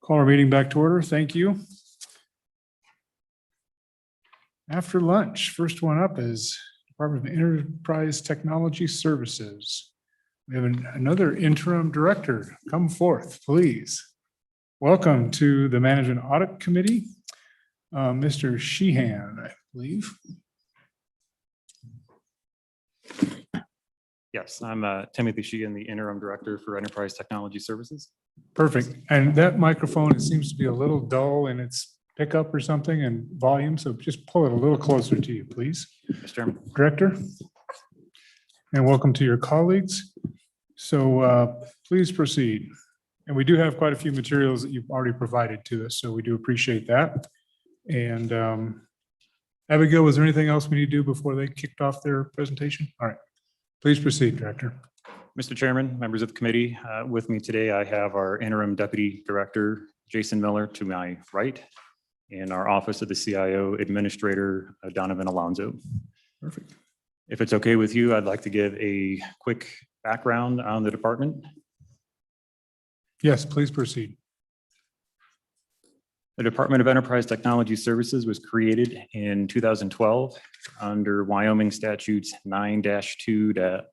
Call our meeting back to order. Thank you. After lunch, first one up is Department of Enterprise Technology Services. We have another interim director. Come forth, please. Welcome to the Management Audit Committee, Mr. Sheehan, I believe. Yes, I'm Timothy Sheehan, the interim director for Enterprise Technology Services. Perfect. And that microphone, it seems to be a little dull in its pickup or something and volume. So just pull it a little closer to you, please. Mr. Chairman. Director. And welcome to your colleagues. So please proceed. And we do have quite a few materials that you've already provided to us, so we do appreciate that. And Abigail, was there anything else we need to do before they kicked off their presentation? All right. Please proceed, Director. Mr. Chairman, members of the committee, with me today, I have our interim deputy director, Jason Miller, to my right, and our Office of the CIO Administrator, Donovan Alonso. Perfect. If it's okay with you, I'd like to give a quick background on the department. Yes, please proceed. The Department of Enterprise Technology Services was created in 2012 under Wyoming statutes 9-2-2901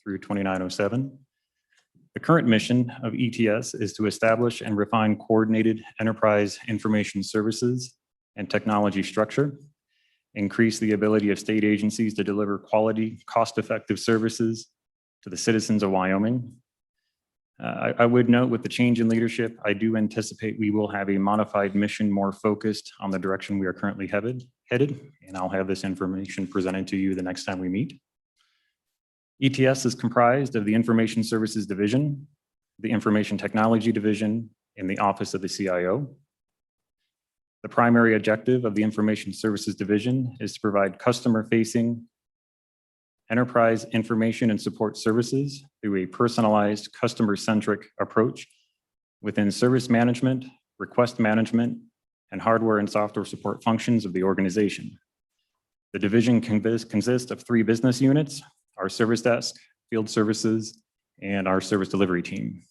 through 2907. The current mission of ETS is to establish and refine coordinated enterprise information services and technology structure, increase the ability of state agencies to deliver quality, cost-effective services to the citizens of Wyoming. I would note with the change in leadership, I do anticipate we will have a modified mission more focused on the direction we are currently headed, and I'll have this information presented to you the next time we meet. ETS is comprised of the Information Services Division, the Information Technology Division, and the Office of the CIO. The primary objective of the Information Services Division is to provide customer-facing enterprise information and support services through a personalized, customer-centric approach within service management, request management, and hardware and software support functions of the organization. The division consists of 3 business units: our service desk, field services, and our service delivery team.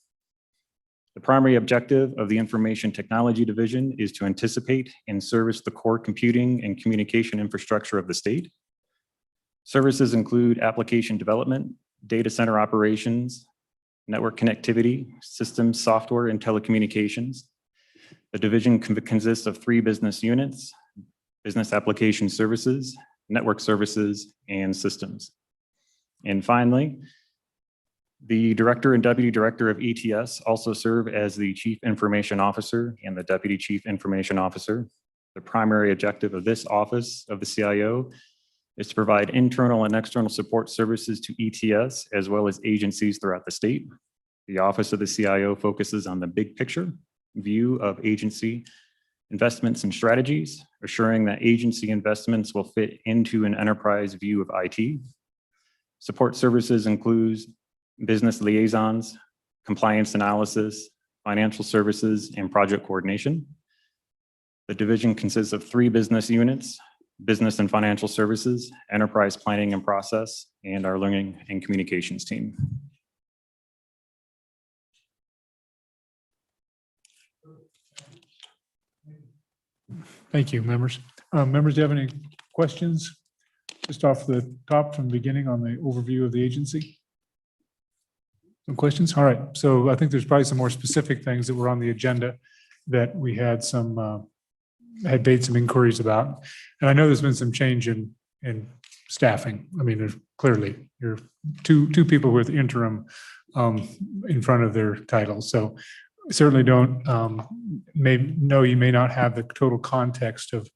The primary objective of the Information Technology Division is to anticipate and service the core computing and communication infrastructure of the state. Services include application development, data center operations, network connectivity, systems, software, and telecommunications. The division consists of 3 business units: business application services, network services, and systems. And finally, the director and deputy director of ETS also serve as the chief information officer and the deputy chief information officer. The primary objective of this office of the CIO is to provide internal and external support services to ETS as well as agencies throughout the state. The Office of the CIO focuses on the big picture view of agency investments and strategies, assuring that agency investments will fit into an enterprise view of IT. Support services includes business liaisons, compliance analysis, financial services, and project coordination. The division consists of 3 business units: business and financial services, enterprise planning and process, and our learning and communications team. Thank you, members. Members, do you have any questions? Just off the top from the beginning on the overview of the agency? Some questions? All right. So I think there's probably some more specific things that were on the agenda that we had had made some inquiries about. And I know there's been some change in staffing. I mean, there's clearly you're two people with interim in front of their titles. So certainly don't you may not have the total context of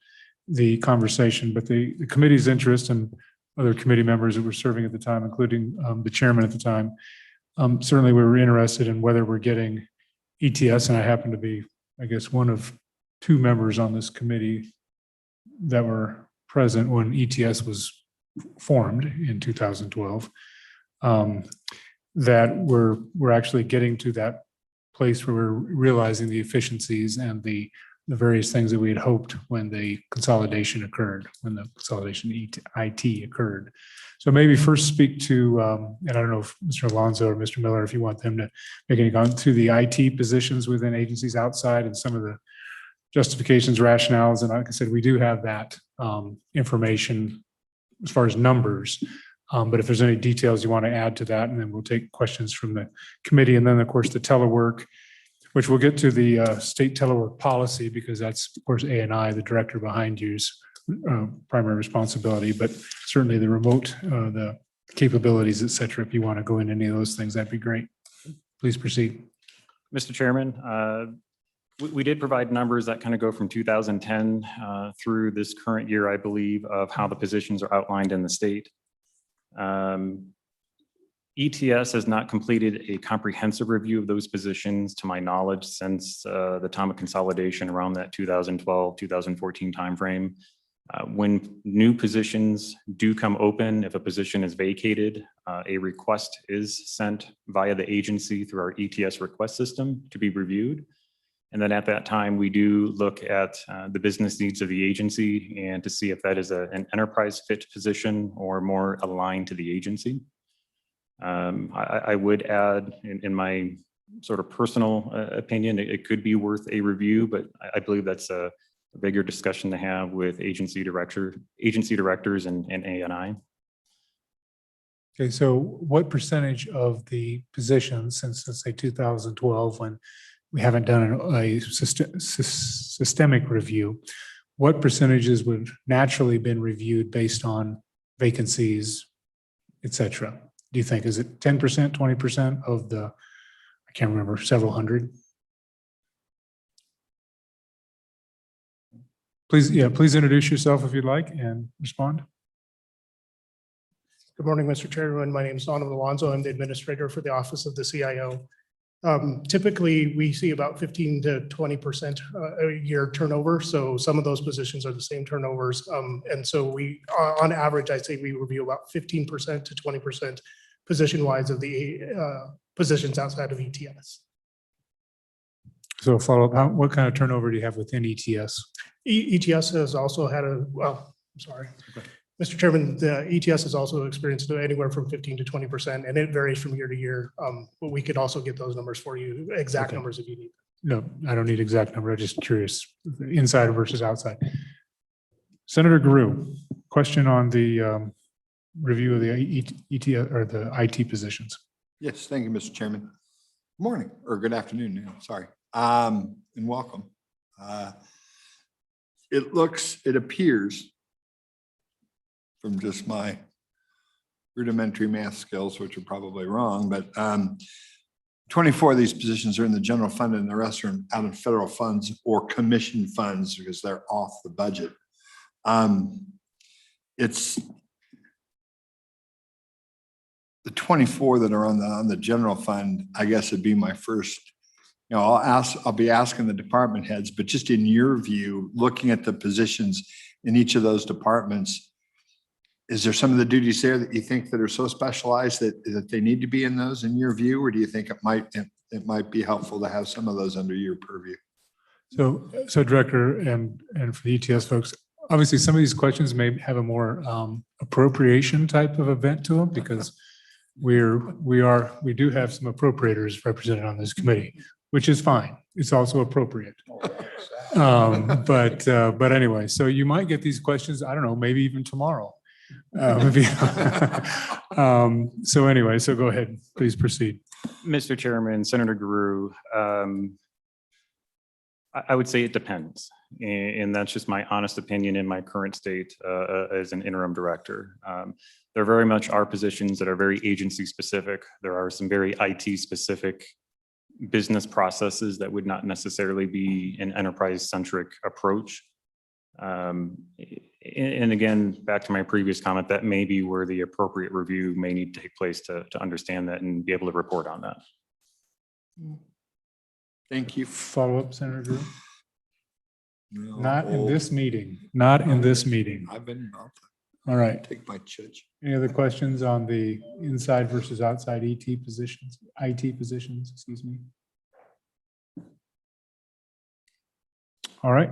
the conversation, but the committee's interest and other committee members that were serving at the time, including the chairman at the time, certainly we were interested in whether we're getting ETS, and I happen to be, I guess, one of 2 members on this committee that were present when ETS was formed in 2012, that we're actually getting to that place where we're realizing the efficiencies and the various things that we had hoped when the consolidation occurred, when the consolidation IT occurred. So maybe first speak to, and I don't know if Mr. Alonso or Mr. Miller, if you want them to make any comment to the IT positions within agencies outside and some of the justifications, rationales. And like I said, we do have that information as far as numbers. But if there's any details you want to add to that, and then we'll take questions from the committee. And then, of course, the telework, which we'll get to the state telework policy, because that's, of course, A&I, the director behind you's primary responsibility, but certainly the remote, the capabilities, et cetera. If you want to go into any of those things, that'd be great. Please proceed. Mr. Chairman, we did provide numbers that kind of go from 2010 through this current year, I believe, of how the positions are outlined in the state. ETS has not completed a comprehensive review of those positions, to my knowledge, since the time of consolidation around that 2012, 2014 timeframe. When new positions do come open, if a position is vacated, a request is sent via the agency through our ETS request system to be reviewed. And then at that time, we do look at the business needs of the agency and to see if that is an enterprise fit position or more aligned to the agency. I would add in my sort of personal opinion, it could be worth a review, but I believe that's a bigger discussion to have with agency directors and A&I. Okay, so what percentage of the positions since, let's say, 2012, when we haven't done a systemic review, what percentages would naturally been reviewed based on vacancies, et cetera? Do you think, is it 10%, 20% of the, I can't remember, several hundred? Please, please introduce yourself if you'd like and respond. Good morning, Mr. Chairman. My name is Donovan Alonso. I'm the administrator for the Office of the CIO. Typically, we see about 15 to 20% a year turnover. So some of those positions are the same turnovers. And so we, on average, I'd say we review about 15% to 20% position-wise of the positions outside of ETS. So follow up, what kind of turnover do you have within ETS? ETS has also had I'm sorry. Okay. Mr. Chairman, the ETS has also experienced anywhere from 15 to 20%, and it varies from year to year. But we could also get those numbers for you, exact numbers if you need. No, I don't need exact number. I'm just curious, inside versus outside. Senator Guru, question on the review of the ETS or the IT positions. Yes, thank you, Mr. Chairman. Good morning or good afternoon now, sorry. And welcome. It appears from just my rudimentary math skills, which are probably wrong, but 24 of these positions are in the general fund and the rest are out of federal funds or commission funds because they're off the budget. It's the 24 that are on the general fund, I guess it'd be my first, I'll be asking the department heads, but just in your view, looking at the positions in each of those departments, is there some of the duties there that you think that are so specialized that they need to be in those in your view, or do you think it might be helpful to have some of those under your purview? So Director, and for the ETS folks, obviously some of these questions may have a more appropriation type of event to them because we do have some appropriators represented on this committee, which is fine. It's also appropriate. But anyway, so you might get these questions, I don't know, maybe even tomorrow. So anyway, so go ahead, please proceed. Mr. Chairman, Senator Guru, I would say it depends. And that's just my honest opinion in my current state as an interim director. There very much are positions that are very agency specific. There are some very IT specific business processes that would not necessarily be an enterprise centric approach. And again, back to my previous comment, that may be where the appropriate review may need to take place to understand that and be able to report on that. Thank you. Follow up, Senator Drew? No, Not in this meeting. Not in this meeting. I've been. All right. Take my church. Any other questions on the inside versus outside IT positions, excuse me? All right.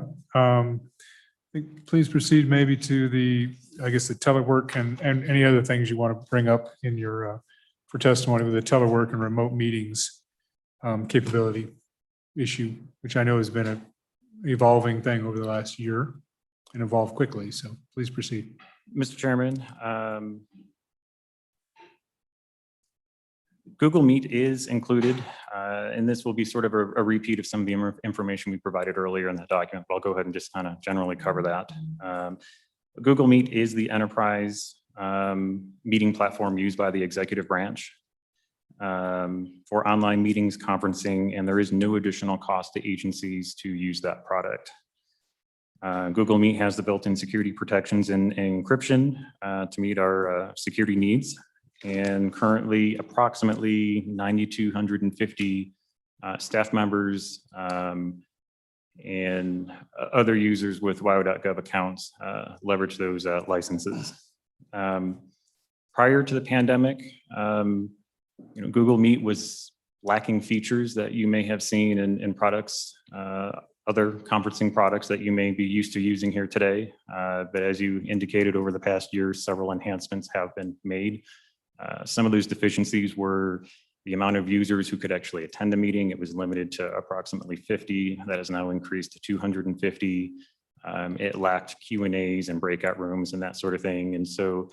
Please proceed maybe to the, I guess, the telework and any other things you want to bring up in your, for testimony with the telework and remote meetings capability issue, which I know has been an evolving thing over the last year and evolved quickly. So please proceed. Mr. Chairman, Google Meet is included, and this will be sort of a repeat of some of the information we provided earlier in the document, but I'll go ahead and just kind of generally cover that. Google Meet is the enterprise meeting platform used by the executive branch for online meetings, conferencing, and there is no additional cost to agencies to use that product. Google Meet has the built-in security protections and encryption to meet our security needs. And currently approximately 9,250 staff members and other users with WIO.gov accounts leverage those licenses. Prior to the pandemic, Google Meet was lacking features that you may have seen in products, other conferencing products that you may be used to using here today. But as you indicated over the past year, several enhancements have been made. Some of those deficiencies were the amount of users who could actually attend a meeting. It was limited to approximately 50. That has now increased to 250. It lacked Q&As and breakout rooms and that sort of thing. And so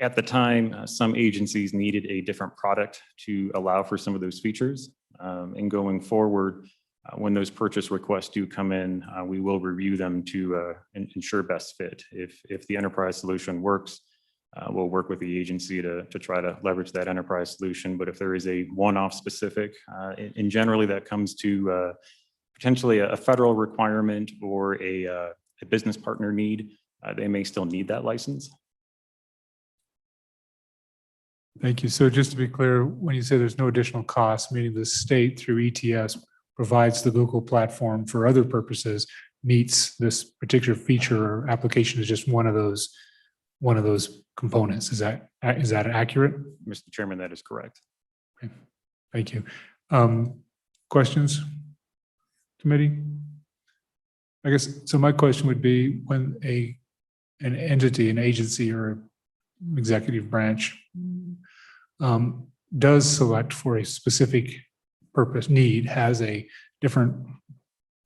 at the time, some agencies needed a different product to allow for some of those features. And going forward, when those purchase requests do come in, we will review them to ensure best fit. If the enterprise solution works, we'll work with the agency to try to leverage that enterprise solution. But if there is a one-off specific, and generally that comes to potentially a federal requirement or a business partner need, they may still need that license. Thank you. So just to be clear, when you say there's no additional cost, meaning the state through ETS provides the Google platform for other purposes, meets this particular feature or application is just one of those components. Is that accurate? Mr. Chairman, that is correct. Okay. Thank you. Questions, committee? I guess, so my question would be when an entity, an agency or executive branch does select for a specific purpose need, has a different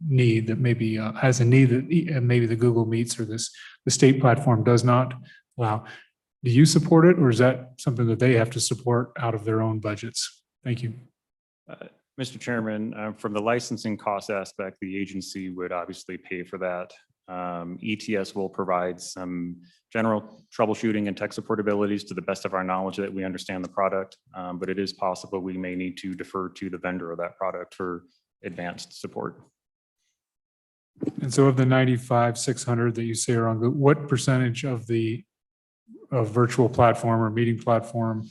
need that maybe has a need that maybe the Google Meets or the state platform does not allow. Do you support it, or is that something that they have to support out of their own budgets? Thank you. Mr. Chairman, from the licensing cost aspect, the agency would obviously pay for that. ETS will provide some general troubleshooting and tech support abilities to the best of our knowledge that we understand the product, but it is possible we may need to defer to the vendor of that product for advanced support. And so of the 95,600 that you say are on, what percentage of the virtual platform or meeting platform,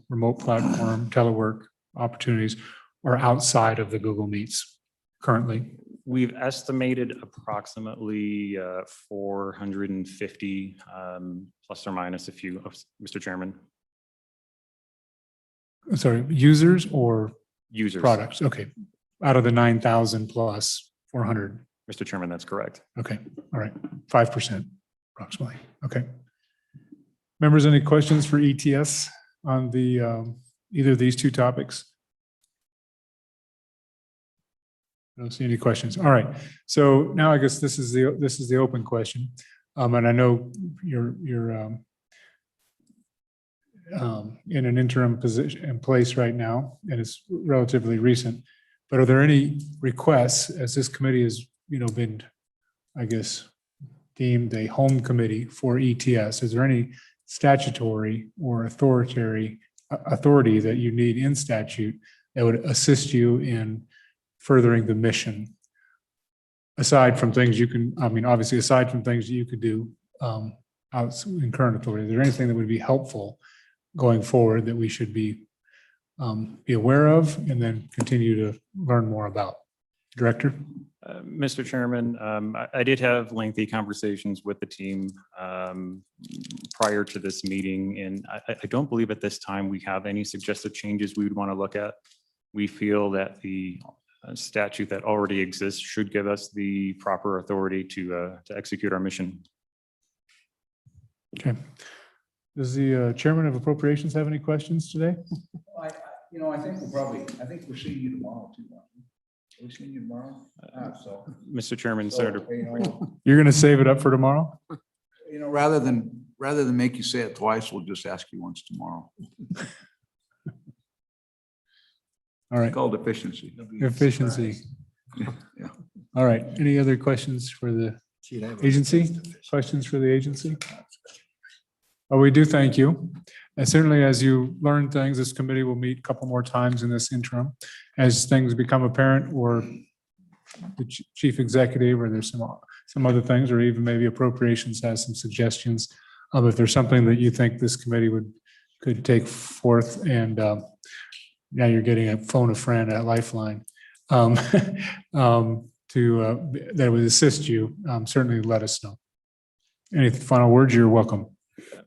remote platform, telework opportunities are outside of the Google Meets currently? We've estimated approximately 450 plus or minus a few, Mr. Chairman. Sorry, users or Users. products? Okay. Out of the 9,000 plus 400. Mr. Chairman, that's correct. Okay. All right. 5% approximately. Okay. Members, any questions for ETS on the either of these two topics? I don't see any questions. All right. So now I guess this is the open question. And I know you're in an interim position in place right now, and it's relatively recent. But are there any requests, as this committee has been, I guess, deemed a home committee for ETS? Is there any statutory or authority that you need in statute that would assist you in furthering the mission, aside from things you can, obviously aside from things that you could do out in current authority? Is there anything that would be helpful going forward that we should be aware of and then continue to learn more about? Director? Mr. Chairman, I did have lengthy conversations with the team prior to this meeting, and I don't believe at this time we have any suggested changes we would want to look at. We feel that the statute that already exists should give us the proper authority to execute our mission. Okay. Does the Chairman of Appropriations have any questions today? I think we're seeing you tomorrow too. Aren't we? Are we seeing you tomorrow? So, Mr. Chairman, Senator, You're going to save it up for tomorrow? rather than make you say it twice, we'll just ask you once tomorrow. All right. It's called efficiency. Efficiency. Yeah. All right. Any other questions for the agency? Questions for the agency? Oh, we do thank you. And certainly as you learn things, this committee will meet a couple more times in this interim. As things become apparent or the chief executive or there's some other things, or even maybe appropriations has some suggestions of if there's something that you think this committee could take forth and now you're getting a phone a friend at Lifeline that would assist you, certainly let us know. Any final words? You're welcome.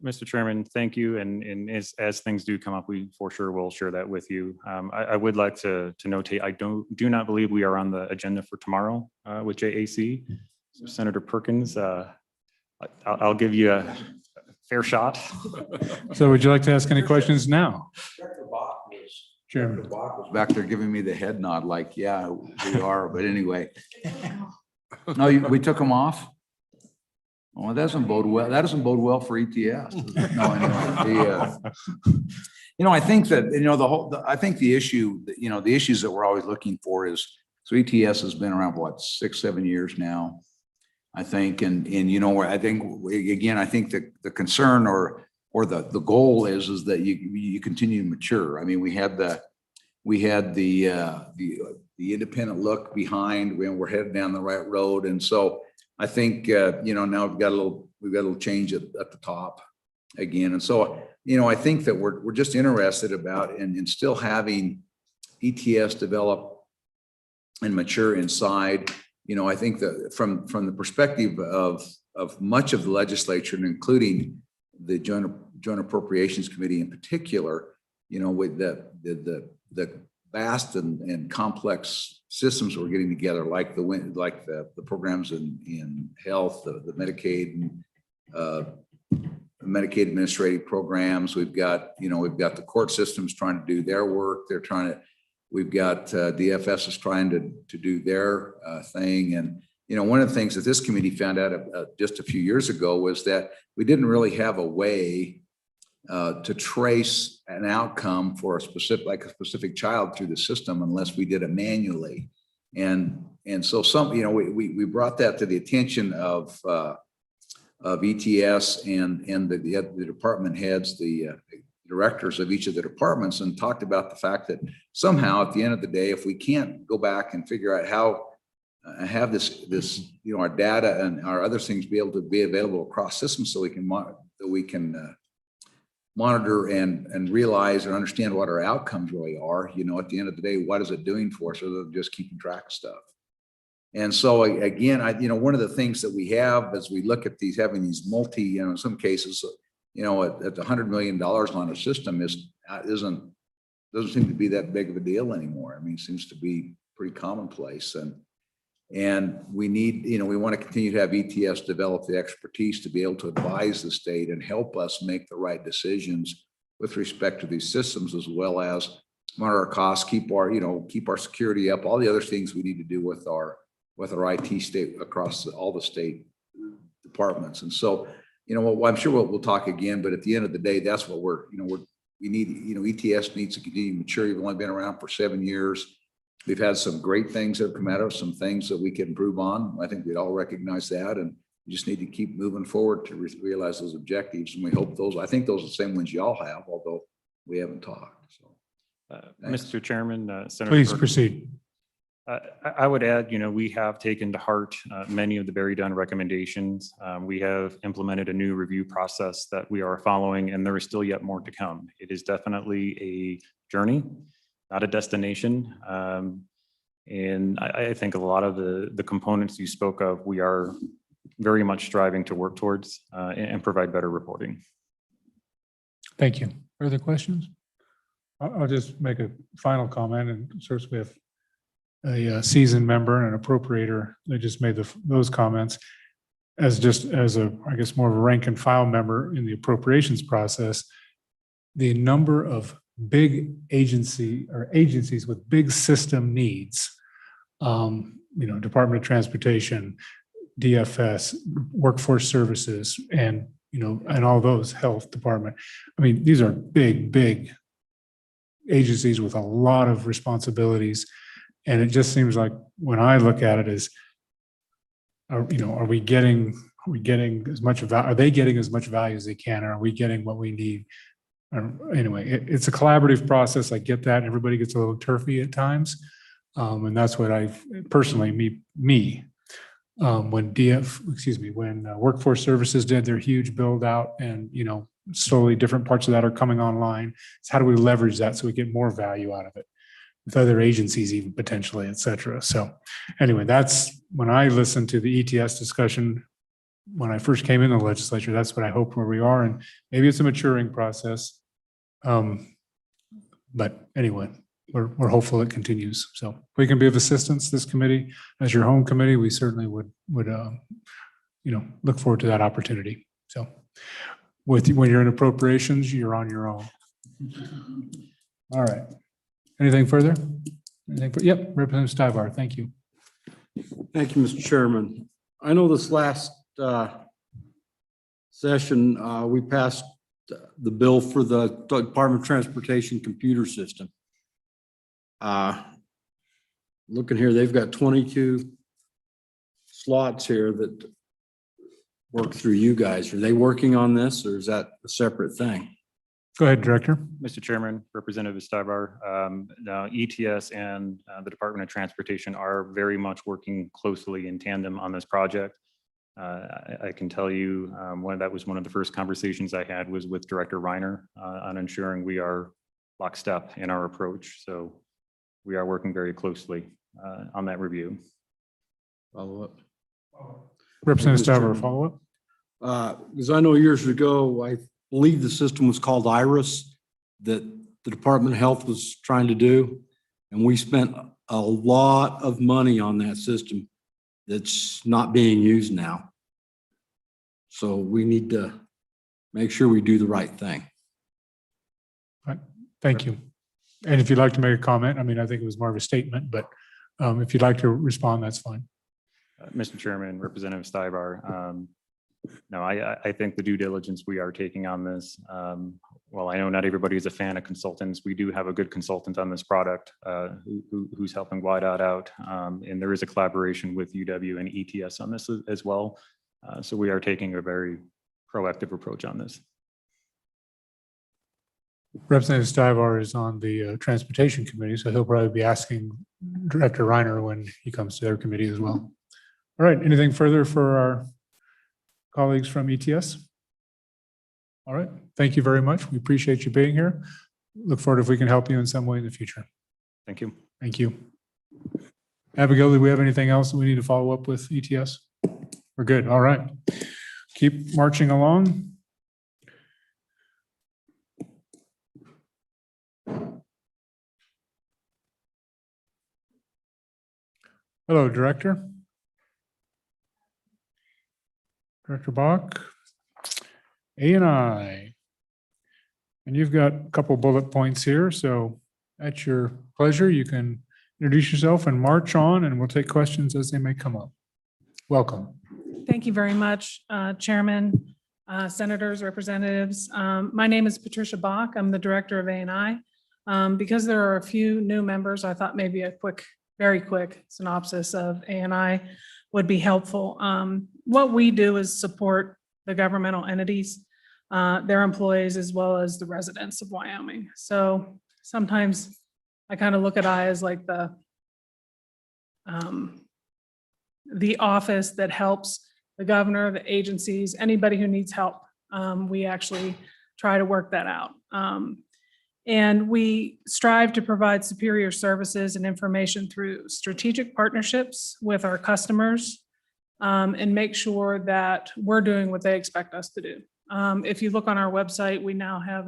Mr. Chairman, thank you. And as things do come up, we for sure will share that with you. I would like to notate, I do not believe we are on the agenda for tomorrow with JAC. So Senator Perkins, I'll give you a fair shot. So would you like to ask any questions now? Chairman Chairman. Bach was back there giving me the head nod like, yeah, we are. But anyway. No, we took them off. Well, that doesn't bode well. That doesn't bode well for ETS. No, anyway, I think that, I think the issue, the issues that we're always looking for is, so ETS has been around, what, 6-7 years now, I think. And where I think, again, I think the concern or the goal is that you continue to mature. I mean, we had the independent look behind when we're headed down the right road. And so I think, now we've got a little change at the top again. And so, I think that we're just interested about in still having ETS develop and mature inside. I think that from the perspective of much of the legislature, and including the Joint Appropriations Committee in particular, with the vast and complex systems we're getting together, like the programs in health, the Medicaid and Medicaid administrative programs. We've got the court systems trying to do their work. We've got DFS is trying to do their thing. And, one of the things that this committee found out just a few years ago was that we didn't really have a way to trace an outcome for a specific child through the system unless we did it manually. And so we brought that to the attention of ETS and the department heads, the directors of each of the departments, and talked about the fact that somehow at the end of the day, if we can't go back and figure out how have this our data and our other things be able to be available across systems so we can monitor and realize and understand what our outcomes really are. At the end of the day, what is it doing for us other than just keeping track of stuff? And so again, one of the things that we have as we look at having these multi, in some cases, at $100 million on a system doesn't seem to be that big of a deal anymore. I mean, it seems to be pretty commonplace. And we need, we want to continue to have ETS develop the expertise to be able to advise the state and help us make the right decisions with respect to these systems, as well as monitor our costs, keep our security up, all the other things we need to do with our IT state across all the state departments. And so, I'm sure we'll talk again, but at the end of the day, that's what we need, ETS needs to continue to mature. We've only been around for 7 years. We've had some great things that have come out of some things that we can improve on. I think we'd all recognize that. And we just need to keep moving forward to realize those objectives. And we hope I think those are the same ones y'all have, although we haven't talked. So, Mr. Chairman, Senator Please Perkins, proceed. I would add, we have taken to heart many of the Barry Dunn recommendations. We have implemented a new review process that we are following, and there is still yet more to come. It is definitely a journey, not a destination. And I think a lot of the components you spoke of, we are very much striving to work towards and provide better reporting. Thank you. Further questions? I'll just make a final comment, and of course we have a seasoned member and an appropriator, they just made those comments as I guess, more of a rank and file member in the appropriations process. The number of big agencies with big system needs, Department of Transportation, DFS, Workforce Services, and, and all those, Health Department. I mean, these are big agencies with a lot of responsibilities. And it just seems like when I look at it is, are they getting as much value as they can? Or are we getting what we need? Anyway, it's a collaborative process. I get that. Everybody gets a little turfy at times. And that's what I personally, when Workforce Services did their huge build out and, slowly different parts of that are coming online. It's how do we leverage that so we get more value out of it with other agencies, even potentially, et cetera. So anyway, that's when I listened to the ETS discussion when I first came in the legislature, that's what I hope where we are. And maybe it's a maturing process. But anyway, we're hopeful it continues. So if we can be of assistance, this committee, as your home committee, we certainly would look forward to that opportunity. So when you're in appropriations, you're on your own. All right. Anything further? Yep, Representative Stivar, thank you. Thank you, Mr. Chairman. I know this last session, we passed the bill for the Department of Transportation computer system. Looking here, they've got 22 slots here that work through you guys. Are they working on this, or is that a separate thing? Go ahead, Director. Mr. Chairman, Representative Stivar, now ETS and the Department of Transportation are very much working closely in tandem on this project. I can tell you that was one of the first conversations I had was with Director Reiner on ensuring we are lockstep in our approach. So we are working very closely on that review. Follow up. Representative Stivar, follow up. Because I know years ago, I believe the system was called IRIS that the Department of Health was trying to do. And we spent a lot of money on that system that's not being used now. So we need to make sure we do the right thing. All right. Thank you. And if you'd like to make a comment, I mean, I think it was more of a statement, but if you'd like to respond, that's fine. Mr. Chairman, Representative Stivar, no, I think the due diligence we are taking on this, well, I know not everybody is a fan of consultants. We do have a good consultant on this product who's helping YDOT out. And there is a collaboration with UW and ETS on this as well. So we are taking a very proactive approach on this. Representative Stivar is on the Transportation Committee, so he'll probably be asking Director Reiner when he comes to their committee as well. All right, anything further for our colleagues from ETS? All right, thank you very much. We appreciate you being here. Look forward if we can help you in some way in the future. Thank you. Thank you. Abigail, do we have anything else that we need to follow up with ETS? We're good. All right. Keep marching along. Hello, Director. Director Bach, A&I. And you've got a couple bullet points here, so at your pleasure, you can introduce yourself and march on, and we'll take questions as they may come up. Welcome. Thank you very much, Chairman, Senators, Representatives. My name is Patricia Bach. I'm the Director of A&I. Because there are a few new members, I thought maybe a very quick synopsis of A&I would be helpful. What we do is support the governmental entities, their employees, as well as the residents of Wyoming. So sometimes I kind of look at I as like the office that helps the governor, the agencies, anybody who needs help. We actually try to work that out. And we strive to provide superior services and information through strategic partnerships with our customers and make sure that we're doing what they expect us to do. If you look on our website, we now have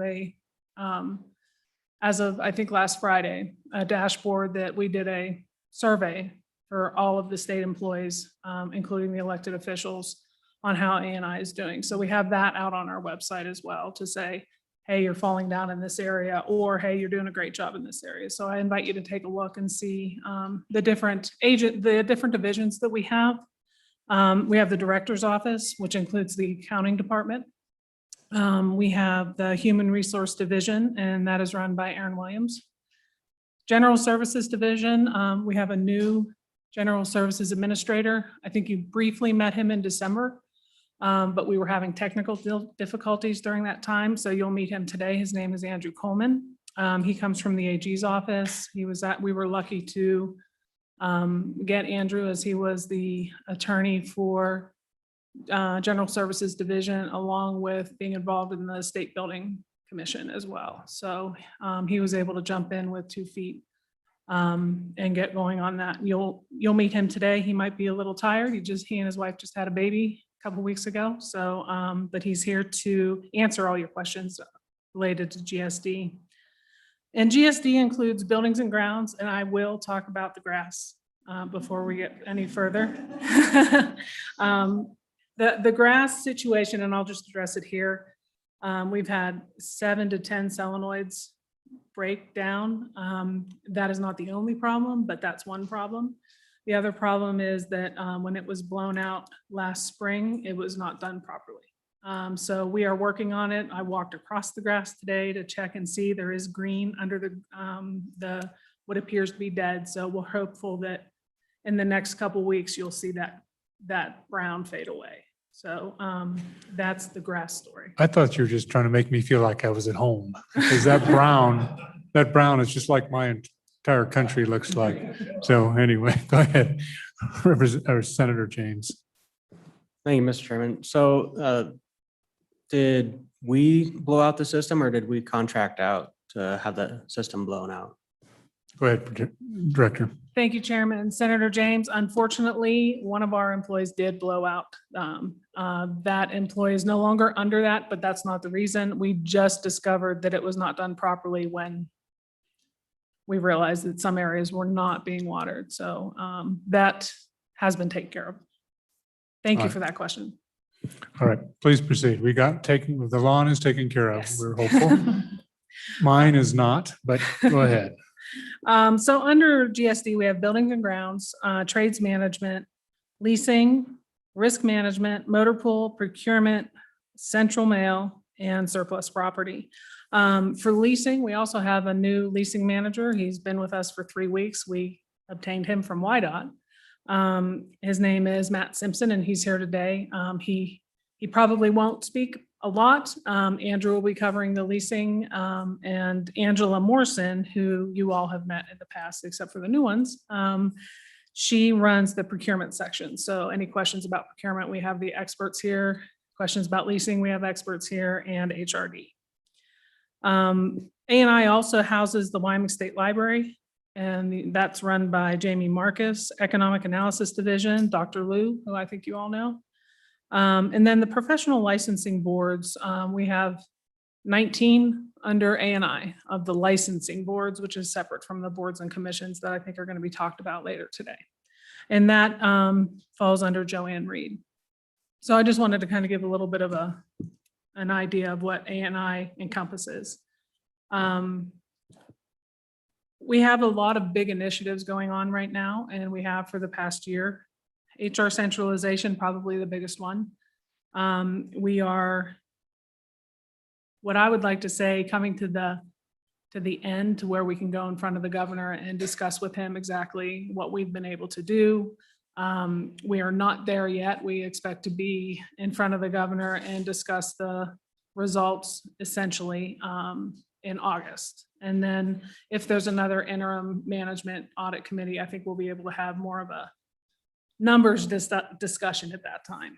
as of, I think last Friday, a dashboard that we did a survey for all of the state employees, including the elected officials, on how ANI is doing. So we have that out on our website as well to say, hey, you're falling down in this area, or hey, you're doing a great job in this area. So I invite you to take a look and see the different divisions that we have. We have the director's office, which includes the accounting department. We have the human resource division, and that is run by Aaron Williams. General services division, we have a new general services administrator. I think you briefly met him in December, but we were having technical difficulties during that time. So you'll meet him today. His name is Andrew Coleman. He comes from the AG's office. We were lucky to get Andrew, as he was the attorney for General Services Division, along with being involved in the State Building Commission as well. So he was able to jump in with 2 feet and get going on that. You'll meet him today. He might be a little tired. He and his wife just had a baby a couple weeks ago. So, but he's here to answer all your questions related to GSD. And GSD includes buildings and grounds, and I will talk about the grass before we get any further. The grass situation, and I'll just address it here. We've had 7 to 10 solenoids break down. That is not the only problem, but that's one problem. The other problem is that when it was blown out last spring, it was not done properly. So we are working on it. I walked across the grass today to check and see there is green under the what appears to be dead. So we're hopeful that in the next couple of weeks, you'll see that brown fade away. So that's the grass story. I thought you were just trying to make me feel like I was at home, because that brown is just like my entire country looks like. So anyway, go ahead, Senator James. Thank you, Mr. Chairman. So did we blow out the system, or did we contract out to have the system blown out? Go ahead, Director. Thank you, Chairman. Senator James, unfortunately, one of our employees did blow out. That employee is no longer under that, but that's not the reason. We just discovered that it was not done properly when we realized that some areas were not being watered. So that has been taken care of. Thank you for that question. All right, please proceed. The lawn is taken care of. Yes. We're hopeful. Mine is not, but go ahead. So under GSD, we have buildings and grounds, trades management, leasing, risk management, motor pool, procurement, central mail, and surplus property. For leasing, we also have a new leasing manager. He's been with us for 3 weeks. We obtained him from YDOT. His name is Matt Simpson, and he's here today. He probably won't speak a lot. Andrew will be covering the leasing, and Angela Morrison, who you all have met in the past, except for the new ones. She runs the procurement section. So any questions about procurement, we have the experts here. Questions about leasing, we have experts here, and HRD. ANI also houses the Wyoming State Library, and that's run by Jamie Marcus. Economic Analysis Division, Dr. Lou, who I think you all know. And then the professional licensing boards, we have 19 under ANI of the licensing boards, which is separate from the boards and commissions that I think are going to be talked about later today. And that falls under Joanne Reed. So I just wanted to kind of give a little bit of an idea of what ANI encompasses. We have a lot of big initiatives going on right now, and we have for the past year. HR centralization, probably the biggest one. We are, what I would like to say, coming to the end to where we can go in front of the governor and discuss with him exactly what we've been able to do. We are not there yet. We expect to be in front of the governor and discuss the results essentially in August. And then if there's another interim management audit committee, I think we'll be able to have more of a numbers discussion at that time.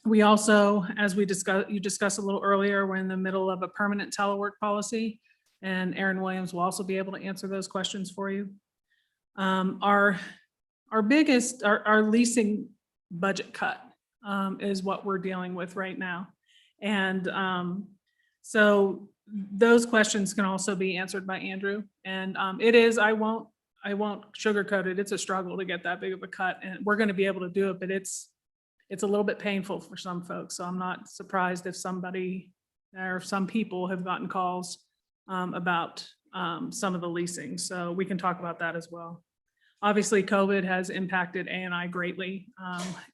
We also, as you discussed a little earlier, we're in the middle of a permanent telework policy, and Aaron Williams will also be able to answer those questions for you. Our leasing budget cut is what we're dealing with right now. And so those questions can also be answered by Andrew. And it is, I won't sugarcoat it. It's a struggle to get that big of a cut, and we're going to be able to do it, but it's a little bit painful for some folks. So I'm not surprised if somebody or some people have gotten calls about some of the leasing. So we can talk about that as well. Obviously, COVID has impacted A&I greatly.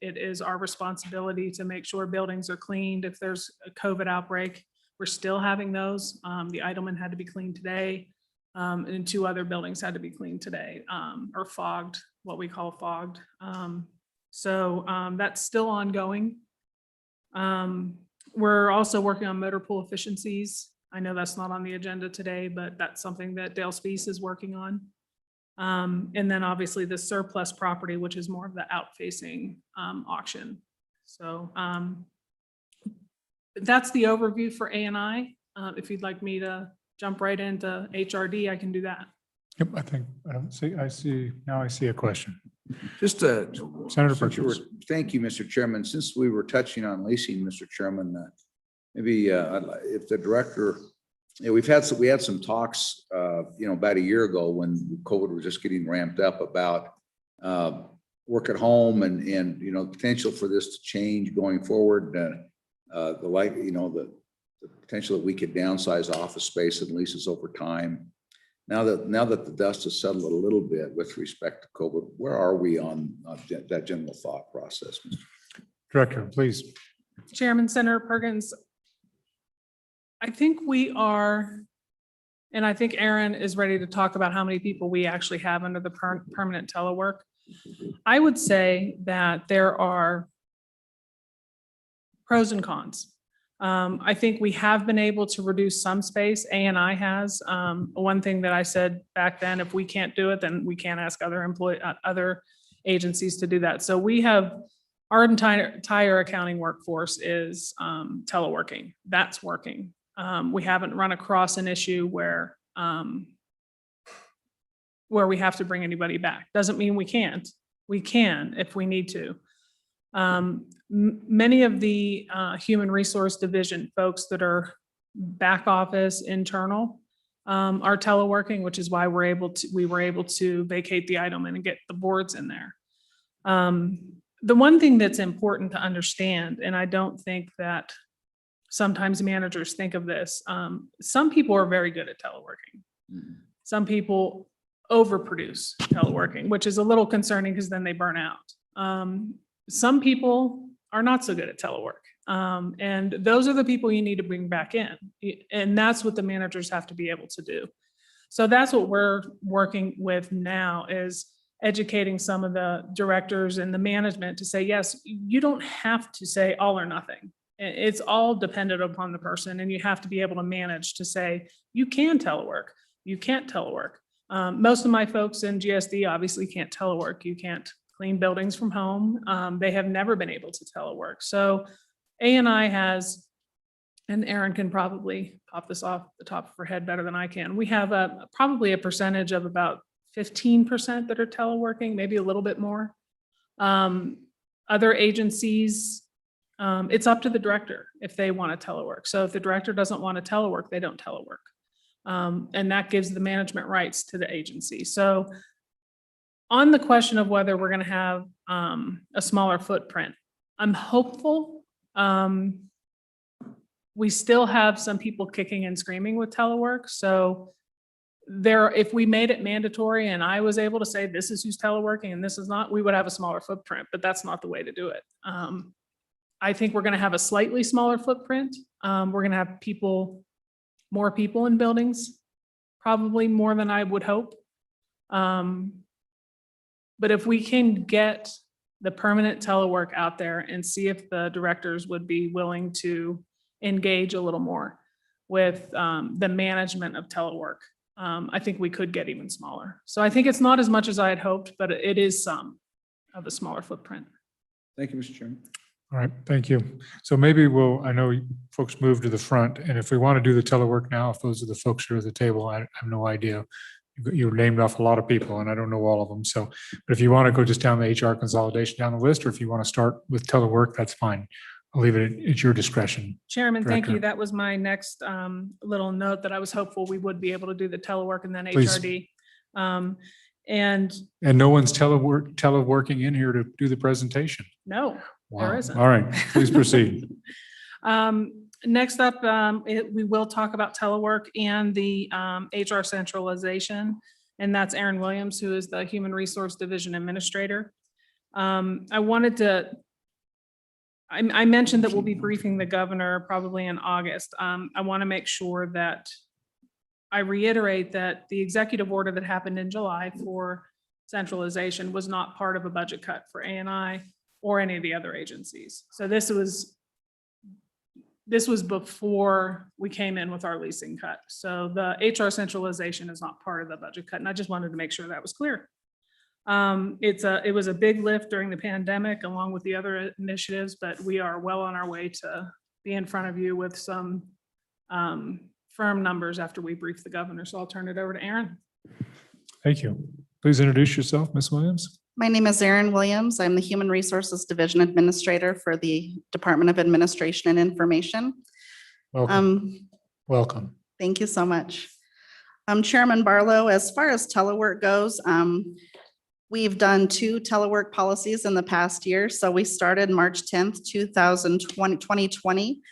It is our responsibility to make sure buildings are cleaned. If there's a COVID outbreak, we're still having those. The Idleman had to be cleaned today, and 2 other buildings had to be cleaned today, or fogged, what we call fogged. So that's still ongoing. We're also working on motor pool efficiencies. I know that's not on the agenda today, but that's something that Dale Spees is working on. And then obviously the surplus property, which is more of the out-facing auction. So that's the overview for A&I. If you'd like me to jump right into HRD, I can do that. Yep, I see, now I see a question. Just Senator Perkins. thank you, Mr. Chairman. Since we were touching on leasing, Mr. Chairman, maybe if the director, we had some talks, about a year ago when COVID was just getting ramped up about work at home and potential for this to change going forward. The potential that we could downsize office space and leases over time. Now that the dust has settled a little bit with respect to COVID, where are we on that general thought process, Mr. Director, please. Chairman, Senator Perkins, I think we are, and I think Aaron is ready to talk about how many people we actually have under the permanent telework. I would say that there are pros and cons. I think we have been able to reduce some space. A&I has. One thing that I said back then, if we can't do it, then we can't ask other agencies to do that. So we have, our entire accounting workforce is teleworking. That's working. We haven't run across an issue where we have to bring anybody back. Doesn't mean we can't. We can if we need to. Many of the human resource division folks that are back office internal are teleworking, which is why we were able to vacate the item and get the boards in there. The one thing that's important to understand, and I don't think that sometimes managers think of this, some people are very good at teleworking. Some people overproduce teleworking, which is a little concerning because then they burn out. Some people are not so good at telework. And those are the people you need to bring back in. And that's what the managers have to be able to do. So that's what we're working with now, is educating some of the directors and the management to say, yes, you don't have to say all or nothing. It's all dependent upon the person, and you have to be able to manage to say, you can telework, you can't telework. Most of my folks in GSD obviously can't telework. You can't clean buildings from home. They have never been able to telework. So A&I has, and Aaron can probably pop this off the top of her head better than I can. We have probably a percentage of about 15% that are teleworking, maybe a little bit more. Other agencies, it's up to the director if they want to telework. So if the director doesn't want to telework, they don't telework. And that gives the management rights to the agency. So on the question of whether we're going to have a smaller footprint, I'm hopeful. We still have some people kicking and screaming with telework. So if we made it mandatory and I was able to say, this is who's teleworking and this is not, we would have a smaller footprint, but that's not the way to do it. I think we're going to have a slightly smaller footprint. We're going to have more people in buildings, probably more than I would hope. But if we can get the permanent telework out there and see if the directors would be willing to engage a little more with the management of telework, I think we could get even smaller. So I think it's not as much as I had hoped, but it is some of a smaller footprint. Thank you, Mr. Chairman. All right, thank you. So maybe I know folks move to the front, and if we want to do the telework now, if those are the folks who are at the table, I have no idea. You named off a lot of people and I don't know all of them. So, but if you want to go just down the HR consolidation down the list, or if you want to start with telework, that's fine. I'll leave it at your discretion. Chairman, thank you. Director. That was my next little note, that I was hopeful we would be able to do the telework and then Please. HRD. And no one's teleworking in here to do the presentation. no, Wow. there isn't. All right, please proceed. Next up, we will talk about telework and the HR centralization. And that's Aaron Williams, who is the Human Resource Division Administrator. I mentioned that we'll be briefing the governor probably in August. I want to make sure that I reiterate that the executive order that happened in July for centralization was not part of a budget cut for ANI or any of the other agencies. So this was before we came in with our leasing cut. So the HR centralization is not part of the budget cut. And I just wanted to make sure that was clear. It was a big lift during the pandemic along with the other initiatives, but we are well on our way to be in front of you with some firm numbers after we brief the governor. So I'll turn it over to Aaron. Thank you. Please introduce yourself, Ms. Williams. My name is Erin Williams. I'm the Human Resources Division Administrator for the Department of Administration and Information. Welcome. Welcome. Thank you so much. Chairman Barlow, as far as telework goes, we've done 2 telework policies in the past year. So we started March 10th, 2020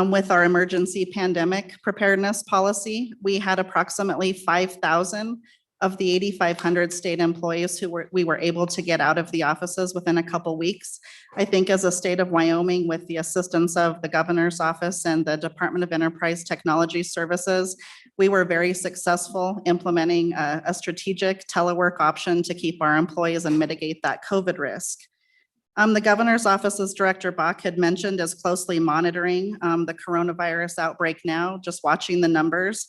with our emergency pandemic preparedness policy. We had approximately 5,000 of the 8,500 state employees we were able to get out of the offices within a couple weeks. I think as a state of Wyoming, with the assistance of the governor's office and the Department of Enterprise Technology Services, we were very successful implementing a strategic telework option to keep our employees and mitigate that COVID risk. The governor's office, as Director Bach had mentioned, is closely monitoring the coronavirus outbreak now, just watching the numbers.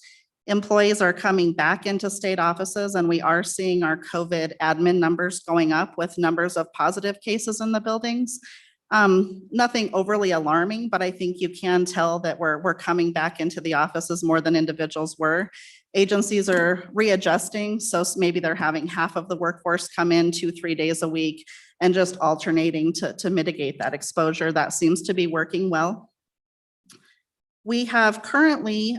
Employees are coming back into state offices, and we are seeing our COVID admin numbers going up with numbers of positive cases in the buildings. Nothing overly alarming, but I think you can tell that we're coming back into the offices more than individuals were. Agencies are readjusting, so maybe they're having half of the workforce come in 2-3 days a week and just alternating to mitigate that exposure. That seems to be working well. We have currently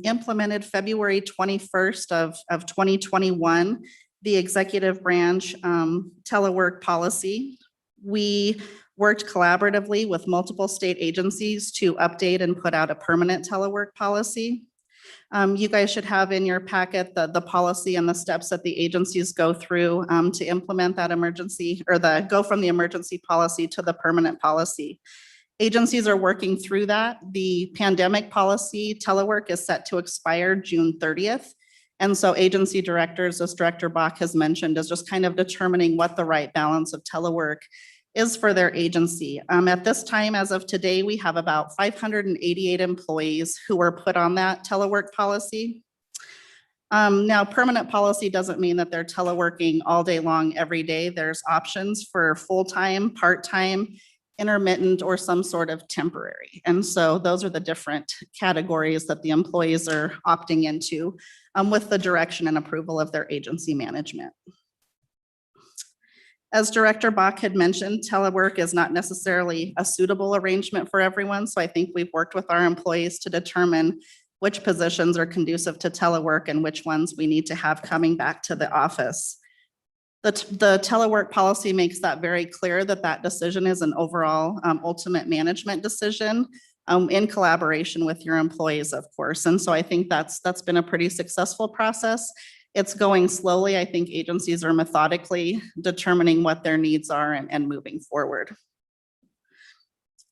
implemented February 21st of 2021, the executive branch telework policy. We worked collaboratively with multiple state agencies to update and put out a permanent telework policy. You guys should have in your packet the policy and the steps that the agencies go through to implement that emergency, or go from the emergency policy to the permanent policy. Agencies are working through that. The pandemic policy telework is set to expire June 30th. And so agency directors, as Director Bach has mentioned, is just kind of determining what the right balance of telework is for their agency. At this time, as of today, we have about 588 employees who were put on that telework policy. Now, permanent policy doesn't mean that they're teleworking all day long every day. There's options for full-time, part-time, intermittent, or some sort of temporary. And so those are the different categories that the employees are opting into with the direction and approval of their agency management. As Director Bach had mentioned, telework is not necessarily a suitable arrangement for everyone. So I think we've worked with our employees to determine which positions are conducive to telework and which ones we need to have coming back to the office. The telework policy makes that very clear, that that decision is an overall ultimate management decision in collaboration with your employees, of course. And so I think that's been a pretty successful process. It's going slowly. I think agencies are methodically determining what their needs are and moving forward.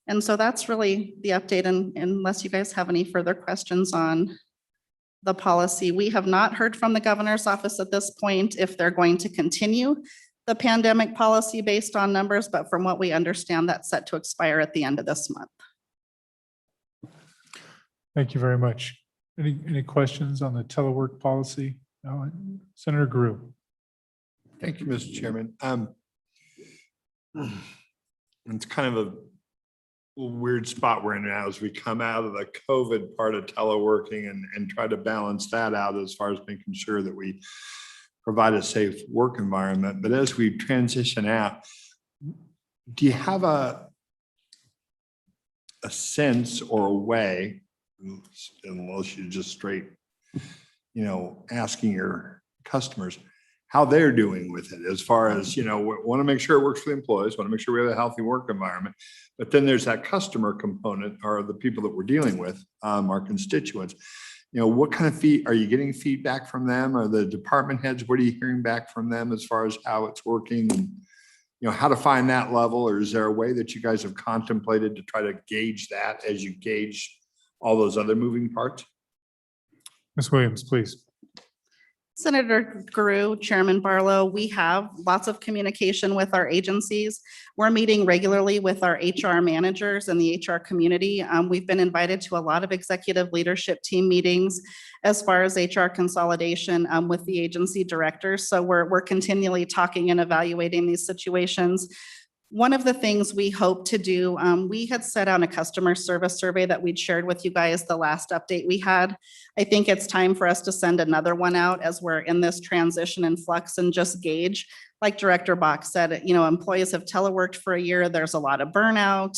And so that's really the update, unless you guys have any further questions on the policy. We have not heard from the governor's office at this point if they're going to continue the pandemic policy based on numbers, but from what we understand, that's set to expire at the end of this month. Thank you very much. Any questions on the telework policy? No, Senator Grew. Thank you, Mr. Chairman. It's kind of a weird spot we're in now as we come out of the COVID part of teleworking and try to balance that out as far as making sure that we provide a safe work environment. But as we transition out, do you have a sense or a way, unless you just straight, asking your customers, how they're doing with it as far as, we want to make sure it works for the employees, want to make sure we have a healthy work environment. But then there's that customer component, or the people that we're dealing with, our constituents. What kind of are you getting feedback from them? Or the department heads, what are you hearing back from them as far as how it's working? And, how to find that level? Or is there a way that you guys have contemplated to try to gauge that as you gauge all those other moving parts? Ms. Williams, please. Senator Guru, Chairman Barlow, we have lots of communication with our agencies. We're meeting regularly with our HR managers and the HR community. We've been invited to a lot of executive leadership team meetings as far as HR consolidation with the agency directors. So we're continually talking and evaluating these situations. One of the things we hope to do, we had set out a customer service survey that we'd shared with you guys the last update we had. I think it's time for us to send another one out as we're in this transition and flux and just gauge. Like Director Bach said, employees have teleworked for a year. There's a lot of burnout,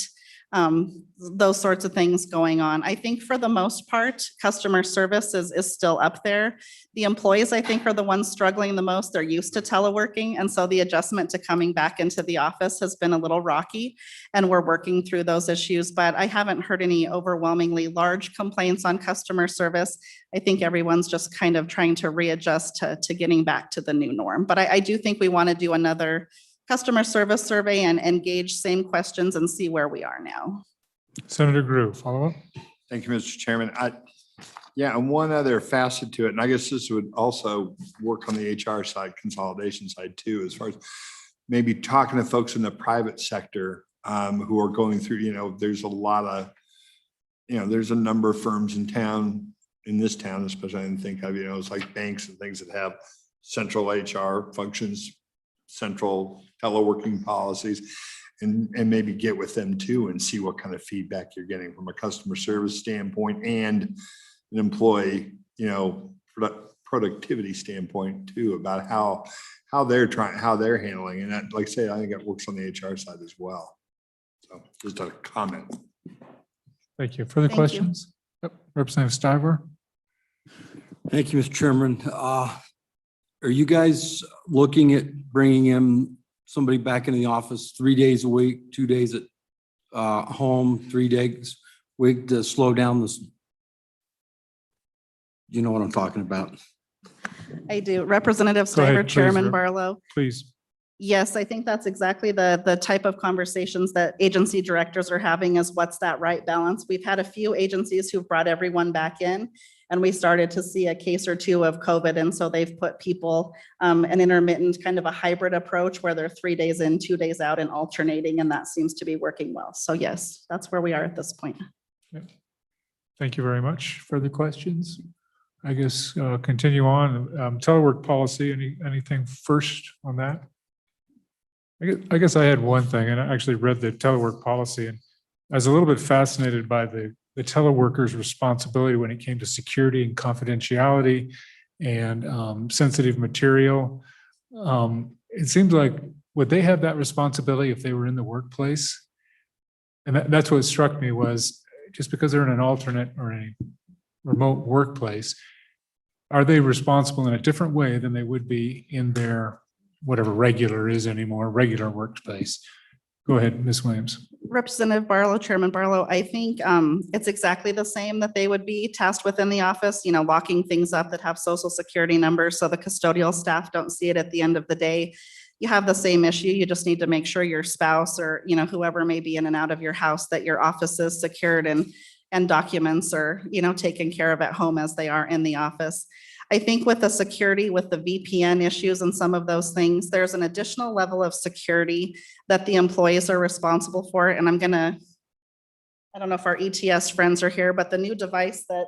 those sorts of things going on. I think for the most part, customer service is still up there. The employees, I think, are the ones struggling the most. They're used to teleworking. And so the adjustment to coming back into the office has been a little rocky, and we're working through those issues. But I haven't heard any overwhelmingly large complaints on customer service. I think everyone's just kind of trying to readjust to getting back to the new norm. But I do think we want to do another customer service survey and engage same questions and see where we are now. Senator Gru, follow up. Thank you, Mr. Chairman. And one other facet to it, and I guess this would also work on the HR side, consolidation side too, as far as maybe talking to folks in the private sector who are going through, there's a lot of, there's a number of firms in this town, especially I didn't think of, it's like banks and things that have central HR functions, central teleworking policies, and maybe get with them too and see what kind of feedback you're getting from a customer service standpoint and an employee, productivity standpoint too, about how they're handling. And that, like I say, I think it works on the HR side as well. So just a comment. Thank you. Further Thank you. questions? Yep. Representative Stiver. Thank you, Mr. Chairman. Are you guys looking at bringing in somebody back into the office 3 days a week, 2 days at home, 3 days a week to slow down this? You know what I'm talking about? I do. Representative Go ahead, Stiver, please, Chairman Rep. Barlow. Please. Yes, I think that's exactly the type of conversations that agency directors are having, is what's that right balance? We've had a few agencies who've brought everyone back in, and we started to see a case or two of COVID. And so they've put people an intermittent kind of a hybrid approach where they're 3 days in, 2 days out and alternating. And that seems to be working well. So yes, that's where we are at this point. Yep. Thank you very much. Further questions? I guess continue on. Telework policy, anything first on that? I guess I had one thing, and I actually read the telework policy, and I was a little bit fascinated by the teleworkers' responsibility when it came to security and confidentiality and sensitive material. It seems like, would they have that responsibility if they were in the workplace? And that's what struck me, was just because they're in an alternate or a remote workplace, are they responsible in a different way than they would be in their whatever regular is anymore, regular workspace? Go ahead, Ms. Williams. Representative Barlow, Chairman Barlow, I think it's exactly the same, that they would be tasked within the office, locking things up that have social security numbers so the custodial staff don't see it at the end of the day. You have the same issue. You just need to make sure your spouse or, whoever may be in and out of your house, that your office is secured and documents are, taken care of at home as they are in the office. I think with the security, with the VPN issues and some of those things, there's an additional level of security that the employees are responsible for. And I don't know if our ETS friends are here, but the new device that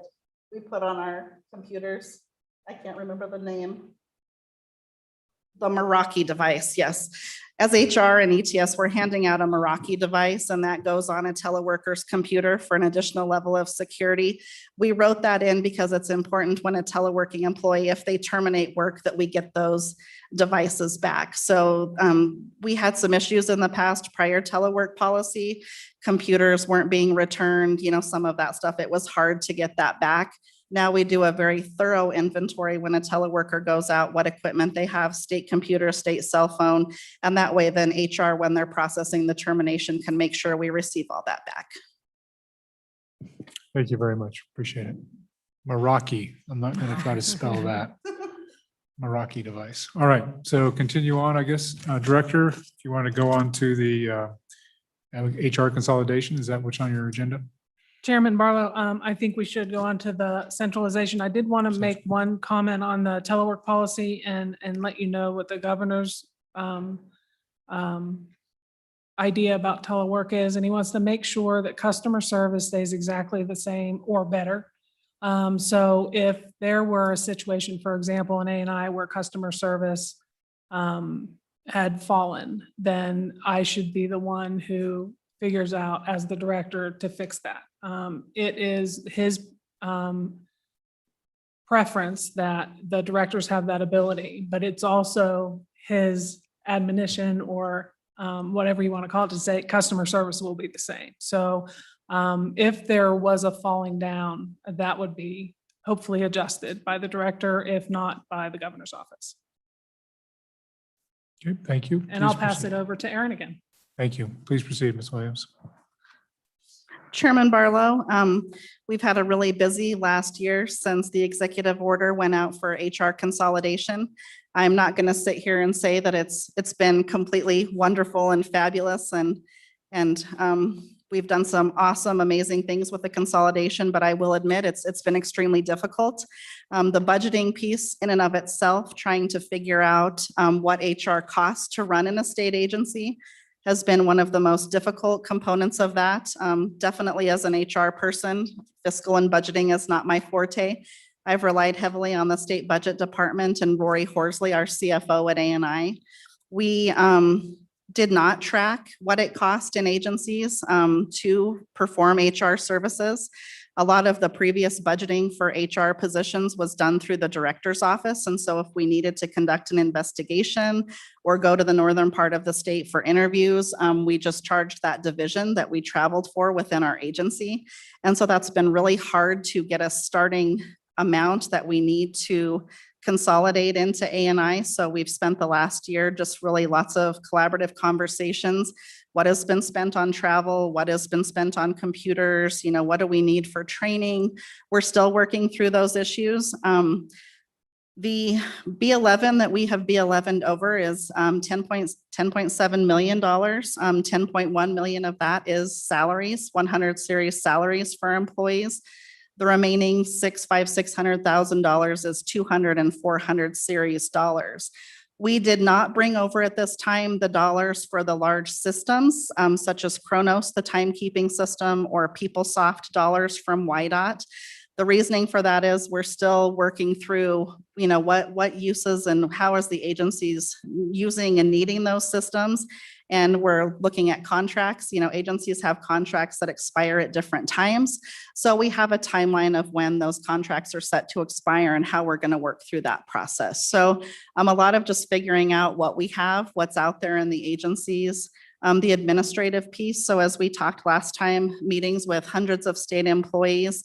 we put on our computers, I can't remember the name. The Meraki device, yes. As HR and ETS, we're handing out a Meraki device, and that goes on a teleworker's computer for an additional level of security. We wrote that in because it's important when a teleworking employee, if they terminate work, that we get those devices back. So we had some issues in the past prior telework policy. Computers weren't being returned, some of that stuff. It was hard to get that back. Now we do a very thorough inventory when a teleworker goes out, what equipment they have, state computer, state cell phone. And that way then HR, when they're processing the termination, can make sure we receive all that back. Thank you very much. Appreciate it. Meraki. I'm not going to try to spell that. Meraki device. All right. So continue on, I guess. Director, if you want to go on to the HR consolidation, is that what's on your agenda? Chairman Barlow, I think we should go on to the centralization. I did want to make one comment on the telework policy and let you know what the governor's idea about telework is, and he wants to make sure that customer service stays exactly the same or better. So if there were a situation, for example, in A&I where customer service had fallen, then I should be the one who figures out as the director to fix that. It is his preference that the directors have that ability, but it's also his admonition or whatever you want to call it, to say customer service will be the same. So if there was a falling down, that would be hopefully adjusted by the director, if not by the governor's office. Okay, thank you. And I'll Please pass proceed. it over to Erin again. Thank you. Please proceed, Ms. Williams. Chairman Barlow, we've had a really busy last year since the executive order went out for HR consolidation. I'm not going to sit here and say that it's been completely wonderful and fabulous and we've done some awesome, amazing things with the consolidation, but I will admit it's been extremely difficult. The budgeting piece in and of itself, trying to figure out what HR costs to run in a state agency has been one of the most difficult components of that. Definitely as an HR person, fiscal and budgeting is not my forte. I've relied heavily on the state budget department and Rory Horsley, our CFO at A&I. We did not track what it cost in agencies to perform HR services. A lot of the previous budgeting for HR positions was done through the director's office. And so if we needed to conduct an investigation or go to the northern part of the state for interviews, we just charged that division that we traveled for within our agency. And so that's been really hard to get a starting amount that we need to consolidate into A&I. So we've spent the last year just really lots of collaborative conversations. What has been spent on travel? What has been spent on computers? You know, what do we need for training? We're still working through those issues. The B11 that we have B11'd over is $10.7 million. 10.1 million of that is salaries, 100 series salaries for employees. The remaining $600,000 is 200 and 400 series dollars. We did not bring over at this time the dollars for the large systems, such as Kronos, the timekeeping system, or PeopleSoft dollars from YDOT. The reasoning for that is we're still working through, you know, what uses and how is the agencies using and needing those systems. And we're looking at contracts. You know, agencies have contracts that expire at different times. So we have a timeline of when those contracts are set to expire and how we're going to work through that process. So a lot of just figuring out what we have, what's out there in the agencies, the administrative piece. So as we talked last time, meetings with hundreds of state employees,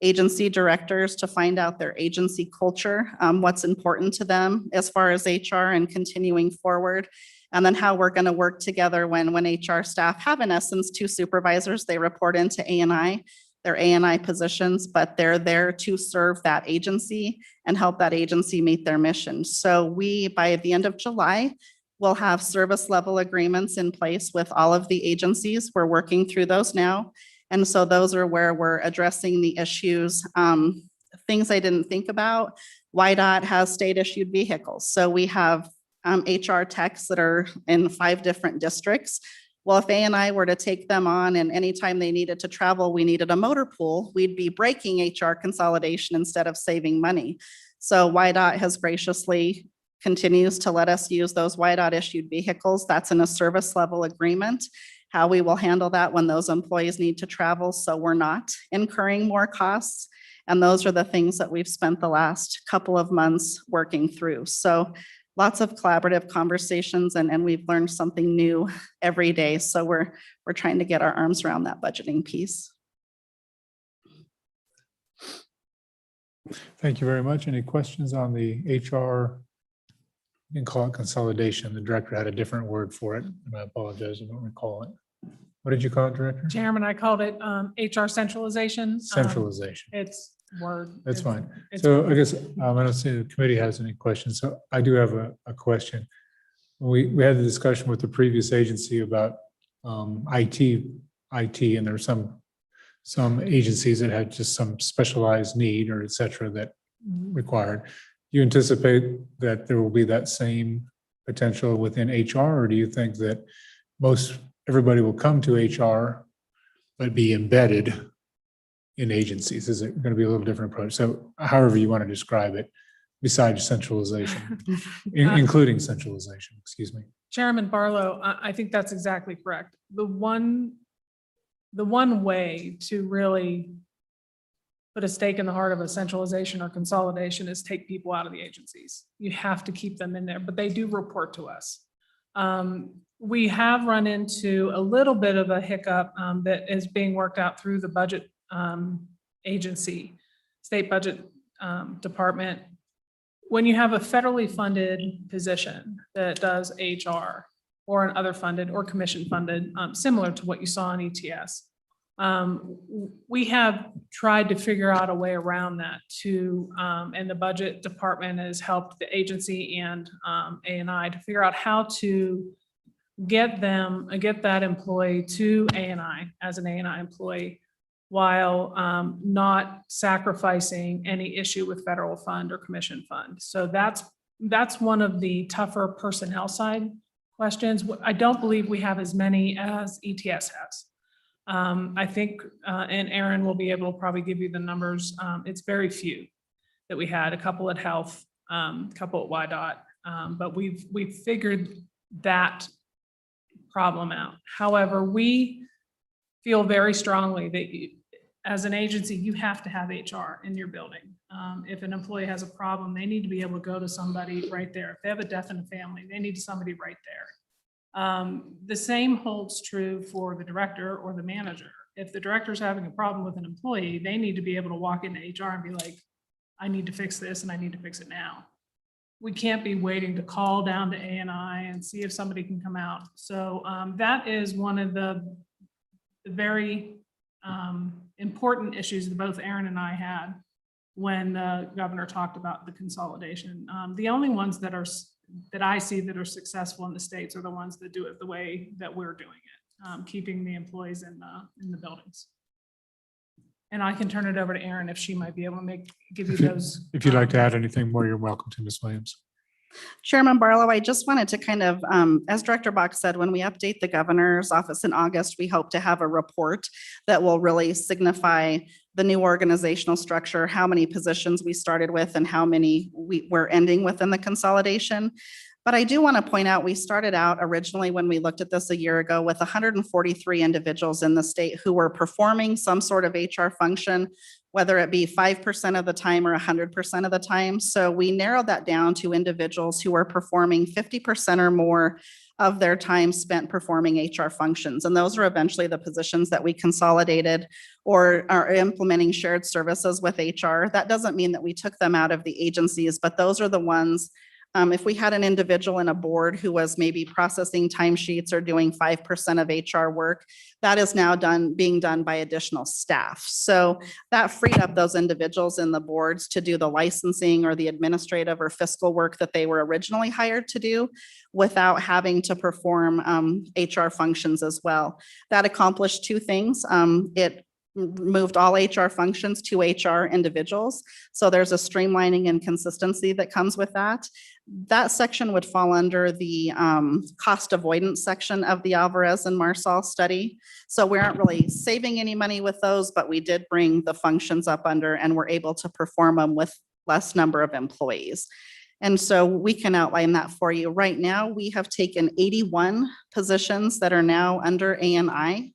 agency directors to find out their agency culture, what's important to them as far as HR and continuing forward. And then how we're going to work together when HR staff have in essence two supervisors. They report into A&I, they're A&I positions, but they're there to serve that agency and help that agency meet their mission. So we, by the end of July, will have service level agreements in place with all of the agencies. We're working through those now. And so those are where we're addressing the issues. Things I didn't think about, YDOT has state issued vehicles. So we have HR techs that are in 5 different districts. Well, if A&I were to take them on and anytime they needed to travel, we needed a motor pool, we'd be breaking HR consolidation instead of saving money. So YDOT has graciously continues to let us use those YDOT issued vehicles. That's in a service level agreement. How we will handle that when those employees need to travel so we're not incurring more costs. And those are the things that we've spent the last couple of months working through. So lots of collaborative conversations and we've learned something new every day. So we're trying to get our arms around that budgeting piece. Thank you very much. Any questions on the HR? You can call it consolidation. The director had a different word for it, and I apologize, I don't recall it. What did you call it, Director? Chairman, I called it HR centralization. Centralization. It's word. That's it's- fine. it's- So I guess, I don't see the committee has any questions. So I do have a question. We had the discussion with the previous agency about IT, and there are some agencies that had just some specialized need or et cetera that required. Do you anticipate that there will be that same potential within HR, or do you think that everybody will come to HR but be embedded in agencies? Is it going to be a little different approach? So however you want to describe it, besides centralization, including centralization, excuse me. Chairman Barlow, I think that's exactly correct. The one way to really put a stake in the heart of a centralization or consolidation is take people out of the agencies. You have to keep them in there, but they do report to us. We have run into a little bit of a hiccup that is being worked out through the budget agency, state budget department. When you have a federally funded position that does HR or an other funded or commission funded, similar to what you saw in ETS, we have tried to figure out a way around that and the budget department has helped the agency and A&I to figure out how to get that employee to A&I as an A&I employee while not sacrificing any issue with federal fund or commission fund. So that's one of the tougher personnel side questions. I don't believe we have as many as ETS has. I think, and Aaron will be able to probably give you the numbers. It's very few that we had, a couple at health, a couple at YDOT, but we've figured that problem out. However, we feel very strongly that as an agency, you have to have HR in your building. If an employee has a problem, they need to be able to go to somebody right there. If they have a death in the family, they need somebody right there. The same holds true for the director or the manager. If the director is having a problem with an employee, they need to be able to walk into HR and be like, I need to fix this and I need to fix it now. We can't be waiting to call down to A&I and see if somebody can come out. So that is one of the very important issues that both Aaron and I had when the governor talked about the consolidation. The only ones that I see that are successful in the states are the ones that do it the way that we're doing it, keeping the employees in the buildings. And I can turn it over to Aaron if she might be able to give you those. If you'd like to add anything more, you're welcome to, Ms. Williams. Chairman Barlow, I just wanted to kind of, as Director Bach said, when we update the governor's office in August, we hope to have a report that will really signify the new organizational structure, how many positions we started with and how many we're ending with in the consolidation. But I do want to point out, we started out originally when we looked at this a year ago with 143 individuals in the state who were performing some sort of HR function, whether it be 5% of the time or 100% of the time. So we narrowed that down to individuals who are performing 50% or more of their time spent performing HR functions. And those are eventually the positions that we consolidated or are implementing shared services with HR. That doesn't mean that we took them out of the agencies, but those are the ones. If we had an individual in a board who was maybe processing timesheets or doing 5% of HR work, that is now being done by additional staff. So that freed up those individuals in the boards to do the licensing or the administrative or fiscal work that they were originally hired to do without having to perform HR functions as well. That accomplished two things. It moved all HR functions to HR individuals. So there's a streamlining and consistency that comes with that. That section would fall under the cost avoidance section of the Alvarez and Marsal study. So we aren't really saving any money with those, but we did bring the functions up under and we're able to perform them with less number of employees. And so we can outline that for you. Right now, we have taken 81 positions that are now under A&I.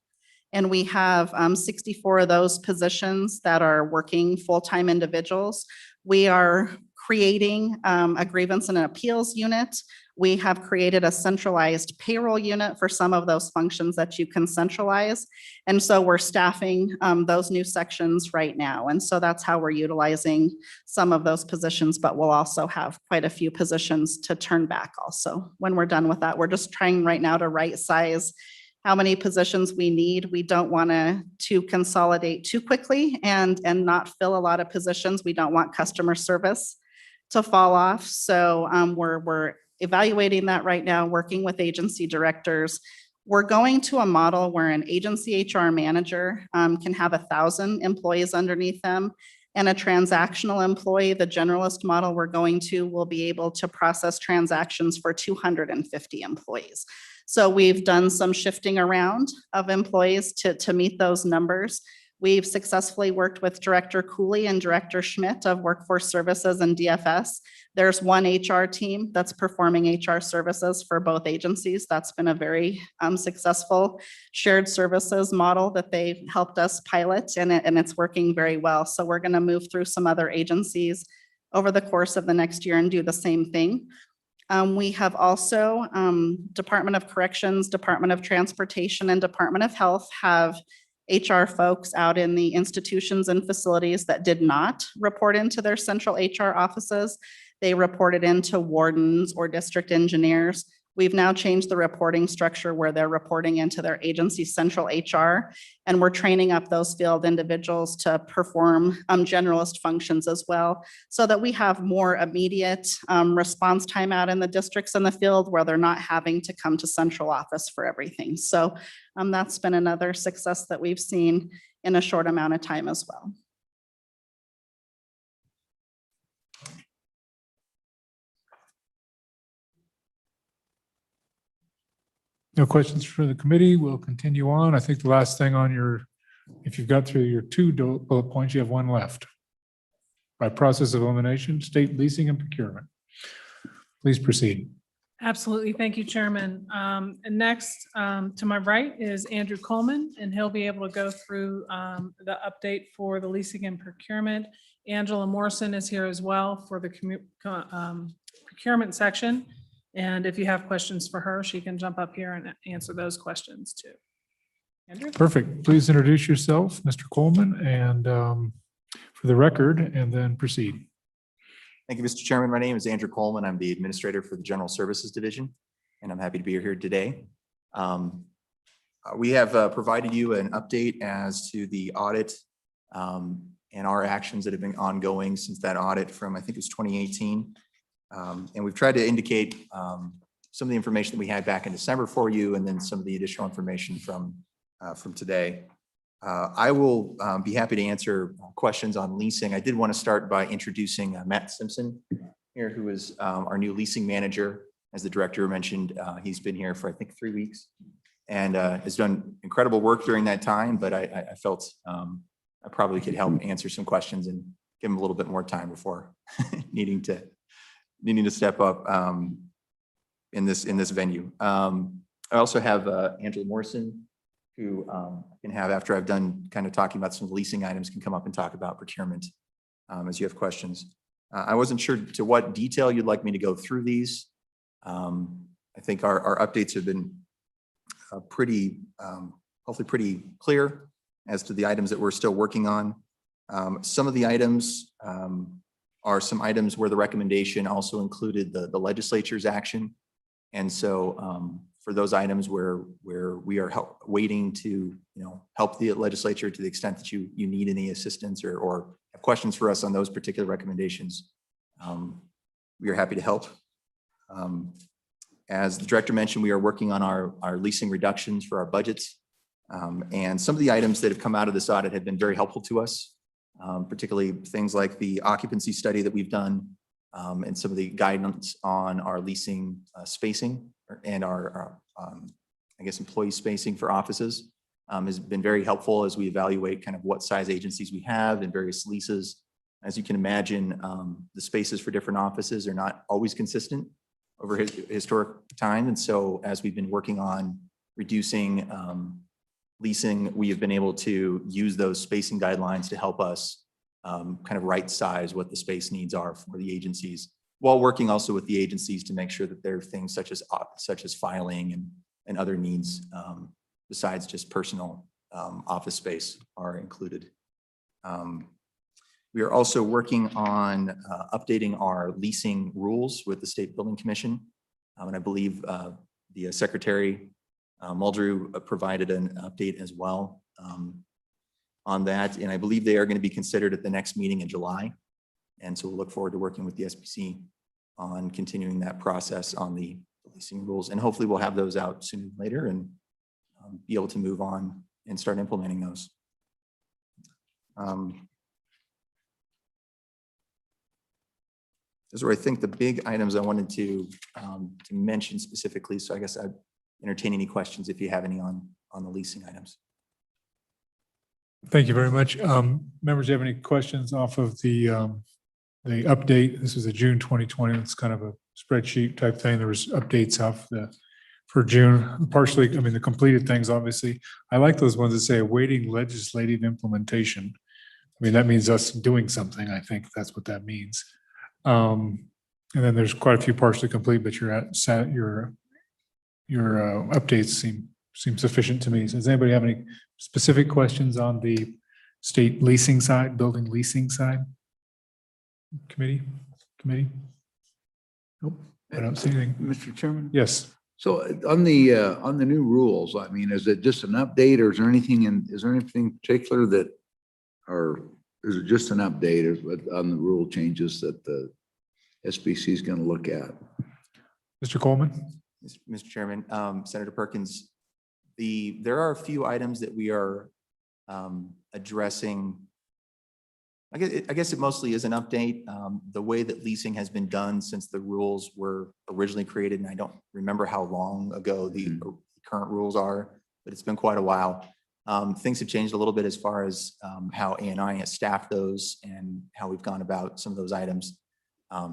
And we have 64 of those positions that are working full-time individuals. We are creating a grievance and an appeals unit We have created a centralized payroll unit for some of those functions that you can centralize. And so we're staffing those new sections right now. And so that's how we're utilizing some of those positions, but we'll also have quite a few positions to turn back also. When we're done with that, we're just trying right now to right size how many positions we need. We don't want to consolidate too quickly and not fill a lot of positions. We don't want customer service to fall off. So we're evaluating that right now, working with agency directors. We're going to a model where an agency HR manager can have 1,000 employees underneath them, and a transactional employee, the generalist model we're going to, will be able to process transactions for 250 employees. So we've done some shifting around of employees to meet those numbers. We've successfully worked with Director Cooley and Director Schmidt of Workforce Services and DFS. There's one HR team that's performing HR services for both agencies. That's been a very successful shared services model that they've helped us pilot, and it's working very well. So we're going to move through some other agencies over the course of the next year and do the same thing. We have also Department of Corrections, Department of Transportation, and Department of Health have HR folks out in the institutions and facilities that did not report into their central HR offices. They reported into wardens or district engineers. We've now changed the reporting structure where they're reporting into their agency central HR, and we're training up those field individuals to perform generalist functions as well, so that we have more immediate response time out in the districts in the field where they're not having to come to central office for everything. So that's been another success that we've seen in a short amount of time as well. No questions for the committee. We'll continue on. I think the last thing on your, if you've got through your two bullet points, you have one left. By process of elimination, state leasing and procurement. Please proceed. Absolutely. Thank you, Chairman. And next to my right is Andrew Coleman, and he'll be able to go through the update for the leasing and procurement. Angela Morrison is here as well for the procurement section. And if you have questions for her, she can jump up here and answer those questions too. Andrew? Perfect. Please introduce yourself, Mr. Coleman, and for the record, and then proceed. Thank you, Mr. Chairman. My name is Andrew Coleman. I'm the administrator for the General Services Division, and I'm happy to be here today. We have provided you an update as to the audit and our actions that have been ongoing since that audit from, I think it was 2018. And we've tried to indicate some of the information that we had back in December for you, and then some of the additional information from today. I will be happy to answer questions on leasing. I did want to start by introducing Matt Simpson here, who is our new leasing manager. As the director mentioned, he's been here for, I think, 3 weeks and has done incredible work during that time, but I felt I probably could help answer some questions and give him a little bit more time before needing to step up in this venue. I also have Angela Morrison, who I can have, after I've done kind of talking about some leasing items, can come up and talk about procurement as you have questions. I wasn't sure to what detail you'd like me to go through these. I think our updates have been hopefully pretty clear as to the items that we're still working on. Some of the items are some items where the recommendation also included the legislature's action. And so for those items where we are waiting to help the legislature to the extent that you need any assistance or have questions for us on those particular recommendations, we are happy to help. As the director mentioned, we are working on our leasing reductions for our budgets. And some of the items that have come out of this audit have been very helpful to us, particularly things like the occupancy study that we've done and some of the guidance on our leasing spacing and our I guess, employee spacing for offices has been very helpful as we evaluate kind of what size agencies we have in various leases. As you can imagine, the spaces for different offices are not always consistent over historic time. And so as we've been working on reducing leasing, we have been able to use those spacing guidelines to help us kind of right size what the space needs are for the agencies while working also with the agencies to make sure that there are things such as filing and other needs besides just personal office space are included. We are also working on updating our leasing rules with the State Building Commission. And I believe the Secretary Muldrew provided an update as well on that. And I believe they are going to be considered at the next meeting in July. And so we'll look forward to working with the SBC on continuing that process on the leasing rules. And hopefully we'll have those out sooner or later and be able to move on and start implementing those. Those are, I think, the big items I wanted to mention specifically. So I guess I'd entertain any questions if you have any on the leasing items. Thank you very much. Members, do you have any questions off of the update? This is a June 2020. It's kind of a spreadsheet type thing. There was updates off for June, partially, I mean, the completed things, obviously. I like those ones that say awaiting legislative implementation. I mean, that means us doing something. I think that's what that means. And then there's quite a few partially complete, but your updates seem sufficient to me. So does anybody have any specific questions on the state leasing side, building leasing side? Committee? Nope, I don't see anything. Mr. Chairman? Yes. So on the new rules, I mean, is it just an update or is there anything particular that, or is it just an update on the rule changes that the SBC is going to look at? Mr. Coleman? Mr. Chairman, Senator Perkins, there are a few items that we are addressing. I guess it mostly is an update. The way that leasing has been done since the rules were originally created, and I don't remember how long ago the current rules are, but it's been quite a while. Things have changed a little bit as far as how A&I has staffed those and how we've gone about some of those items.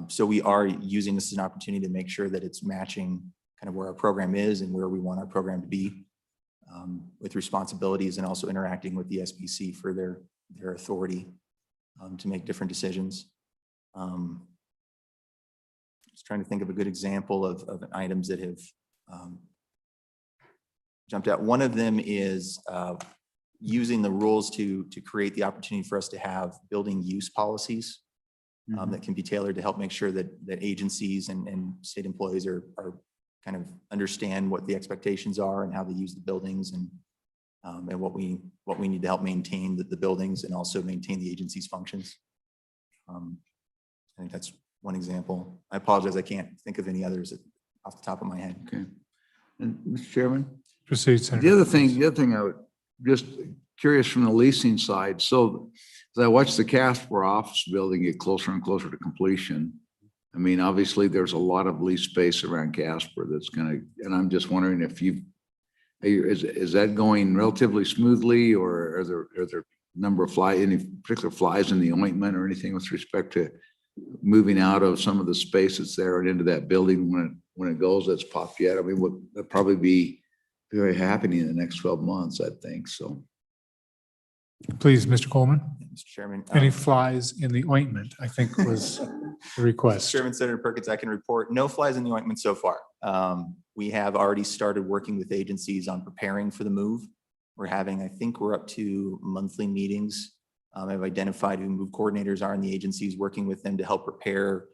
So we are using this as an opportunity to make sure that it's matching kind of where our program is and where we want our program to be with responsibilities, and also interacting with the SBC for their authority to make different decisions. Just trying to think of a good example of items that have jumped out. One of them is using the rules to create the opportunity for us to have building use policies that can be tailored to help make sure that agencies and state employees are kind of understand what the expectations are and how they use the buildings, and what we need to help maintain the buildings and also maintain the agency's functions. I think that's one example. I apologize, I can't think of any others off the top of my head. Okay. And Mr. Chairman? Proceed, Senator. The other thing I would just curious from the leasing side. So as I watch the Casper office building get closer and closer to completion, I mean, obviously there's a lot of lease space around Casper that's and I'm just wondering if is that going relatively smoothly, or are there any particular flies in the ointment or anything with respect to moving out of some of the space that's there and into that building when it goes that's popped yet? I mean, that'll probably be very happening in the next 12 months, I think. So. Please, Mr. Coleman. Mr. Chairman. Any flies in the ointment, I think was the request. Chairman, Senator Perkins, I can report no flies in the ointment so far. We have already started working with agencies on preparing for the move. I think we're up to monthly meetings. I've identified who move coordinators are in the agencies, working with them to help prepare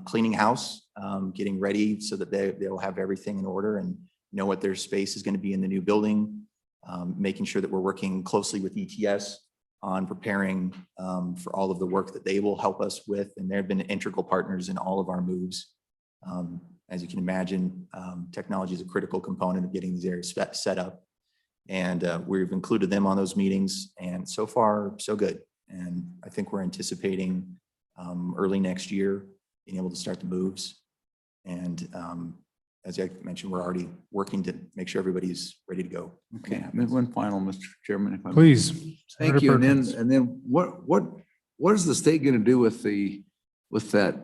cleaning house, getting ready so that they will have everything in order and know what their space is going to be in the new building. Making sure that we're working closely with ETS on preparing for all of the work that they will help us with. And they've been integral partners in all of our moves. As you can imagine, technology is a critical component of getting these areas set up. And we've included them on those meetings, and so far, so good. And I think we're anticipating early next year being able to start the moves. And as I mentioned, we're already working to make sure everybody's ready to go. Okay, one final, Mr. Chairman, if I may. Please. Thank Senator you. Perkins. And then what is the state going to do with that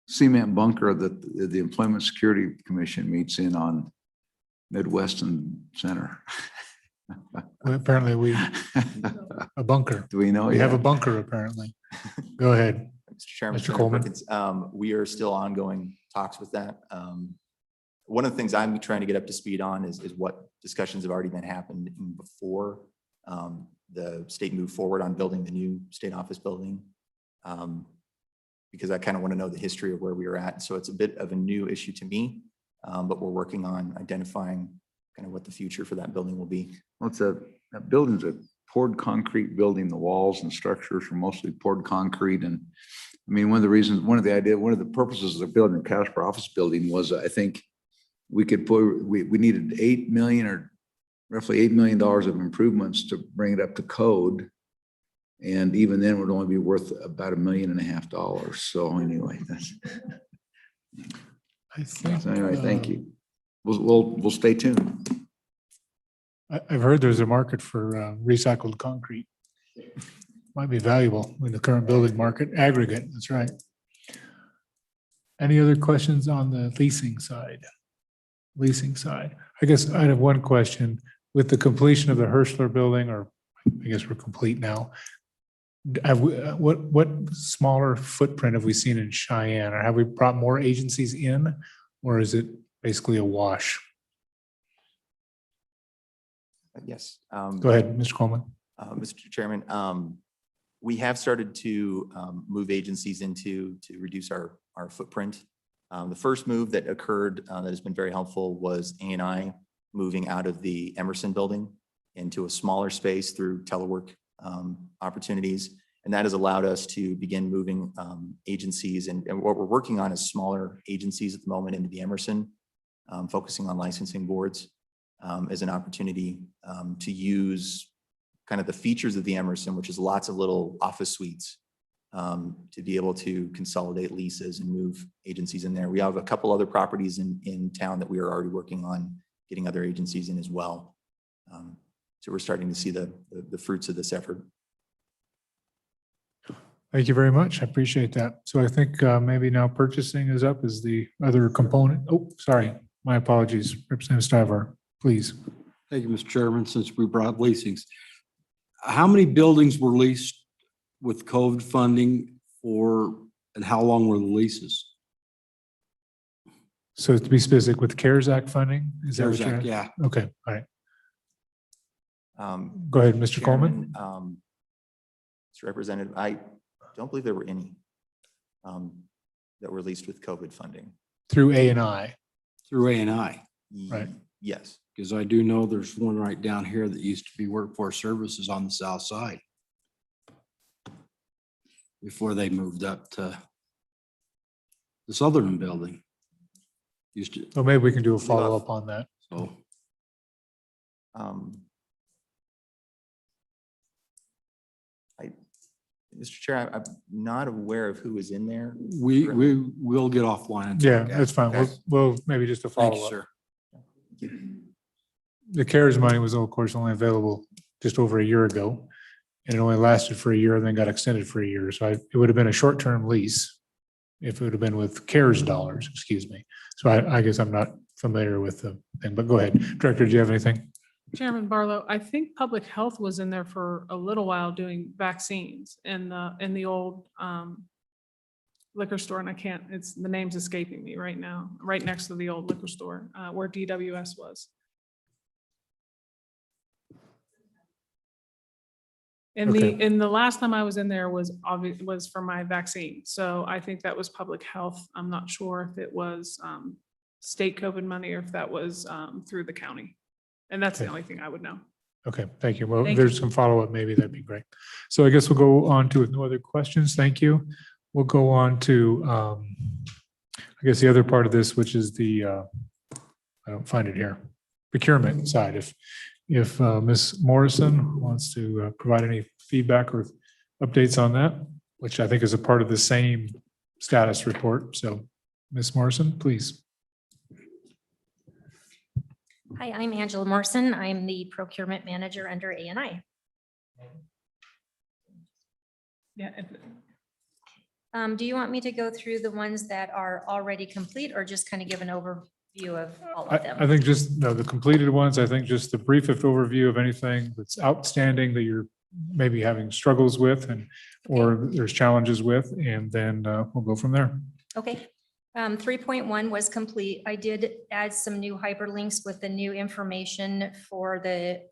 cement bunker that the Employment Security Commission meets in on Midwest and Center? Well, apparently a bunker. Do we know? We have a bunker, apparently. Go ahead. Mr. Chairman. Mr. Senator Coleman. Perkins, we are still ongoing talks with that. One of the things I'm trying to get up to speed on is what discussions have already been happened before the state moved forward on building the new state office building. Because I kind of want to know the history of where we were at. So it's a bit of a new issue to me, but we're working on identifying kind of what the future for that building will be. Well, that building's a poured concrete building. The walls and structures are mostly poured concrete. And I mean, one of the purposes of the building, the Casper office building was, I think we needed 8 million or roughly $8 million of improvements to bring it up to code. And even then would only be worth about $1.5 million. So anyway, thank you. We'll stay tuned. I've heard there's a market for recycled concrete. Might be valuable in the current building market, aggregate, that's right. Any other questions on the leasing side? Leasing side. I guess I have one question. With the completion of the Hirschler building, or I guess we're complete now, what smaller footprint have we seen in Cheyenne? Or have we brought more agencies in, or is it basically a wash? Yes. Go ahead, Mr. Coleman. Mr. Chairman, we have started to move agencies to reduce our footprint. The first move that occurred that has been very helpful was A&I moving out of the Emerson building into a smaller space through telework opportunities. And that has allowed us to begin moving agencies. And what we're working on is smaller agencies at the moment into the Emerson, focusing on licensing boards as an opportunity to use kind of the features of the Emerson, which is lots of little office suites, to be able to consolidate leases and move agencies in there. We have a couple other properties in town that we are already working on getting other agencies in as well. So we're starting to see the fruits of this effort. Thank you very much. I appreciate that. So I think maybe now purchasing is up as the other component. Oh, sorry. My apologies. Representative Stiver, please. Thank you, Mr. Chairman. Since we brought leasings, how many buildings were leased with COVID funding and how long were the leases? So to be specific, with CARES Act funding? Is that what you're asking? Yeah. Okay, all right. Go ahead, Mr. Coleman. Mr. Representative, I don't believe there were any that were leased with COVID funding. Through A&I. Through A&I. Right. Yes. Because I do know there's one right down here that used to be Workforce Services on the south side before they moved up to the southern building. Used to. So maybe we can do a follow-up on that. So Mr. Chair, I'm not aware of who is in there. we will get offline. and Yeah, talk. that's fine. Okay. We'll maybe just a Thank you, follow-up. sir. The CARES money was, of course, only available just over a year ago. And it only lasted for a year and then got extended for a year. So it would have been a short-term lease if it would have been with CARES dollars, excuse me. So I guess I'm not familiar with the thing, but go ahead. Director, do you have anything? Chairman Barlow, I think public health was in there for a little while doing vaccines in the old liquor store, and the name's escaping me right now, right next to the old liquor store where DWS was. And Okay. the last time I was in there was for my vaccine. So I think that was public health. I'm not sure if it was state COVID money or if that was through the county. And that's the Okay. only thing I would know. Okay, thank you. Well, Thank there's some follow-up, maybe that'd be great. So I guess we'll go on to, with no other questions, thank you. We'll go on to, I guess the other part of this, which is the, I don't find it here, procurement side. If Ms. Morrison wants to provide any feedback or updates on that, which I think is a part of the same status report. So Ms. Morrison, please. Hi, I'm Angela Morrison. I'm the procurement manager under A&I. Yeah. Do you want me to go through the ones that are already complete or just kind of give an overview of all of I them? think just, no, the completed ones, I think just the briefest overview of anything that's outstanding that you're maybe having struggles with and, or there's challenges with, and then we'll go from there. Okay. 3.1 was complete. I did add some new hyperlinks with the new information for the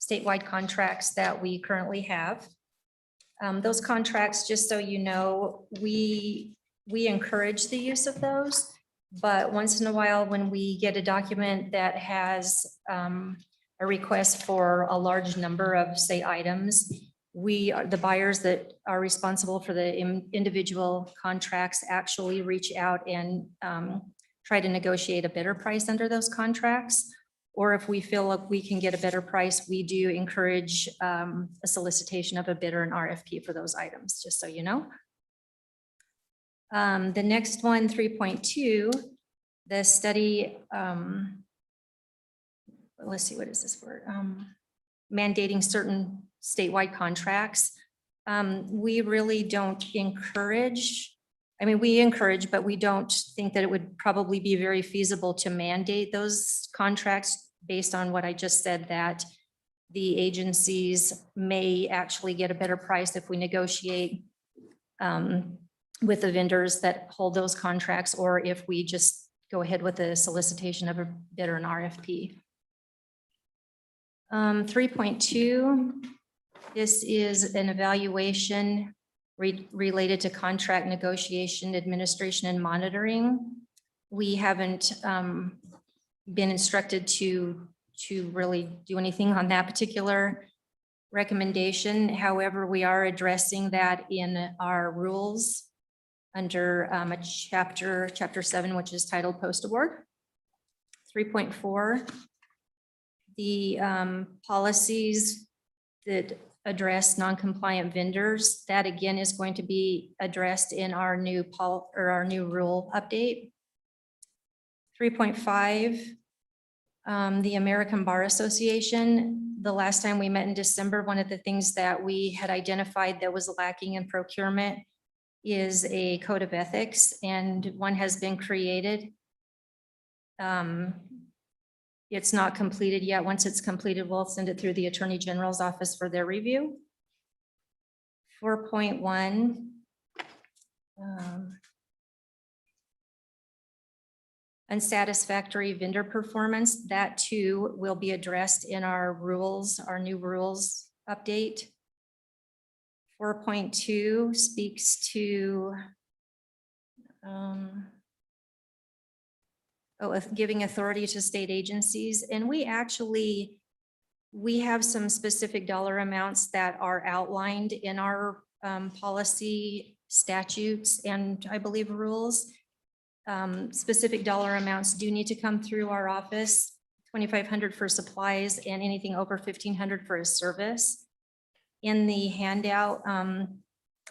statewide contracts that we currently have. Those contracts, just so you know, we encourage the use of those, but once in a while, when we get a document that has a request for a large number of, say, items, we are the buyers that are responsible for the individual contracts actually reach out and try to negotiate a better price under those contracts. Or if we feel like we can get a better price, we do encourage a solicitation of a bidder and RFP for those items, just so you know. The next one, 3.2, the study, let's see, what is this word? Mandating certain statewide contracts. We really don't encourage, I mean, we encourage, but we don't think that it would probably be very feasible to mandate those contracts based on what I just said, that the agencies may actually get a better price if we negotiate with the vendors that hold those contracts, or if we just go ahead with the solicitation of a bidder and RFP. 3.2, this is an evaluation related to contract negotiation, administration, and monitoring. We haven't been instructed to really do anything on that particular recommendation. However, we are addressing that in our rules under a chapter 7, which is titled Post Award. 3.4, the policies that address non-compliant vendors, that again is going to be addressed in our new rule update. 3.5, the American Bar Association. The last time we met in December, one of the things that we had identified that was lacking in procurement is a code of ethics, and one has been created. It's not completed yet. Once it's completed, we'll send it through the Attorney General's office for their review. 4.1. Unsatisfactory vendor performance. That too will be addressed in our rules, our new rules update. 4.2 speaks to giving authority to state agencies. And we have some specific dollar amounts that are outlined in our policy statutes and I believe rules. Specific dollar amounts do need to come through our office, $2,500 for supplies and anything over $1,500 for a service. In the handout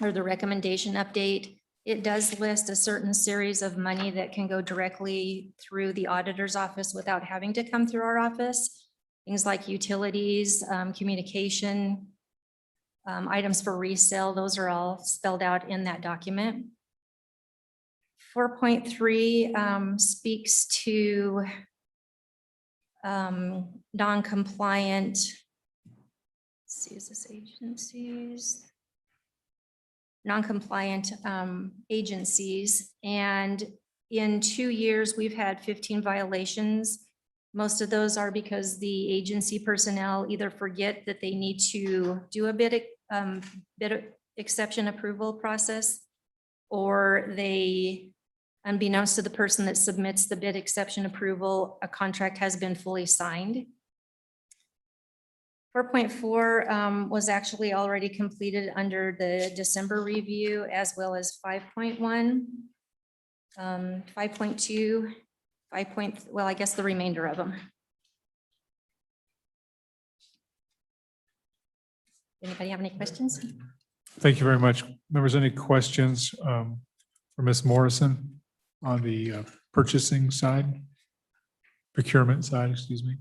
or the recommendation update, it does list a certain series of money that can go directly through the auditor's office without having to come through our office. Things like utilities, communication, items for resale, those are all spelled out in that document. 4.3 speaks to non-compliant, is this agencies? Non-compliant agencies. And in 2 years, we've had 15 violations. Most of those are because the agency personnel either forget that they need to do a bid exception approval process, or they, unbeknownst to the person that submits the bid exception approval, a contract has been fully signed. 4.4 was actually already completed under the December review, as well as 5.1, 5.2, well, I guess the remainder of them. Anybody have any questions? Thank you very much. Members, any questions for Ms. Morrison on the purchasing side? Procurement side, excuse me.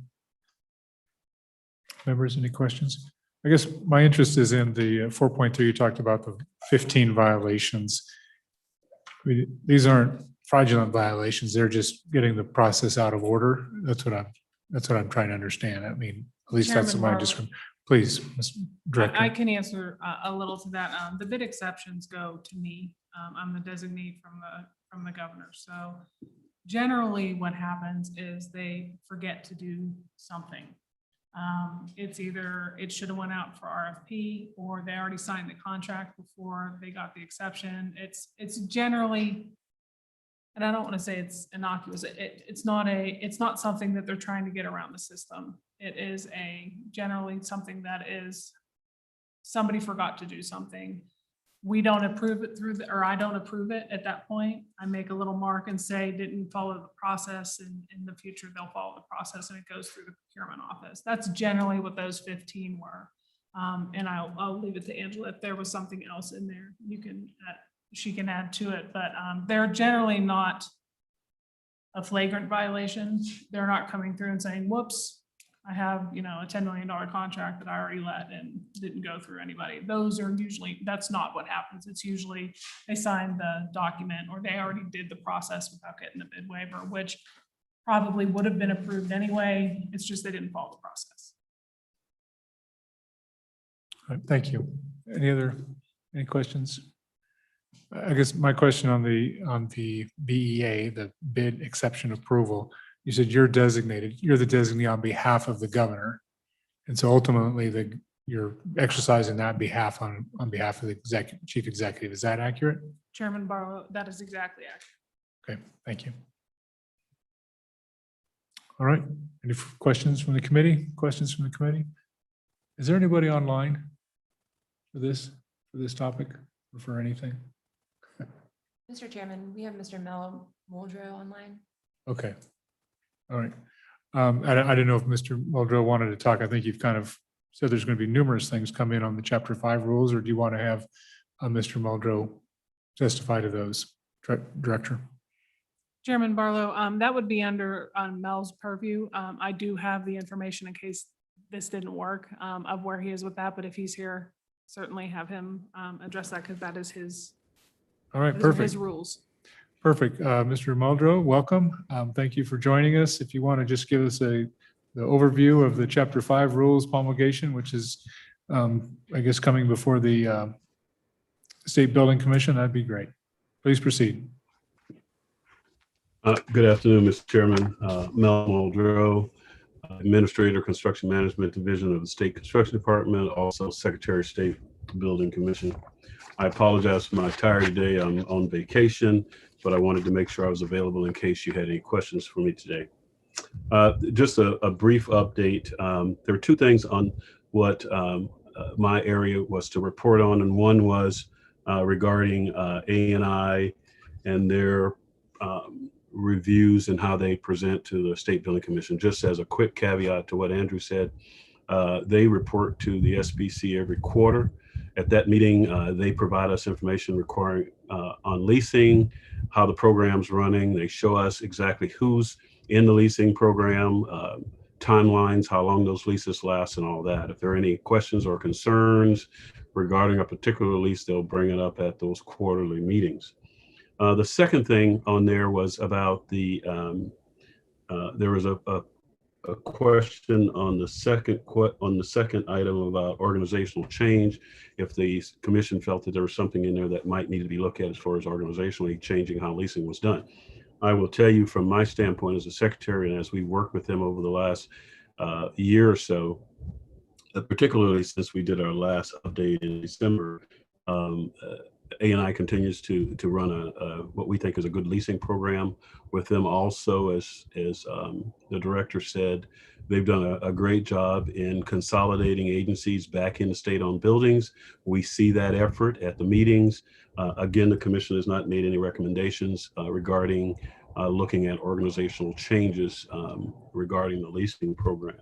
Members, any questions? I guess my interest is in the 4.2. You talked about the 15 violations. These aren't fraudulent violations. They're just getting the process out of order. That's what I'm trying to understand. I mean, at least that's Chairman my Barlow. description. Please, Ms. I Director. can answer a little to that. The bid exceptions go to me. I'm the designee from the governor. So generally what happens is they forget to do something. It's either it should have went out for RFP or they already signed the contract before they got the exception. It's generally, and I don't want to say it's innocuous. It's not something that they're trying to get around the system. It is generally something that is somebody forgot to do something. We don't approve it or I don't approve it at that point. I make a little mark and say didn't follow the process, and in the future they'll follow the process and it goes through the procurement office. That's generally what those 15 were. And I'll leave it to Angela. If there was something else in there, she can add to it, but they're generally not a flagrant violation. They're not coming through and saying, whoops, I have, a $10 million contract that I already let and didn't go through anybody. Those are usually, that's not what happens. It's usually they signed the document or they already did the process without getting the bid waiver, which probably would have been approved anyway. It's just they didn't follow the process. All right, thank you. Any questions? I guess my question on the BEA, the bid exception approval, you said you're the designee on behalf of the governor. And so ultimately you're exercising that behalf on behalf of the chief executive. Is that accurate? Chairman Barlow, that is exactly accurate. Okay, thank you. All right, any questions from the committee? Questions from the committee? Is there anybody online for this topic or for anything? Mr. Chairman, we have Mr. Mel Muldrow online. Okay. All right. I didn't know if Mr. Muldrow wanted to talk. I think you've kind of said there's going to be numerous things come in on the Chapter 5 rules, or do you want to have Mr. Muldrow testify to those, Director? Chairman Barlow, that would be under Mel's purview. I do have the information in case this didn't work of where he is with that, but if he's here, certainly have him address that because that is his. All right, Those are perfect. his rules. Perfect. Mr. Muldrow, welcome. Thank you for joining us. If you want to just give us the overview of the Chapter 5 rules promulgation, which is, I guess, coming before the State Building Commission, that'd be great. Please proceed. Good afternoon, Mr. Chairman. Mel Muldrow, Administrator, Construction Management Division of the State Construction Department, also Secretary of State Building Commission. I apologize for my tired day. I'm on vacation, but I wanted to make sure I was available in case you had any questions for me today. Just a brief update. There are two things on what my area was to report on, and one was regarding A&I and their reviews and how they present to the State Building Commission. Just as a quick caveat to what Andrew said, they report to the SBC every quarter. At that meeting, they provide us information on leasing, how the program's running. They show us exactly who's in the leasing program, timelines, how long those leases last, and all that. If there are any questions or concerns regarding a particular lease, they'll bring it up at those quarterly meetings. The second thing on there was about there was a question on the second item about organizational change. If the commission felt that there was something in there that might need to be looked at as far as organizationally changing how leasing was done. I will tell you from my standpoint as a secretary, and as we work with them over the last year or so, particularly since we did our last update in December, A&I continues to run what we think is a good leasing program with them. Also, as the director said, they've done a great job in consolidating agencies back into state-owned buildings. We see that effort at the meetings. Again, the commission has not made any recommendations regarding looking at organizational changes regarding the leasing program.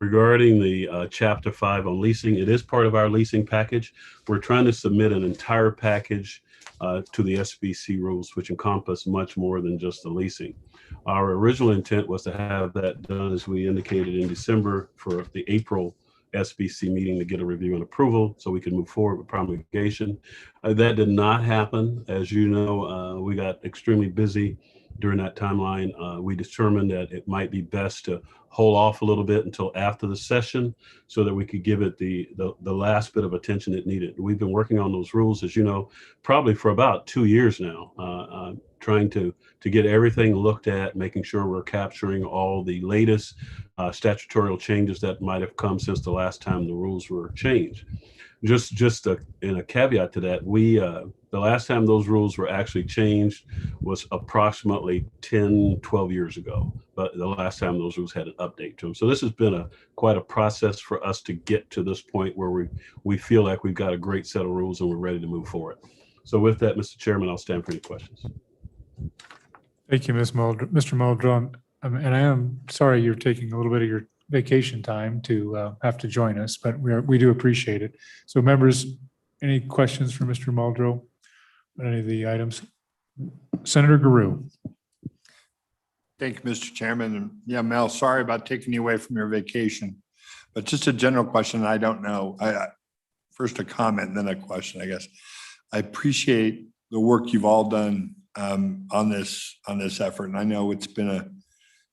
Regarding the Chapter 5 on leasing, it is part of our leasing package. We're trying to submit an entire package to the SBC rules, which encompass much more than just the leasing. Our original intent was to have that done, as we indicated in December, for the April SBC meeting to get a review and approval so we could move forward with promulgation. That did not happen. As you know, we got extremely busy during that timeline, we determined that it might be best to hold off a little bit until after the session so that we could give it the last bit of attention it needed. We've been working on those rules, as you know, probably for about 2 years now, trying to get everything looked at, making sure we're capturing all the latest statutory changes that might have come since the last time the rules were changed. In a caveat to that, the last time those rules were actually changed was approximately 10, 12 years ago. But the last time those rules had an update to them. So this has been quite a process for us to get to this point where we feel like we've got a great set of rules and we're ready to move forward. So with that, Mr. Chairman, I'll stand for any questions. Thank you, Mr. Muldrow. And I am sorry you're taking a little bit of your vacation time to have to join us, but we do appreciate it. So members, any questions for Mr. Muldrow on any of the items? Senator Guru. Thank you, Mr. Chairman. And yeah, Mel, sorry about taking you away from your vacation, but just a general question. I don't know. First a comment, then a question, I guess. I appreciate the work you've all done on this effort. And I know it's been a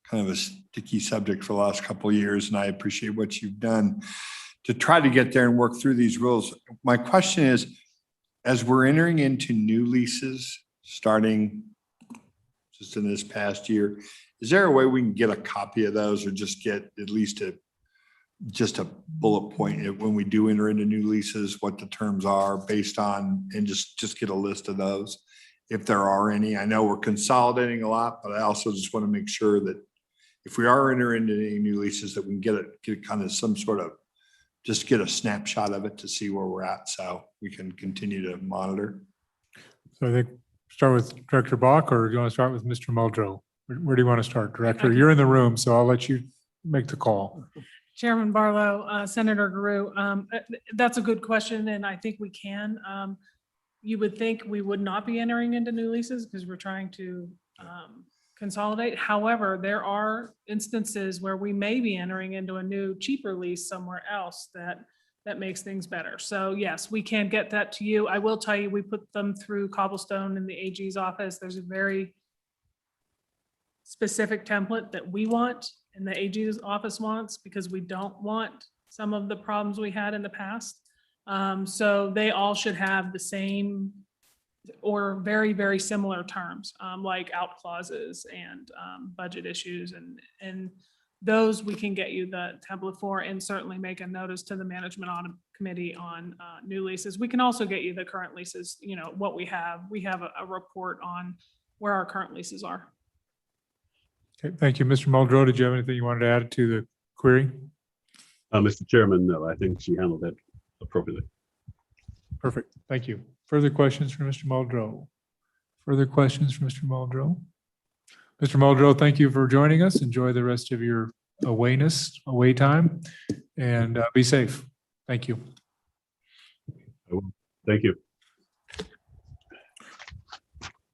kind of a sticky subject for the last couple of years, and I appreciate what you've done to try to get there and work through these rules. My question is, as we're entering into new leases, starting just in this past year, is there a way we can get a copy of those or just get at least just a bullet point when we do enter into new leases, what the terms are based on, and just get a list of those if there are any? I know we're consolidating a lot, but I also just want to make sure that if we are entering into any new leases, that we can get kind of some sort of, just get a snapshot of it to see where we're at so we can continue to monitor. So I think start with Director Bach, or do you want to start with Mr. Muldrow? Where do you want to start? Director, you're in the room, so I'll let you make the call. Chairman Barlow, Senator Guru, that's a good question, and I think we can. You would think we would not be entering into new leases because we're trying to consolidate. However, there are instances where we may be entering into a new cheaper lease somewhere else that makes things better. So yes, we can get that to you. I will tell you, we put them through Cobblestone in the AG's office. There's a very specific template that we want and the AG's office wants, because we don't want some of the problems we had in the past. So they all should have the same or very, very similar terms, like out clauses and budget issues, and those we can get you the template for, and certainly make a notice to the Management Audit Committee on new leases. We can also get you the current leases, what we have. We have a report on where our current leases are. Okay, thank you. Mr. Muldrow, did you have anything you wanted to add to the query? Mr. Chairman, no, I think she handled that appropriately. Perfect. Thank you. Further questions for Mr. Muldrow? Further questions for Mr. Muldrow? Mr. Muldrow, thank you for joining us. Enjoy the rest of your away time, and be safe. Thank you. Thank you.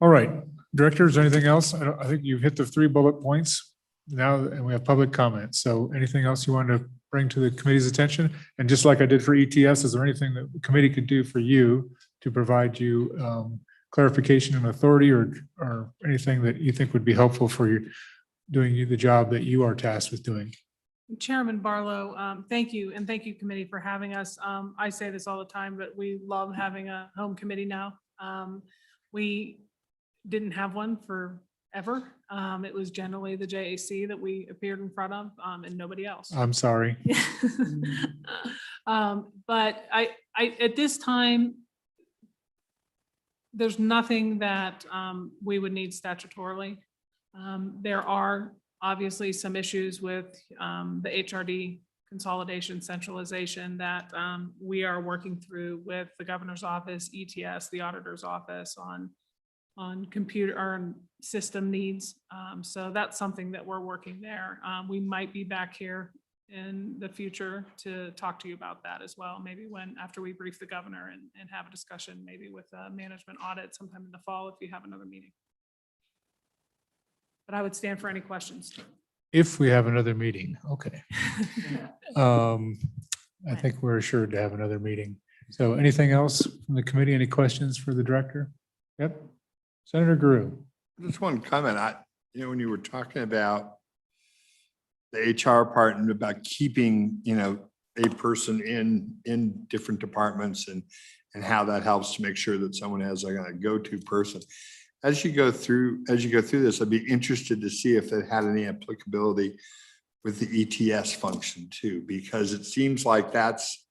All right, Director, is there anything else? I think you've hit the 3 bullet points now, and we have public comments. So anything else you want to bring to the committee's attention? And just like I did for ETS, is there anything that the committee could do for you to provide you clarification and authority, or anything that you think would be helpful for you doing the job that you are tasked with doing? Chairman Barlow, thank you. And thank you, committee, for having us. I say this all the time, but we love having a home committee now. We didn't have one forever. It was generally the JAC that we appeared in front of, and nobody else. I'm sorry. But I at this time, there's nothing that we would need statutorily. There are obviously some issues with the HRD consolidation, centralization that we are working through with the governor's office, ETS, the auditor's office on computer or system needs. So that's something that we're working there. We might be back here in the future to talk to you about that as well. Maybe after we brief the governor and have a discussion, maybe with a management audit sometime in the fall, if you have another meeting. But I would stand for any questions. If we have another meeting, okay. I think we're assured to have another meeting. So anything else from the committee? Any questions for the director? Yep. Senator Guru. Just one comment. When you were talking about the HR part and about keeping, a person in different departments and how that helps to make sure that someone has a go-to person. As you go through this, I'd be interested to see if it had any applicability with the ETS function too, because it seems like that's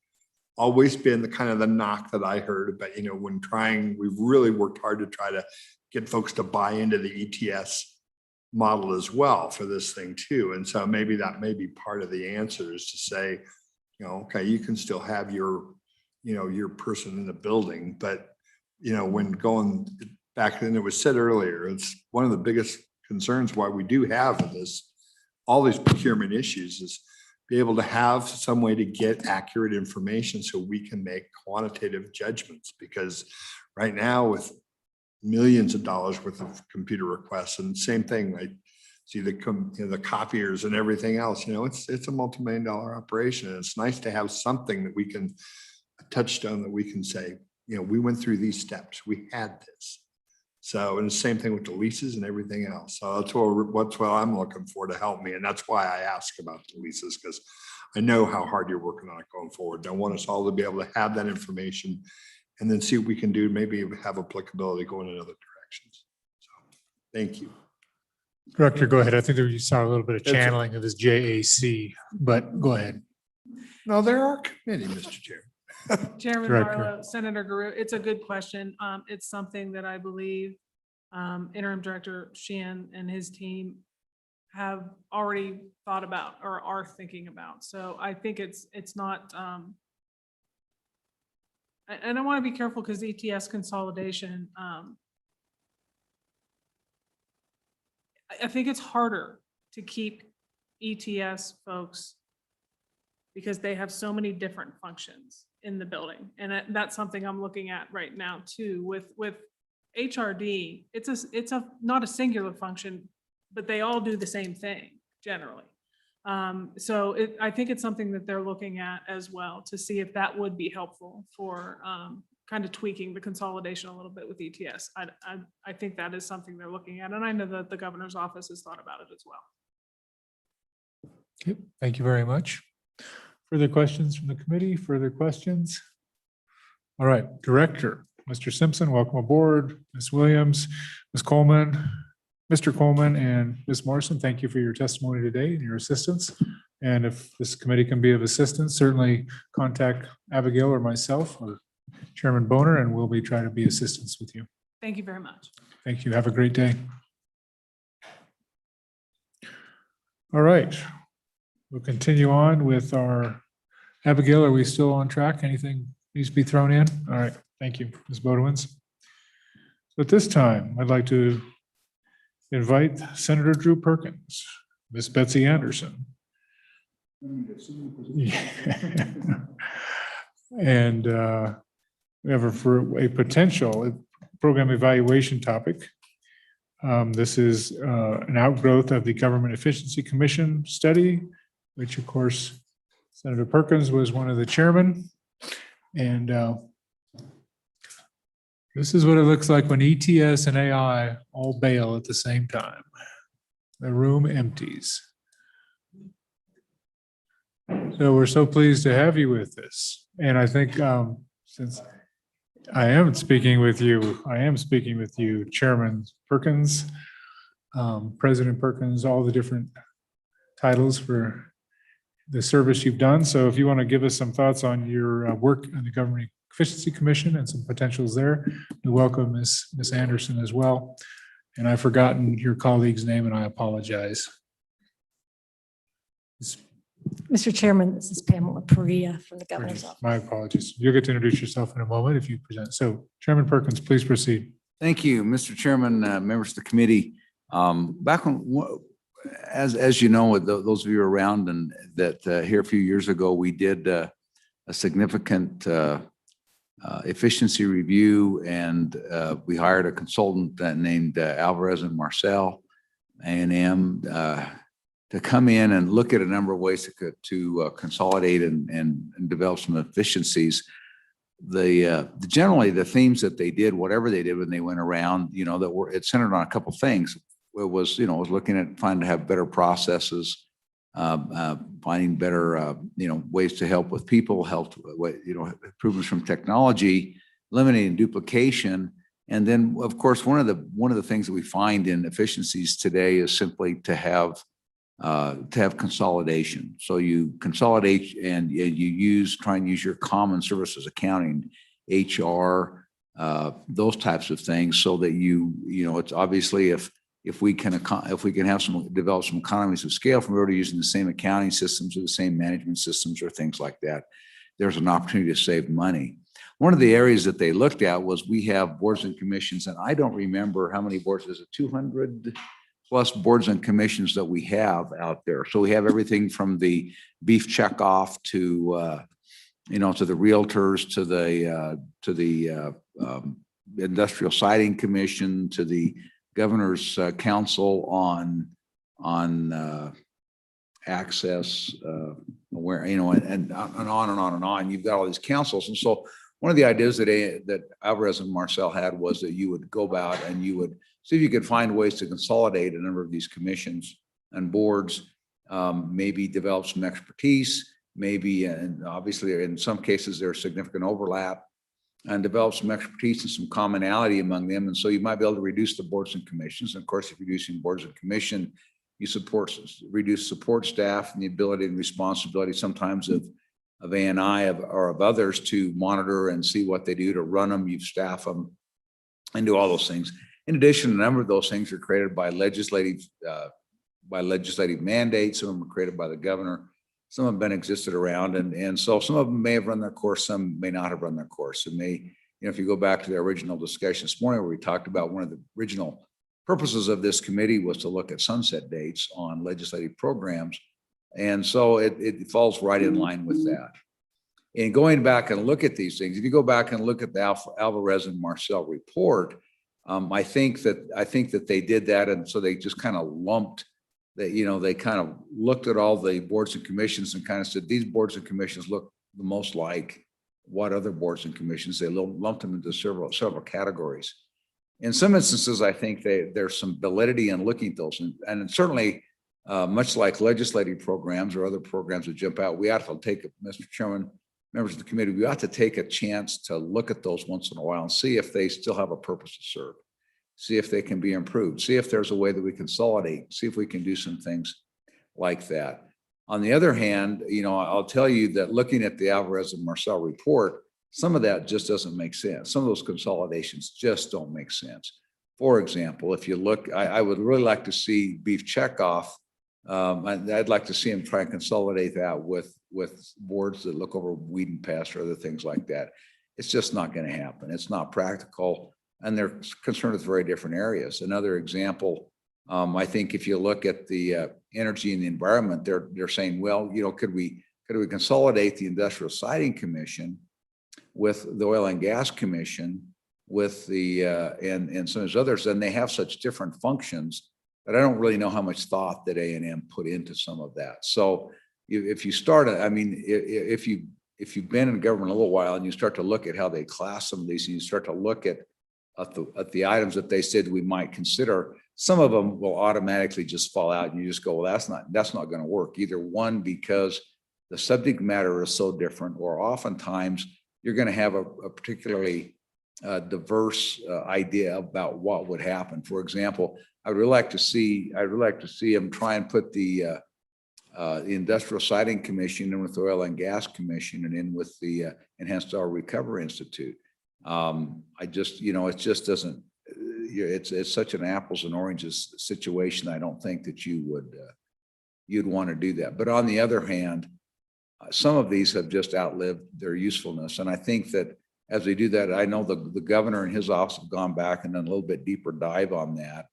always been the kind of the knock that I heard about, we've really worked hard to try to get folks to buy into the ETS model as well for this thing too. And so maybe that may be part of the answer is to say, okay, you can still have your person in the building, but when going back, and it was said earlier, it's one of the biggest concerns why we do have all these procurement issues is be able to have some way to get accurate information so we can make quantitative judgments. Because right now with millions of dollars worth of computer requests and same thing, I see the copiers and everything else, it's a multi-million-dollar operation. And it's nice to have something that we can, a touchstone that we can say, we went through these steps, we had this. So, and the same thing with the leases and everything else. So that's what I'm looking for to help me. And that's why I ask about the leases, because I know how hard you're working on it going forward. I want us all to be able to have that information and then see what we can do, maybe have applicability going in other directions. So, thank you. Director, go ahead. I think you saw a little bit of That's it. channeling of his JAC, but go ahead. No, there are committee, Mr. Chair. Chairman Director. Barlow, Senator Guru, it's a good question. It's something that I believe Interim Director Sheehan and his team have already thought about or are thinking about. So I think it's not, and I want to be careful because ETS consolidation, I think it's harder to keep ETS folks because they have so many different functions in the building. And that's something I'm looking at right now too. With HRD, it's not a singular function, but they all do the same thing generally. So I think it's something that they're looking at as well to see if that would be helpful for kind of tweaking the consolidation a little bit with ETS. I think that is something they're looking at. And I know that the governor's office has thought about it as well. Okay, thank you very much. Further questions from the committee? Further questions? All right, Director, Mr. Simpson, welcome aboard. Ms. Williams, Ms. Coleman, Mr. Coleman, and Ms. Morrison, thank you for your testimony today and your assistance. And if this committee can be of assistance, certainly contact Abigail or myself or Chairman Boner, and we'll be trying to be assistance with you. Thank you very much. Thank you. Have a great day. All right. We'll continue on with our, Abigail, are we still on track? Anything needs to be thrown in? All right, thank you, Ms. Bodewins. So at this time, I'd like to invite Senator Drew Perkins, Ms. Betsy Anderson. Yeah. And we have for a potential program evaluation topic. This is an outgrowth of the Government Efficiency Commission study, which of course, Senator Perkins was one of the chairmen. And this is what it looks like when ETS and AI all bail at the same time. The room empties. So we're so pleased to have you with us. And I think since I am speaking with you, Chairman Perkins, President Perkins, all the different titles for the service you've done. So if you want to give us some thoughts on your work on the Government Efficiency Commission and some potentials there, we welcome Ms. Anderson as well. And I've forgotten your colleague's name and I apologize. Mr. Chairman, this is Pamela Perea from the Governor's Office. My apologies. You'll get to introduce yourself in a moment if you present. So Chairman Perkins, please proceed. Thank you, Mr. Chairman, members of the committee. Back on, as you know, those of you around and that here a few years ago, we did a significant efficiency review, and we hired a consultant named Alvarez and Marcel, A&M, to come in and look at a number of ways to consolidate and develop some efficiencies. generally the themes that they did, whatever they did when they went around, that were, it centered on a couple things. It was, was looking at trying to have better processes, finding better, ways to help with people, improvements from technology, eliminating duplication. And then, of course, one of the things that we find in efficiencies today is simply to have consolidation. So you consolidate and you try and use your common services, accounting, HR, those types of things, so that it's obviously if we can develop some economies of scale from already using the same accounting systems or the same management systems or things like that, there's an opportunity to save money. One of the areas that they looked at was we have boards and commissions, and I don't remember how many boards, is it 200 plus boards and commissions that we have out there. So we have everything from the beef checkoff to, to the realtors, to the industrial siding commission, to the governor's council on access, where, and on and on and on and on. You've got all these councils. And so one of the ideas that Alvarez and Marcel had was that you would go about and you would see if you could find ways to consolidate a number of these commissions and boards, maybe develop some expertise, maybe, and obviously in some cases there's significant overlap, and develop some expertise and some commonality among them. And so you might be able to reduce the boards and commissions. And of course, if you're reducing boards and commission, you reduce support staff and the ability and responsibility sometimes of A&I or of others to monitor and see what they do to run them, you staff them, and do all those things. In addition, a number of those things are created by legislative mandates. Some of them are created by the governor. Some have been existed around, and so some of them may have run their course, some may not have run their course. It may, if you go back to the original discussion this morning where we talked about one of the original purposes of this committee was to look at sunset dates on legislative programs. And so it falls right in line with that. And going back and look at these things, if you go back and look at the Alvarez and Marcel report, I think that they did that, and so they just kind of lumped that, they kind of looked at all the boards and commissions and kind of said, these boards and commissions look the most like what other boards and commissions. They lumped them into several categories. In some instances, I think there's some validity in looking at those, and certainly much like legislative programs or other programs that jump out, we ought to take, Mr. Chairman, members of the committee, we ought to take a chance to look at those once in a while and see if they still have a purpose to serve. See if they can be improved, see if there's a way that we consolidate, see if we can do some things like that. On the other hand, I'll tell you that looking at the Alvarez and Marcel report, some of that just doesn't make sense. Some of those consolidations just don't make sense. For example, if you look, I would really like to see beef checkoff. I'd like to see them try and consolidate that with boards that look over weed and pest or other things like that. It's just not going to happen. It's not practical. And they're concerned with very different areas. Another example, I think if you look at the energy and the environment, they're saying, well, could we consolidate the Industrial Siding Commission with the Oil and Gas Commission, with the and some of those others, and they have such different functions that I don't really know how much thought that A&M put into some of that. So if you start, if you've been in government a little while and you start to look at how they class some of these, and you start to look at the items that they said we might consider, some of them will automatically just fall out, and you just go, well, that's not going to work. Either one, because the subject matter is so different, or oftentimes you're going to have a particularly diverse idea about what would happen. For example, I'd really like to see them try and put the Industrial Siding Commission in with the Oil and Gas Commission and in with the Enhanced Oil Recovery Institute. It just doesn't, it's such an apples and oranges situation. I don't think that you'd want to do that. But on the other hand, some of these have just outlived their usefulness. And I think that as we do that, I know the governor and his office have gone back and done a little bit deeper dive on that.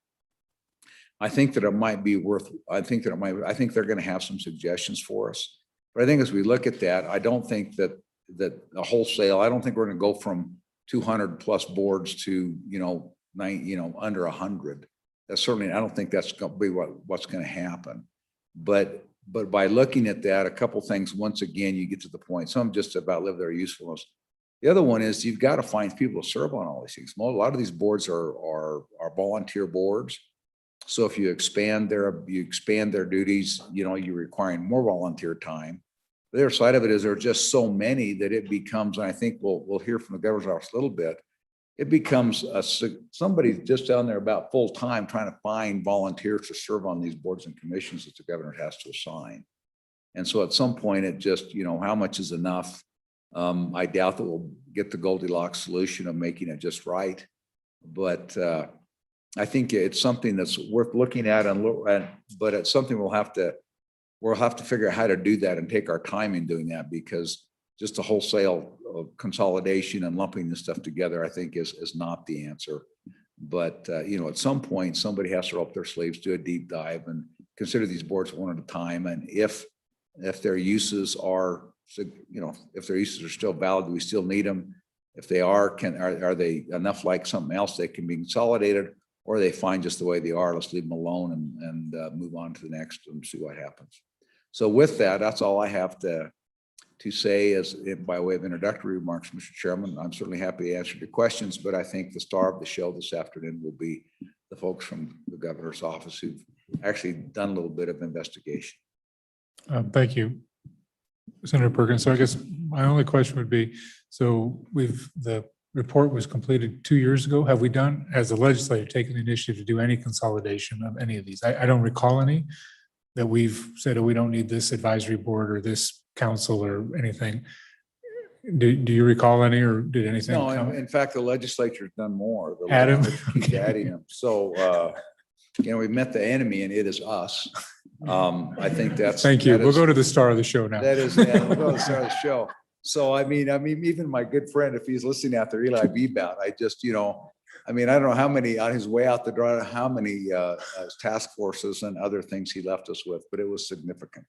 I think that it might be worth, I think they're going to have some suggestions for us. But I think as we look at that, I don't think that a wholesale, I don't think we're going to go from 200 plus boards to, under 100. That's certainly, I don't think that's going to be what's going to happen. But by looking at that, a couple things, once again, you get to the point, some just about live their usefulness. The other one is you've got to find people to serve on all these things. A lot of these boards are volunteer boards. So if you expand their duties, you're requiring more volunteer time. The other side of it is there are just so many that it becomes, and I think we'll hear from the governor's office a little bit, it becomes somebody's just down there about full time trying to find volunteers to serve on these boards and commissions that the governor has to assign. And so at some point it just, how much is enough? I doubt that we'll get the Goldilocks solution of making it just right. But I think it's something that's worth looking at but it's something we'll have to figure out how to do that and take our time in doing that, because just a wholesale consolidation and lumping this stuff together, I think is not the answer. But, at some point, somebody has to roll up their sleeves, do a deep dive and consider these boards one at a time. And if their uses are, if their uses are still valid, do we still need them? If they are they enough like something else they can be consolidated, or are they fine just the way they are? Let's leave them alone and move on to the next and see what happens. So with that, that's all I have to say as by way of introductory remarks, Mr. Chairman. I'm certainly happy to answer your questions, but I think the star of the show this afternoon will be the folks from the governor's office who've actually done a little bit of investigation. Thank you, Senator Perkins. So I guess my only question would be, so the report was completed 2 years ago. Have we done, as a legislature, taken the initiative to do any consolidation of any of these? I don't recall any that we've said, oh, we don't need this advisory board or this council or anything. Do you recall any, or did anything? No, in fact, the legislature's done more. The Adam? legislature keeps adding them. So, we've met the enemy and it is us. I think that's. Thank you. that We'll is- go to the star of the show now. That is, yeah, we'll go to the start of the show. So, I mean, even my good friend, if he's listening out there, Eli Bebout, I just, I don't know how many on his way out the door, how many task forces and other things he left us with, but it was significant.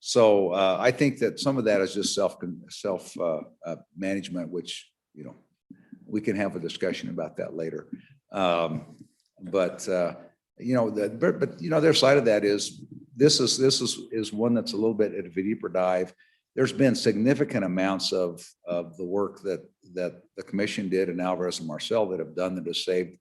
So I think that some of that is just self management, which, we can have a discussion about that later. But the other side of that is this is one that's a little bit at a deeper dive. There's been significant amounts of the work that the commission did and Alvarez and Marcel that have done that has saved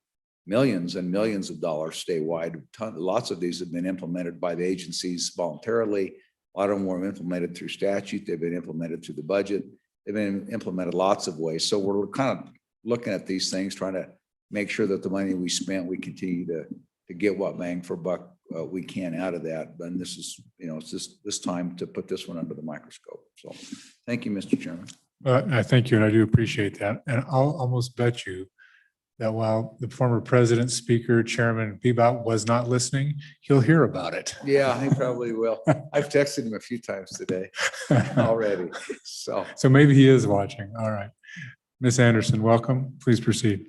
millions and millions of dollars statewide. Lots of these have been implemented by the agencies voluntarily. A lot of them were implemented through statute. They've been implemented through the budget. They've been implemented lots of ways. So we're kind of looking at these things, trying to make sure that the money we spent, we continue to get what bang for buck we can out of that. And this is, it's just this time to put this one under the microscope. So thank you, Mr. Chairman. I thank you, and I do appreciate that. And I'll almost bet you that while the former president, speaker, chairman Bebout was not listening, he'll hear about it. Yeah, he probably will. I've texted him a few times today already. So maybe he is watching. All right. Ms. Anderson, welcome. Please proceed.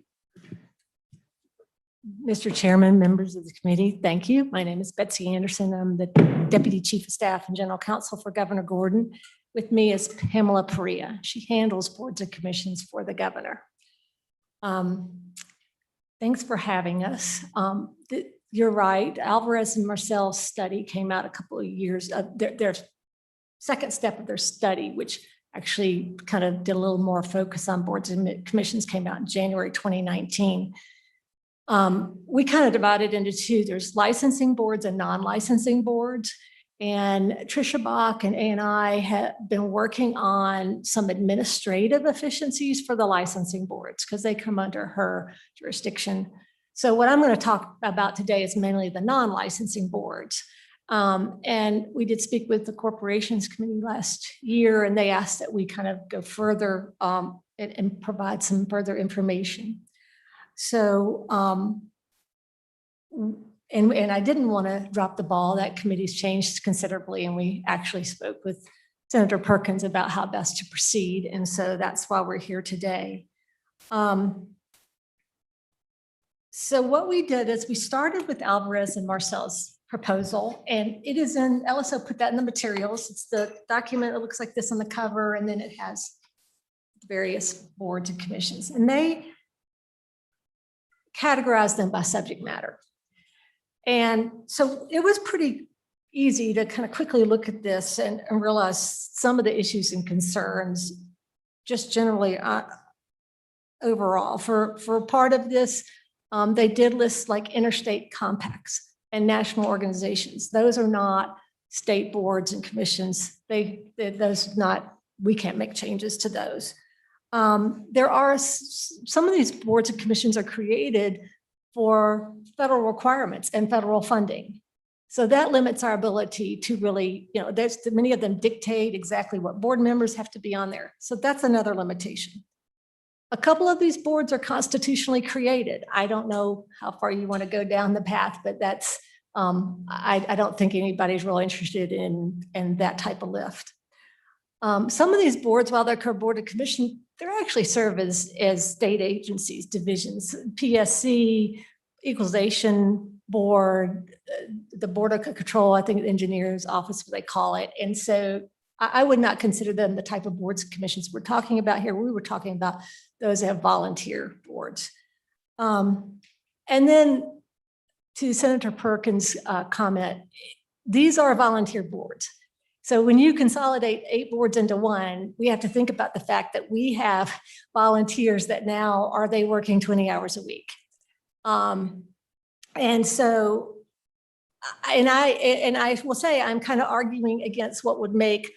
Mr. Chairman, members of the committee, thank you. My name is Betsy Anderson. I'm the Deputy Chief of Staff and General Counsel for Governor Gordon. With me is Pamela Perea. She handles boards and commissions for the governor. Thanks for having us. You're right. Alvarez and Marcel's study came out a couple of years, their second step of their study, which actually kind of did a little more focus on boards and commissions, came out in January 2019. We kind of divided into two. There's licensing boards and non-licensing boards. And Tricia Bach and A&I have been working on some administrative efficiencies for the licensing boards because they come under her jurisdiction. So what I'm going to talk about today is mainly the non-licensing boards. And we did speak with the Corporations Committee last year, and they asked that we kind of go further and provide some further information. So, and I didn't want to drop the ball. That committee's changed considerably, and we actually spoke with Senator Perkins about how best to proceed. And so that's why we're here today. So what we did is we started with Alvarez and Marcel's proposal, and it is in, LSO put that in the materials. It's the document that looks like this on the cover, and then it has various boards and commissions, and they categorize them by subject matter. And so it was pretty easy to kind of quickly look at this and realize some of the issues and concerns just generally overall. For part of this, they did list like interstate compacts and national organizations. Those are not state boards and commissions. We can't make changes to those. There are some of these boards and commissions are created for federal requirements and federal funding. So that limits our ability to really, there's many of them dictate exactly what board members have to be on there. So that's another limitation. A couple of these boards are constitutionally created. I don't know how far you want to go down the path, but that's, I don't think anybody's really interested in that type of lift. Some of these boards, while they're board of commission, they actually serve as state agencies, divisions, PSC, equalization board, the board of control, I think the engineer's office, what they call it. And so I would not consider them the type of boards and commissions we're talking about here. We were talking about those that have volunteer boards. And then to Senator Perkins' comment, these are volunteer boards. So when you consolidate 8 boards into one, we have to think about the fact that we have volunteers that now are they working 20 hours a week. And so, and I will say, I'm kind of arguing against what would make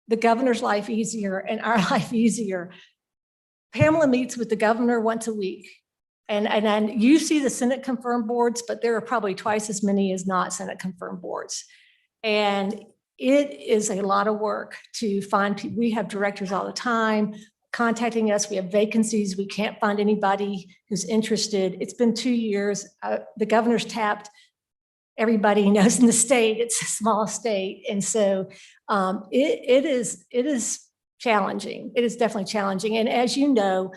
the governor's life easier and our life easier. Pamela meets with the governor once a week. And you see the Senate confirmed boards, but there are probably twice as many as not Senate confirmed boards. And it is a lot of work to find people. We have directors all the time contacting us. We have vacancies. We can't find anybody who's interested. It's been 2 years. The governor's tapped everybody he knows in the state. It's a small state. And so it is challenging. It is definitely challenging. And as you know,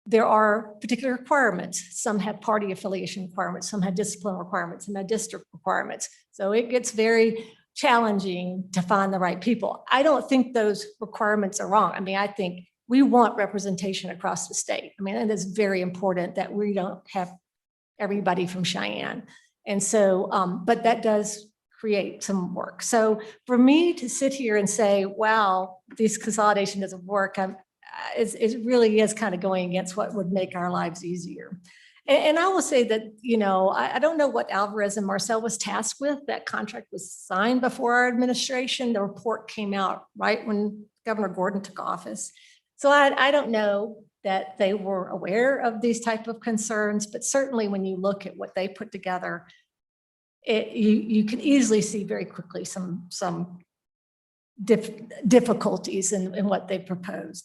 there are particular requirements. Some have party affiliation requirements. Some have discipline requirements. Some have district requirements. So it gets very challenging to find the right people. I don't think those requirements are wrong. I mean, I think we want representation across the state. I mean, it is very important that we don't have everybody from Cheyenne. And so, but that does create some work. So for me to sit here and say, wow, this consolidation doesn't work, it really is kind of going against what would make our lives easier. And I will say that, I don't know what Alvarez and Marcel was tasked with. That contract was signed before our administration. The report came out right when Governor Gordon took office. So I don't know that they were aware of these type of concerns, but certainly when you look at what they put together, you can easily see very quickly some difficulties in what they proposed.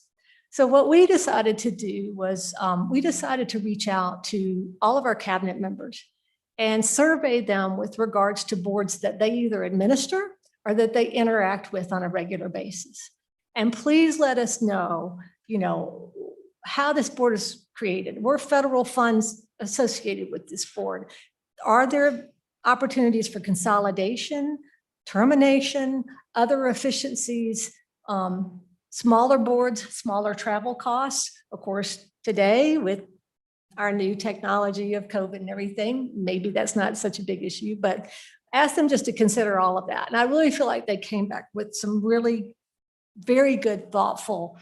So what we decided to do was we decided to reach out to all of our cabinet members and survey them with regards to boards that they either administer or that they interact with on a regular basis. And please let us know, how this board is created. Were federal funds associated with this board? Are there opportunities for consolidation, termination, other efficiencies, smaller boards, smaller travel costs? Of course, today with our new technology of COVID and everything, maybe that's not such a big issue, but ask them just to consider all of that. And I really feel like they came back with some really very good, thoughtful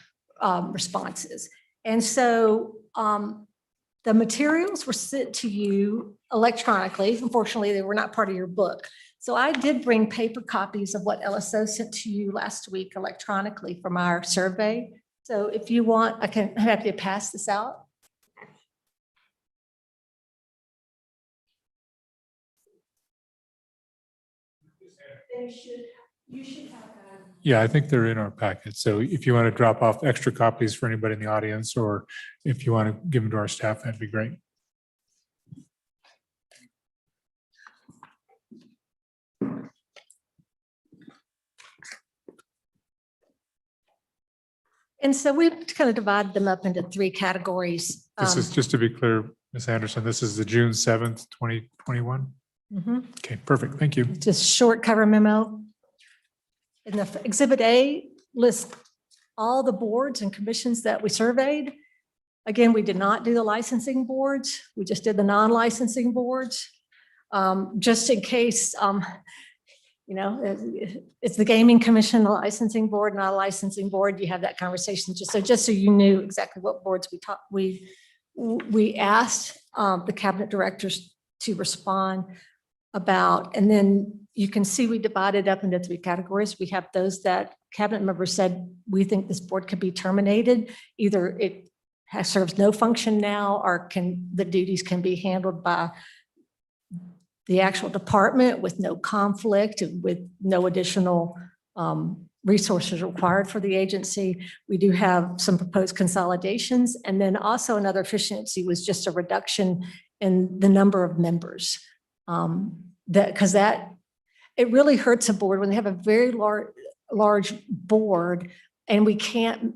responses. And so the materials were sent to you electronically. Unfortunately, they were not part of your book. So I did bring paper copies of what LSO sent to you last week electronically from our survey. So if you want, I'm happy to pass this out. You should have that. Yeah, I think they're in our packet. So if you want to drop off extra copies for anybody in the audience, or if you want to give them to our staff, that'd be great. And so we've kind of divided them up into 3 categories. This is, just to be clear, Ms. Anderson, this is the June 7th, 2021. Okay, perfect. Thank you. Just short cover memo. In the Exhibit A lists all the boards and commissions that we surveyed. Again, we did not do the licensing boards. We just did the non-licensing boards. Just in case, it's the gaming commission, a licensing board, not a licensing board. You have that conversation just so you knew exactly what boards we we asked the cabinet directors to respond about, and then you can see we divided up into 3 categories. We have those that cabinet members said, we think this board could be terminated. Either it serves no function now, or the duties can be handled by the actual department with no conflict and with no additional resources required for the agency. We do have some proposed consolidations. And then also another efficiency was just a reduction in the number of members. Because it really hurts a board when they have a very large board and we can't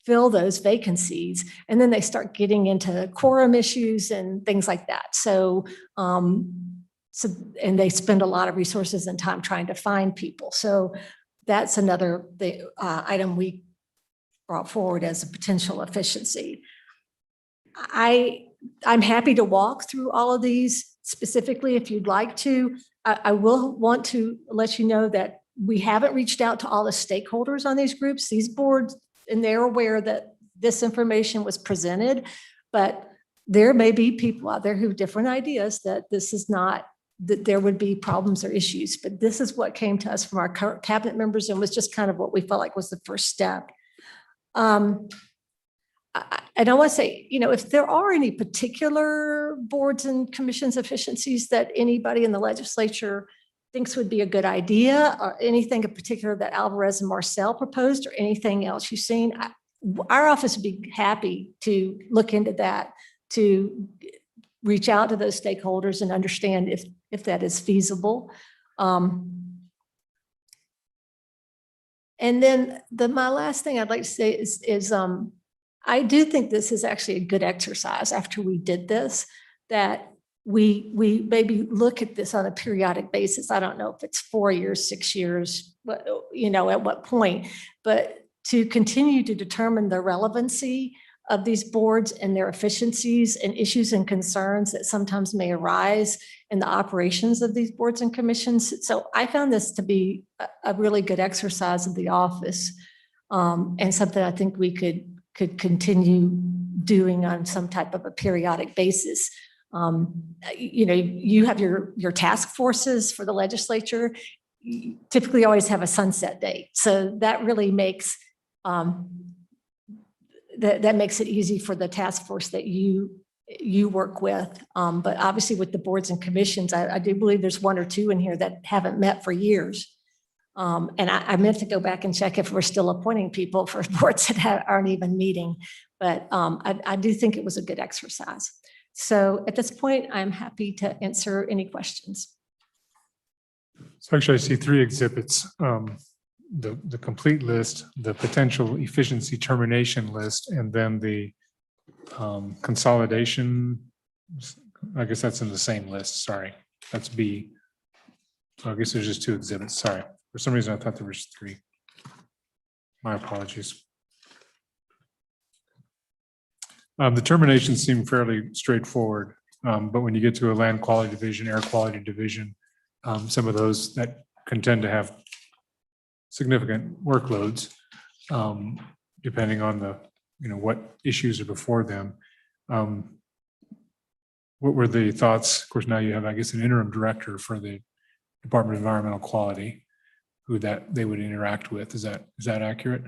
fill those vacancies. And then they start getting into quorum issues and things like that. So, and they spend a lot of resources and time trying to find people. So that's another item we brought forward as a potential efficiency. I'm happy to walk through all of these specifically if you'd like to. I will want to let you know that we haven't reached out to all the stakeholders on these groups, these boards, and they're aware that this information was presented, but there may be people out there who have different ideas that this is not, that there would be problems or issues, but this is what came to us from our cabinet members and was just kind of what we felt like was the first step. And I want to say, if there are any particular boards and commissions efficiencies that anybody in the legislature thinks would be a good idea, or anything in particular that Alvarez and Marcel proposed, or anything else you've seen, our office would be happy to look into that, to reach out to those stakeholders and understand if that is feasible. And then my last thing I'd like to say is I do think this is actually a good exercise after we did this, that we maybe look at this on a periodic basis. I don't know if it's 4 years, 6 years, but at what point, but to continue to determine the relevancy of these boards and their efficiencies and issues and concerns that sometimes may arise in the operations of these boards and commissions. So I found this to be a really good exercise of the office, and something I think we could continue doing on some type of a periodic basis. You have your task forces for the legislature. You typically always have a sunset date. So that really makes that makes it easy for the task force that you work with. But obviously with the boards and commissions, I do believe there's 1 or 2 in here that haven't met for years. And I meant to go back and check if we're still appointing people for boards that aren't even meeting. But I do think it was a good exercise. So at this point, I'm happy to answer any questions. So actually, I see 3 exhibits. The complete list, the potential efficiency termination list, and then the consolidation. I guess that's in the same list. Sorry, that's B. So I guess there's just 2 exhibits. Sorry. For some reason, I thought there was 3. My apologies. The terminations seem fairly straightforward, but when you get to a land quality division, air quality division, some of those that can tend to have significant workloads, depending on the, what issues are before them. What were the thoughts? Of course, now you have, I guess, an interim director for the Department of Environmental Quality, who that they would interact with. Is that accurate?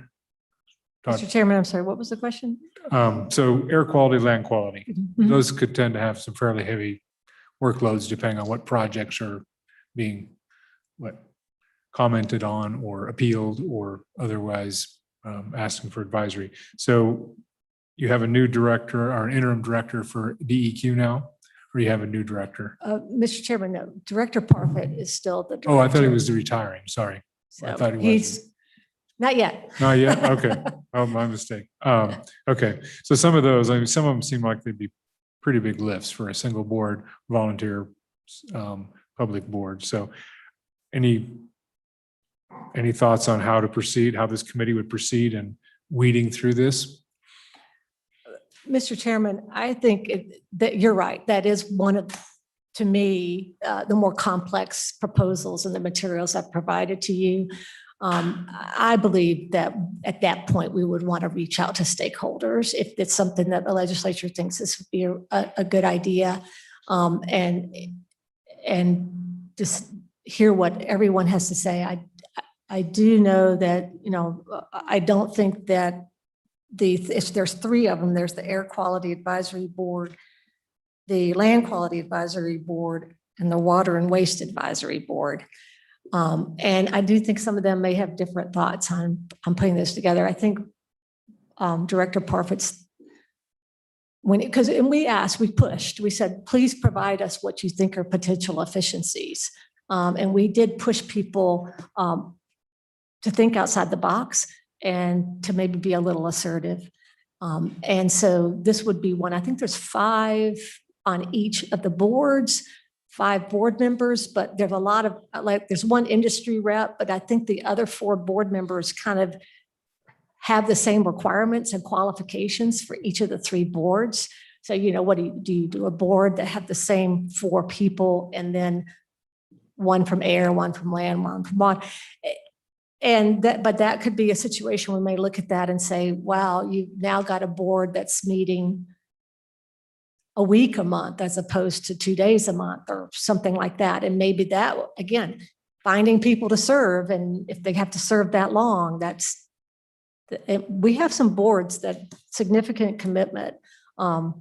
Todd? Mr. Chairman, I'm sorry, what was the question? So air quality, land quality, Mhm. those could tend to have some fairly heavy workloads depending on what projects are being commented on or appealed or otherwise asking for advisory. So you have a new director or an interim director for DEQ now, or you have a new director? Mr. Chairman, no, Director Parfit is still the director. Oh, I thought he was retiring. Sorry. I So thought he he's was. not yet. Not yet? Okay. Oh, my mistake. Okay. So some of those, some of them seem like they'd be pretty big lifts for a single board, volunteer public board. So any thoughts on how to proceed, how this committee would proceed in weeding through this? Mr. Chairman, I think that you're right. That is one of, to me, the more complex proposals and the materials I've provided to you. I believe that at that point, we would want to reach out to stakeholders if it's something that the legislature thinks this would be a good idea. And just hear what everyone has to say. I do know that, I don't think that if there's three of them, there's the Air Quality Advisory Board, the Land Quality Advisory Board, and the Water and Waste Advisory Board. And I do think some of them may have different thoughts on putting this together. I think Director Parfit's, and we pushed, we said, please provide us what you think are potential efficiencies. And we did push people to think outside the box and to maybe be a little assertive. And so this would be one. I think there's 5 on each of the boards, 5 board members, but there's a lot of, there's one industry rep, but I think the other 4 board members kind of have the same requirements and qualifications for each of the 3 boards. So, what do you do a board that have the same 4 people, and then one from air, one from land, one from water? But that could be a situation we may look at that and say, wow, you've now got a board that's meeting a week a month as opposed to 2 days a month or something like that. And maybe that, again, finding people to serve, and if they have to serve that long, we have some boards that significant commitment. And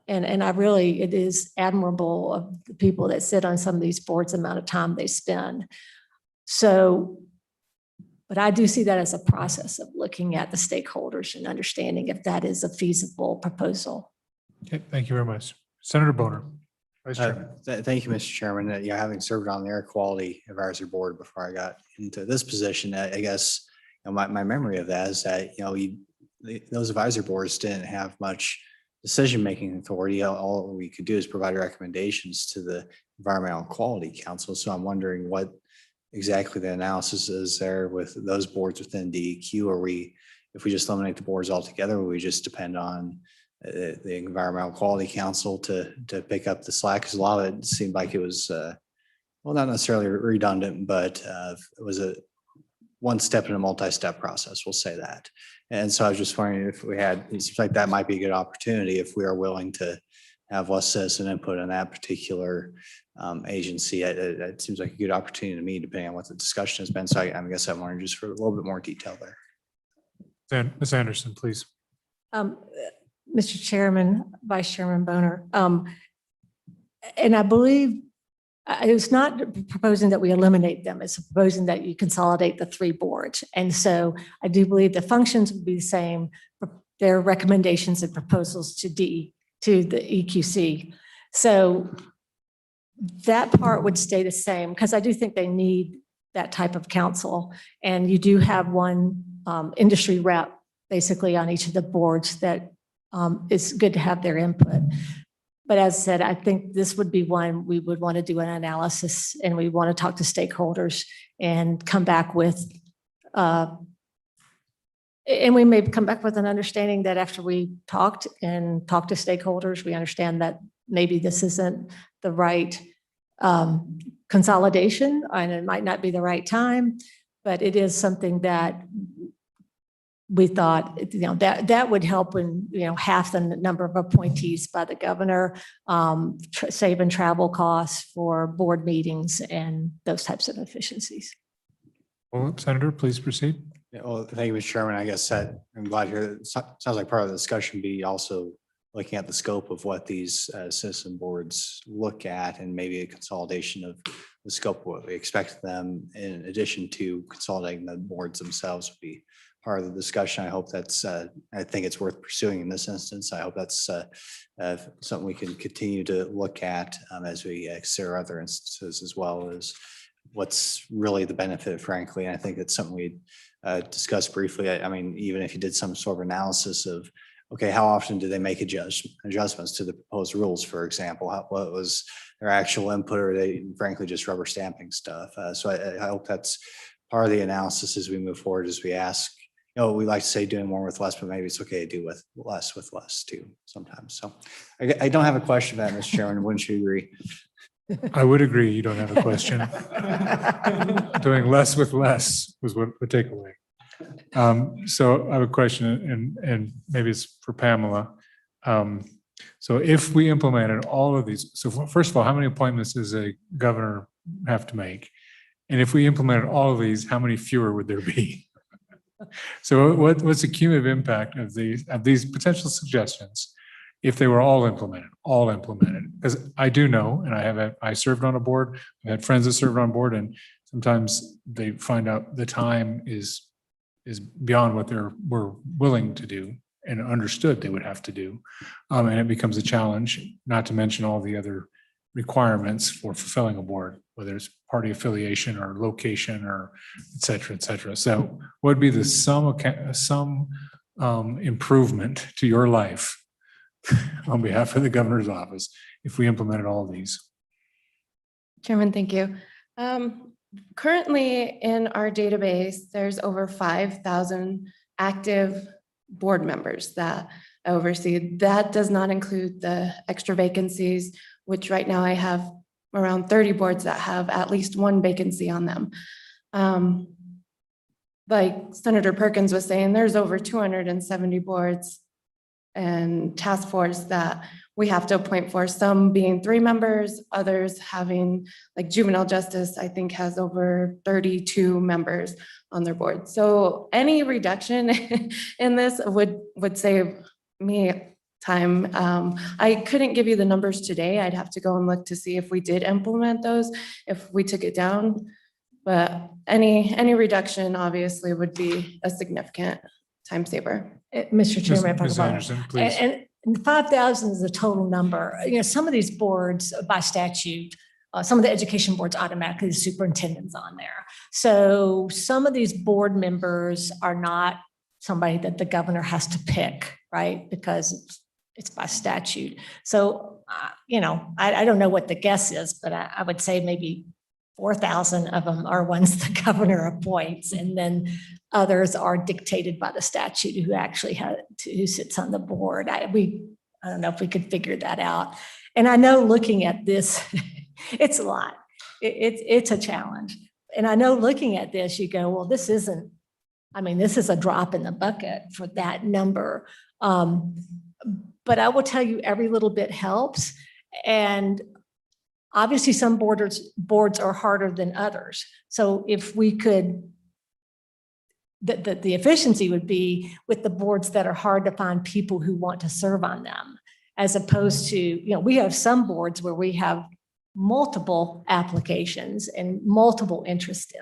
it is admirable of the people that sit on some of these boards, the amount of time they spend. So, but I do see that as a process of looking at the stakeholders and understanding if that is a feasible proposal. Okay, thank you very much. Senator Boner, Vice Chairman. Thank you, Mr. Chairman. Having served on the Air Quality Advisory Board before I got into this position, I guess my memory of that is that those advisory boards didn't have much decision-making authority. All we could do is provide recommendations to the Environmental Quality Council. So I'm wondering what exactly the analysis is there with those boards within DEQ. If we just eliminate the boards altogether, we just depend on the Environmental Quality Council to pick up the slack? Because a lot of it seemed like it was, not necessarily redundant, but it was a one step in a multi-step process, we'll say that. And so I was just wondering if it seems like that might be a good opportunity if we are willing to have less citizen input in that particular agency. It seems like a good opportunity to me, depending on what the discussion has been. So I guess I'm wondering just for a little bit more detail there. Ms. Anderson, please. Mr. Chairman, Vice Chairman Boner, and I believe it's not proposing that we eliminate them. It's proposing that you consolidate the 3 boards. And so I do believe the functions would be the same, their recommendations and proposals to the EQC. So that part would stay the same, because I do think they need that type of counsel. And you do have one industry rep basically on each of the boards that it's good to have their input. But as I said, I think this would be one we would want to do an analysis, and we want to talk to stakeholders and come back with, and we may come back with an understanding that after we talked to stakeholders, we understand that maybe this isn't the right consolidation, and it might not be the right time, but it is something that we thought, that would help in, half the number of appointees by the governor, saving travel costs for board meetings and those types of efficiencies. Well, Senator, please proceed. Yeah, well, thank you, Mr. Chairman. I guess that I'm glad to hear that. Sounds like part of the discussion be also looking at the scope of what these citizen boards look at, and maybe a consolidation of the scope of what we expect them, in addition to consolidating the boards themselves, would be part of the discussion. I hope that's, I think it's worth pursuing in this instance. I hope that's something we can continue to look at as we consider other instances, as well as what's really the benefit, frankly. And I think it's something we discussed briefly. I mean, even if you did some sort of analysis of, okay, how often do they make adjustments to the proposed rules, for example? What was their actual input, or are they frankly just rubber stamping stuff? So I hope that's part of the analysis as we move forward, as we ask, we like to say doing more with less, but maybe it's okay to do with less too sometimes. So I don't have a question about it, Mr. Chairman. Wouldn't you agree? I would agree, you don't have a question. Doing less with less was what the takeaway. So I have a question, and maybe it's for Pamela. So if we implemented all of these, so first of all, how many appointments does a governor have to make? And if we implemented all of these, how many fewer would there be? So what's the cumulative impact of these potential suggestions if they were all implemented? Because I do know, and I served on a board, I had friends that served on board, and sometimes they find out the time is beyond what were willing to do and understood they would have to do. And it becomes a challenge, not to mention all the other requirements for fulfilling a board, whether it's party affiliation or location or et cetera, et cetera. So what would be the sum improvement to your life on behalf of the governor's office if we implemented all these? Chairman, thank you. Currently in our database, there's over 5,000 active board members that I oversee. That does not include the extra vacancies, which right now I have around 30 boards that have at least one vacancy on them. Like Senator Perkins was saying, there's over 270 boards and task force that we have to appoint for, some being 3 members, others having, like juvenile justice, I think has over 32 members on their board. So any reduction in this would save me time. I couldn't give you the numbers today. I'd have to go and look to see if we did implement those, if we took it down. But any reduction obviously would be a significant time saver. Mr. Chairman, if I Ms. could- Anderson, please. And 5,000 is the total number. You know, some of these boards by statute, some of the education boards automatically, the superintendent's on there. So some of these board members are not somebody that the governor has to pick, right? Because it's by statute. So, you know, I don't know what the guess is, but I would say maybe 4,000 of them are ones the governor appoints, and then others are dictated by the statute who actually who sits on the board. I don't know if we could figure that out. And I know looking at this, it's a lot. It's a challenge. And I know looking at this, you go, well, this is a drop in the bucket for that number. But I will tell you, every little bit helps. And obviously some boards are harder than others. So if we could, the efficiency would be with the boards that are hard to find people who want to serve on them, as opposed to, you know, we have some boards where we have multiple applications and multiple interest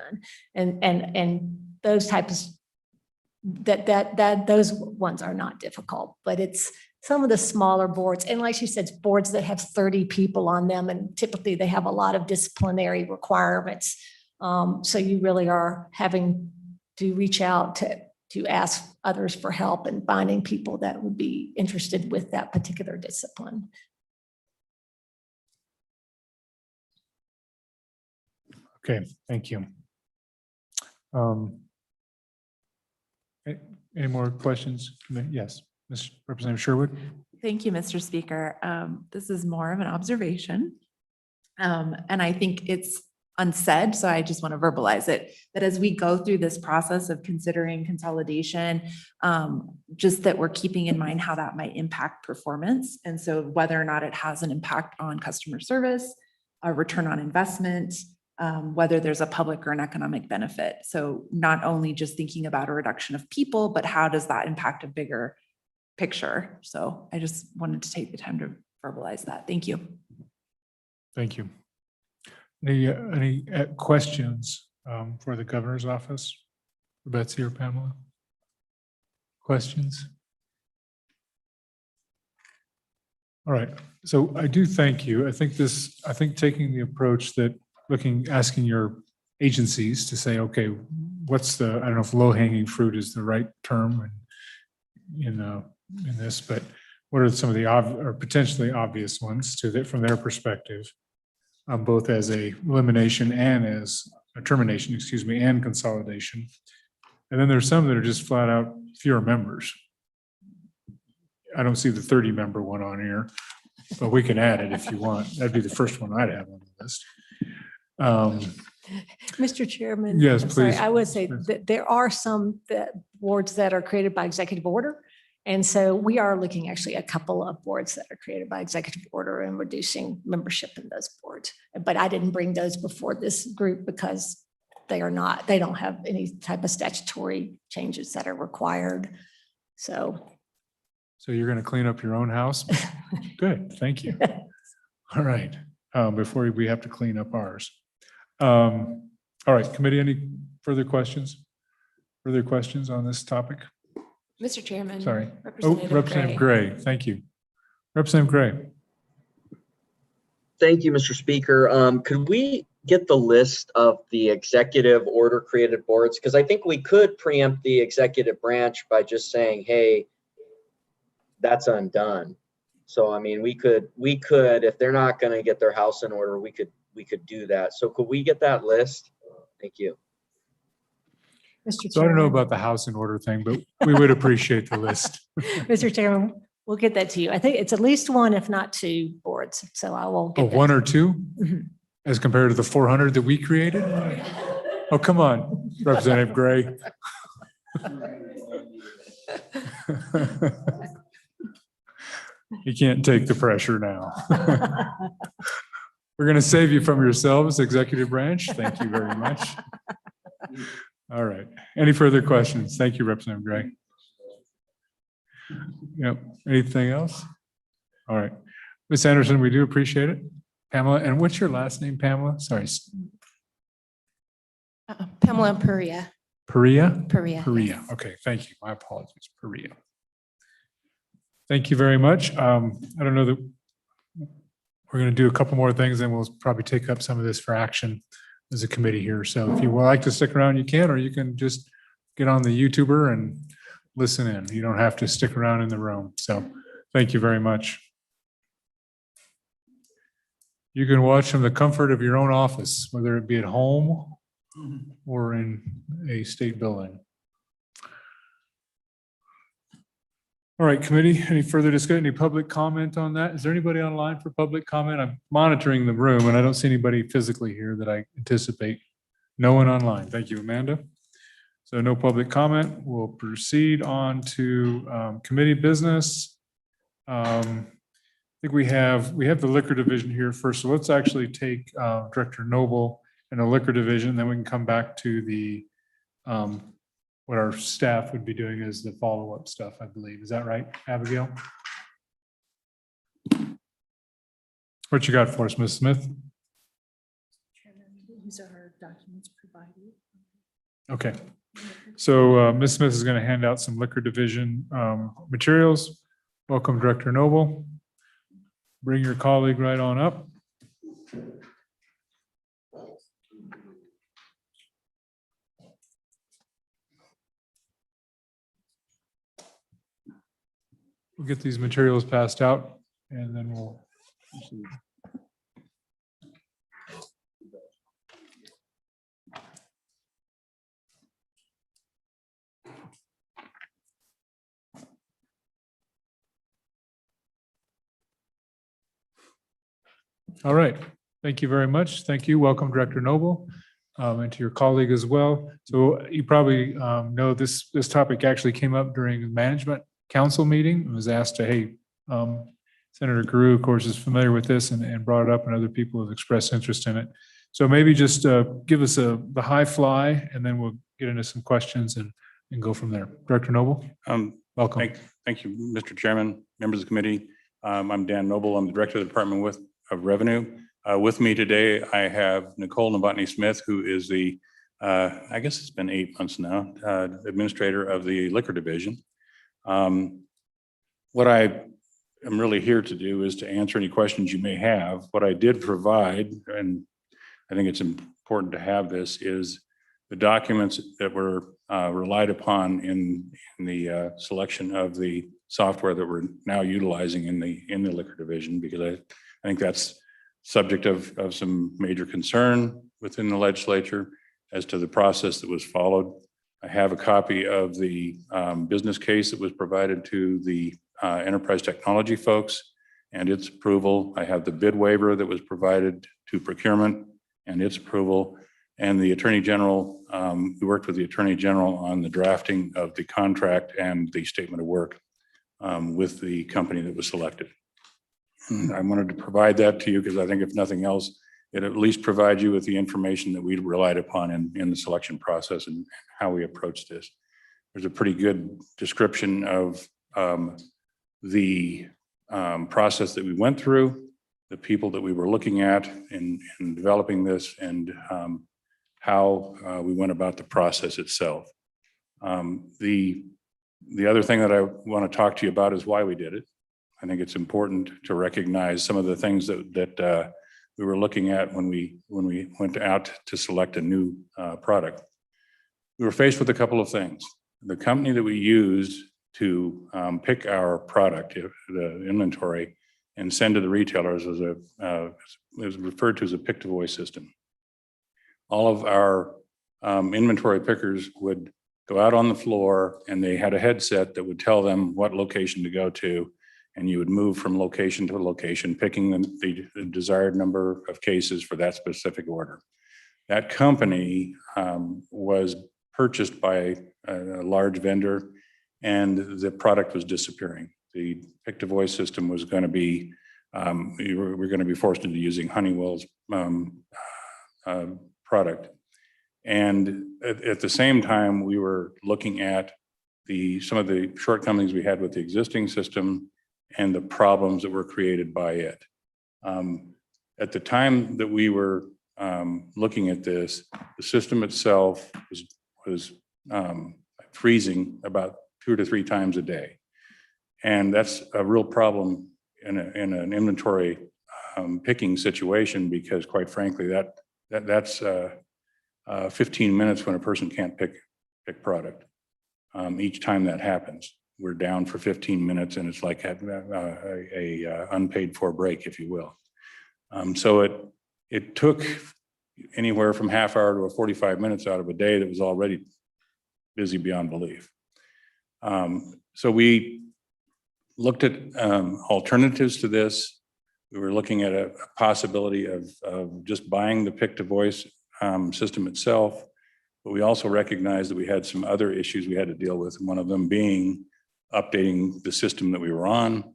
in, and those types those ones are not difficult, but it's some of the smaller boards. And like she said, boards that have 30 people on them, and typically they have a lot of disciplinary requirements. So you really are having to reach out to ask others for help and finding people that would be interested with that particular discipline. Okay, thank you. Any more questions? Yes, Ms. Representative Sherwood. Thank you, Mr. Speaker. This is more of an observation. And I think it's unsaid, so I just want to verbalize it, that as we go through this process of considering consolidation, just that we're keeping in mind how that might impact performance. And so whether or not it has an impact on customer service, a return on investment, whether there's a public or an economic benefit. So not only just thinking about a reduction of people, but how does that impact a bigger picture? So I just wanted to take the time to verbalize that. Thank you. Thank you. Any questions for the governor's office? Betsy or Pamela? Questions? All right. So I do thank you. I think taking the approach that asking your agencies to say, okay, what's I don't know if low hanging fruit is the right term in this, but what are some of the or potentially obvious ones from their perspective, both as a elimination and as a termination, and consolidation. And then there's some that are just flat out fewer members. I don't see the 30 member one on here, but we can add it if you want. That'd be the first one I'd have on the list. Mr. Chairman. Yes, I'm sorry, please. I would say that there are some boards that are created by executive order. And so we are looking actually a couple of boards that are created by executive order and reducing membership in those boards. But I didn't bring those before this group because they don't have any type of statutory changes that are required. So you're going to clean up your own house? Good, thank you. All right, before we have to clean up ours. All right, committee, any further questions? Further questions on this topic? Mr. Chairman. Sorry. Representative Gray, thank you. Representative Gray. Thank you, Mr. Speaker. Could we get the list of the executive order created boards? Because I think we could preempt the executive branch by just saying, hey, that's undone. So, I mean, we could, if they're not going to get their house in order, we could do that. So could we get that list? Thank you. Mr. So I don't know Chairman. about the house in order thing, but we would appreciate the list. Mr. Chairman, we'll get that to you. I think it's at least one, if not two boards. So I will Oh, get that. one or two Mhm. as compared to the 400 that we created? Oh, come on, Representative Gray. You can't take the pressure now. We're going to save you from yourselves, executive branch. Thank you very much. All right. Any further questions? Thank you, Representative Gray. Yep. Anything else? All right. Ms. Anderson, we do appreciate it. Pamela, and what's your last name, Pamela? Sorry. Pamela Perea. Perea? Perea. Perea. Yes. Okay, thank you. My apologies. Perea. Thank you very much. I don't know that we're going to do a couple more things, and we'll probably take up some of this for action as a committee here. So if you would like to stick around, you can, or you can just get on the YouTuber and listen in. You don't have to stick around in the room. So thank you very much. You can watch from the comfort of your own office, whether it be at home or in a state building. All right, committee, any further discussion, any public comment on that? Is there anybody online for public comment? I'm monitoring the room and I don't see anybody physically here that I anticipate. No one online. Thank you, Amanda. So no public comment. We'll proceed on to committee business. I think we have the liquor division here first. So let's actually take Director Noble and the liquor division, then we can come back to the what our staff would be doing as the follow-up stuff, I believe. Is that right, Abigail? What you got for us, Ms. Smith? These are her documents provided. Okay. So Ms. Smith is going to hand out some liquor division materials. Welcome, Director Noble. Bring your colleague right on up. We'll get these materials passed out and then we'll. All right. Thank you very much. Thank you. Welcome, Director Noble, and to your colleague as well. So you probably know this topic actually came up during a management council meeting. It was asked to, hey, Senator Guru, of course, is familiar with this and brought it up, and other people have expressed interest in it. So maybe just give us the high fly, and then we'll get into some questions and go from there. Director Noble, welcome. Thank you, Mr. Chairman, members of the committee. I'm Dan Noble. I'm the Director of the Department of Revenue. With me today, I have Nicole Novotny Smith, who is the, I guess it's been 8 months now, Administrator of the Liquor Division. What I am really here to do is to answer any questions you may have. What I did provide, and I think it's important to have this, is the documents that were relied upon in the selection of the software that we're now utilizing in the Liquor Division, because I think that's subject of some major concern within the legislature as to the process that was followed. I have a copy of the business case that was provided to the enterprise technology folks, and its approval. I have the bid waiver that was provided to procurement and its approval. And the Attorney General, we worked with the Attorney General on the drafting of the contract and the statement of work with the company that was selected. And I wanted to provide that to you because I think if nothing else, it at least provides you with the information that we relied upon in the selection process and how we approached this. There's a pretty good description of the process that we went through, the people that we were looking at in developing this, and how we went about the process itself. The other thing that I want to talk to you about is why we did it. I think it's important to recognize some of the things that we were looking at when we went out to select a new product. We were faced with a couple of things. The company that we used to pick our product, the inventory, and send to the retailers was it was referred to as a pick-to-voice system. All of our inventory pickers would go out on the floor, and they had a headset that would tell them what location to go to, and you would move from location to location, picking the desired number of cases for that specific order. That company was purchased by a large vendor, and the product was disappearing. The pick-to-voice system was going to be, we were going to be forced into using Honeywell's product. And at the same time, we were looking at some of the shortcomings we had with the existing system and the problems that were created by it. At the time that we were looking at this, the system itself was freezing about 2 to 3 times a day. And that's a real problem in an inventory picking situation, because quite frankly, that's 15 minutes when a person can't pick product. Each time that happens, we're down for 15 minutes, and it's like a unpaid for break, if you will. So it took anywhere from half hour to 45 minutes out of a day that was already busy beyond belief. So we looked at alternatives to this. We were looking at a possibility of just buying the pick-to-voice system itself, but we also recognized that we had some other issues we had to deal with, one of them being updating the system that we were on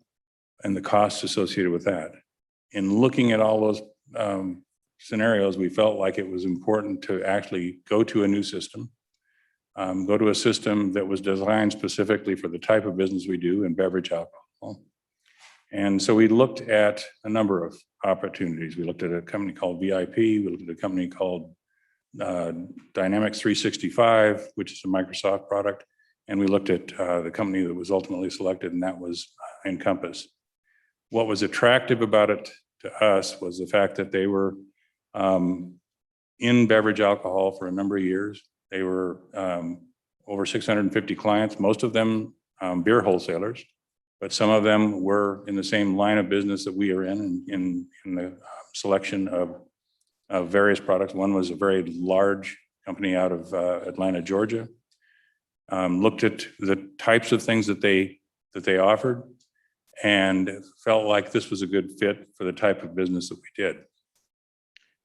and the costs associated with that. In looking at all those scenarios, we felt like it was important to actually go to a new system, go to a system that was designed specifically for the type of business we do in beverage alcohol. And so we looked at a number of opportunities. We looked at a company called VIP. We looked at a company called Dynamics 365, which is a Microsoft product. And we looked at the company that was ultimately selected, and that was Encompass. What was attractive about it to us was the fact that they were in beverage alcohol for a number of years. They were over 650 clients, most of them beer wholesalers, but some of them were in the same line of business that we are in the selection of various products. One was a very large company out of Atlanta, Georgia. Looked at the types of things that they offered and felt like this was a good fit for the type of business that we did.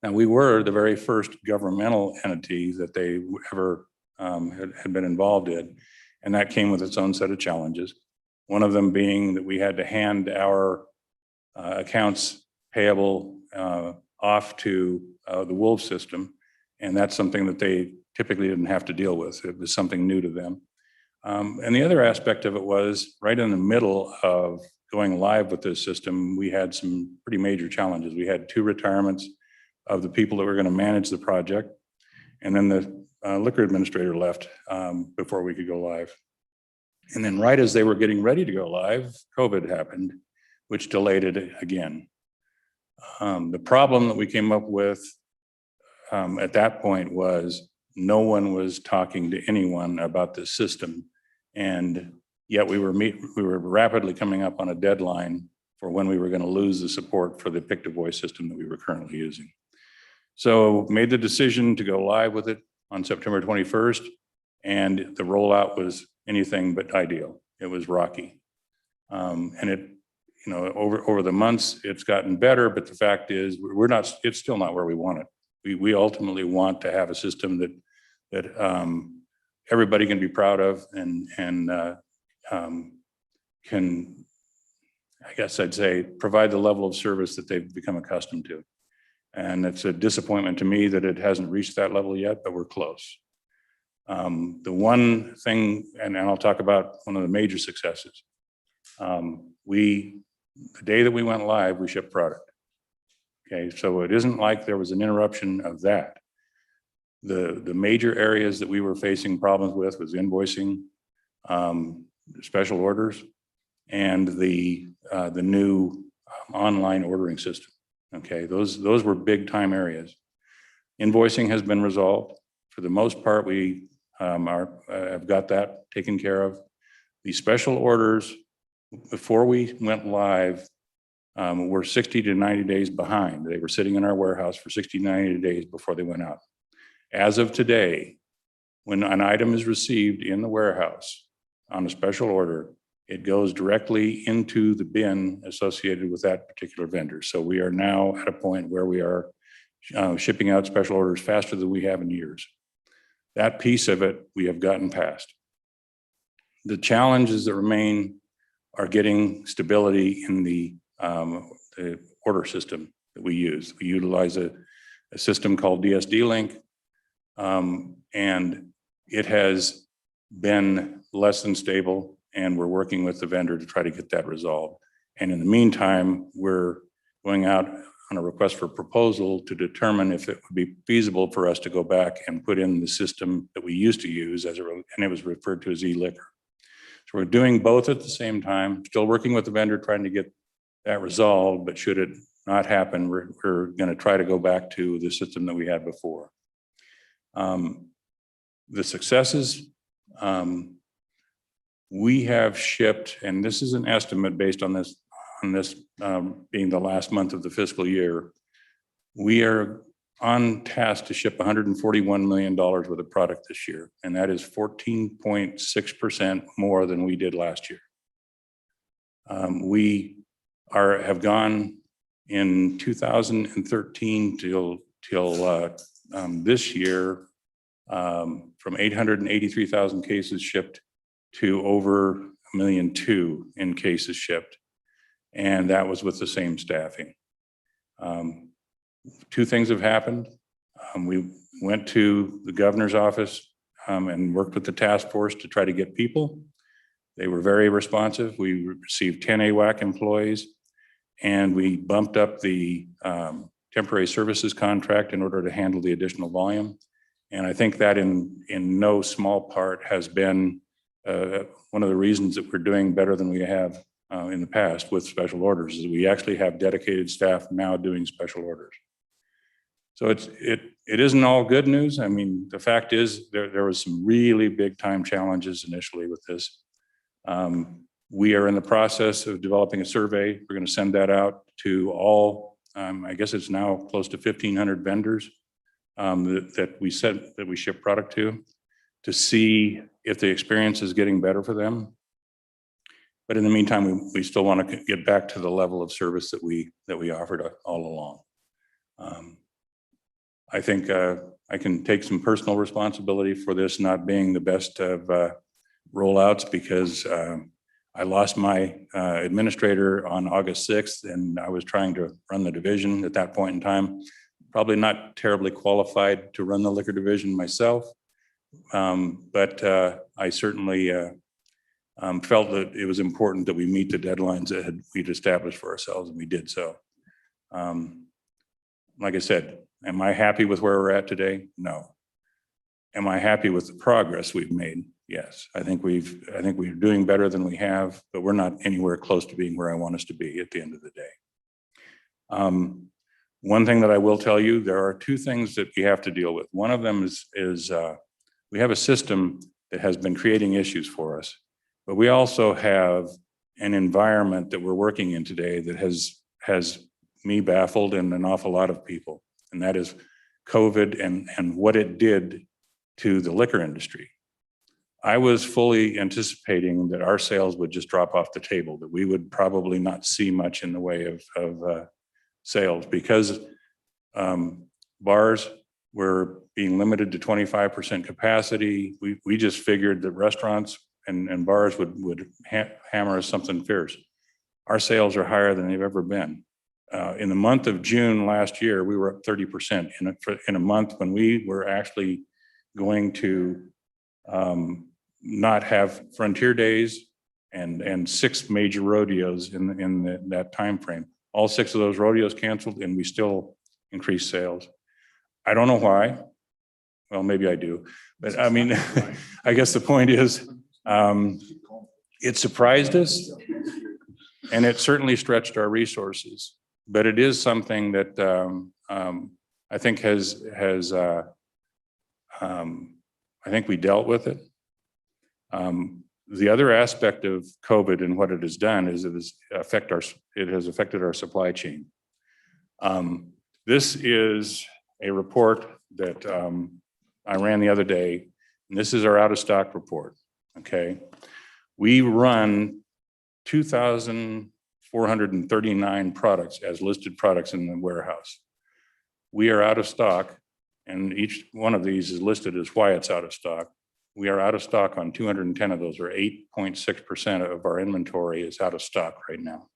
Now, we were the very first governmental entity that they ever had been involved in, and that came with its own set of challenges. One of them being that we had to hand our accounts payable off to the Wolf system, and that's something that they typically didn't have to deal with. It was something new to them. And the other aspect of it was right in the middle of going live with this system, we had some pretty major challenges. We had 2 retirements of the people that were going to manage the project, and then the liquor administrator left before we could go live. And then right as they were getting ready to go live, COVID happened, which delayed it again. The problem that we came up with at that point was no one was talking to anyone about this system, and yet we were rapidly coming up on a deadline for when we were going to lose the support for the pick-to-voice system that we were currently using. So made the decision to go live with it on September 21st, and the rollout was anything but ideal. It was rocky. And over the months, it's gotten better, but the fact is, it's still not where we want it. We ultimately want to have a system that everybody can be proud of and can, I guess I'd say, provide the level of service that they've become accustomed to. And it's a disappointment to me that it hasn't reached that level yet, but we're close. The one thing, and I'll talk about one of the major successes. The day that we went live, we shipped product. Okay, so it isn't like there was an interruption of that. The major areas that we were facing problems with was invoicing, special orders, and the new online ordering system. Okay, those were big time areas. Invoicing has been resolved. For the most part, we have got that taken care of. The special orders, before we went live, were 60 to 90 days behind. They were sitting in our warehouse for 60 to 90 days before they went out. As of today, when an item is received in the warehouse on a special order, it goes directly into the bin associated with that particular vendor. So we are now at a point where we are shipping out special orders faster than we have in years. That piece of it, we have gotten past. The challenges that remain are getting stability in the order system that we use. We utilize a system called DSD Link, and it has been less than stable, and we're working with the vendor to try to get that resolved. And in the meantime, we're going out on a request for proposal to determine if it would be feasible for us to go back and put in the system that we used to use, and it was referred to as e-liquor. So we're doing both at the same time, still working with the vendor, trying to get that resolved, but should it not happen, we're going to try to go back to the system that we had before. The successes, we have shipped, and this is an estimate based on this being the last month of the fiscal year. We are on task to ship $141 million worth of product this year, and that is 14.6% more than we did last year. We have gone in 2013 till this year from 883,000 cases shipped to over 1.2 million in cases shipped, and that was with the same staffing. Two things have happened. We went to the governor's office and worked with the task force to try to get people. They were very responsive. We received 10 AWAC employees, and we bumped up the temporary services contract in order to handle the additional volume. And I think that in no small part has been one of the reasons that we're doing better than we have in the past with special orders, is we actually have dedicated staff now doing special orders. So it isn't all good news. I mean, the fact is there was some really big time challenges initially with this. We are in the process of developing a survey. We're going to send that out to all, I guess it's now close to 1,500 vendors that we ship product to see if the experience is getting better for them. But in the meantime, we still want to get back to the level of service that we offered all along. I think I can take some personal responsibility for this not being the best of rollouts, because I lost my administrator on August 6th, and I was trying to run the division at that point in time. Probably not terribly qualified to run the liquor division myself, but I certainly felt that it was important that we meet the deadlines that we'd established for ourselves, and we did so. Like I said, am I happy with where we're at today? No. Am I happy with the progress we've made? Yes. I think we're doing better than we have, but we're not anywhere close to being where I want us to be at the end of the day. One thing that I will tell you, there are two things that we have to deal with. One of them is we have a system that has been creating issues for us, but we also have an environment that we're working in today that has me baffled and an awful lot of people, and that is COVID and what it did to the liquor industry. I was fully anticipating that our sales would just drop off the table, that we would probably not see much in the way of sales because bars were being limited to 25% capacity. We just figured that restaurants and bars would hammer us something fierce. Our sales are higher than they've ever been. In the month of June last year, we were up 30% in a month when we were actually going to not have Frontier Days and 6 major rodeos in that time frame. All 6 of those rodeos canceled, and we still increased sales. I don't know why. Well, maybe I do, but I mean, I guess the point is, it surprised us, and it certainly stretched our resources. But it is something that I think I think we dealt with it. The other aspect of COVID and what it has done is it has affected our supply chain. This is a report that I ran the other day, and this is our out of stock report. Okay, we run 2,439 products as listed products in the warehouse. We are out of stock, and each one of these is listed as why it's out of stock. We are out of stock on 210 of those, or 8.6% of our inventory is out of stock right now.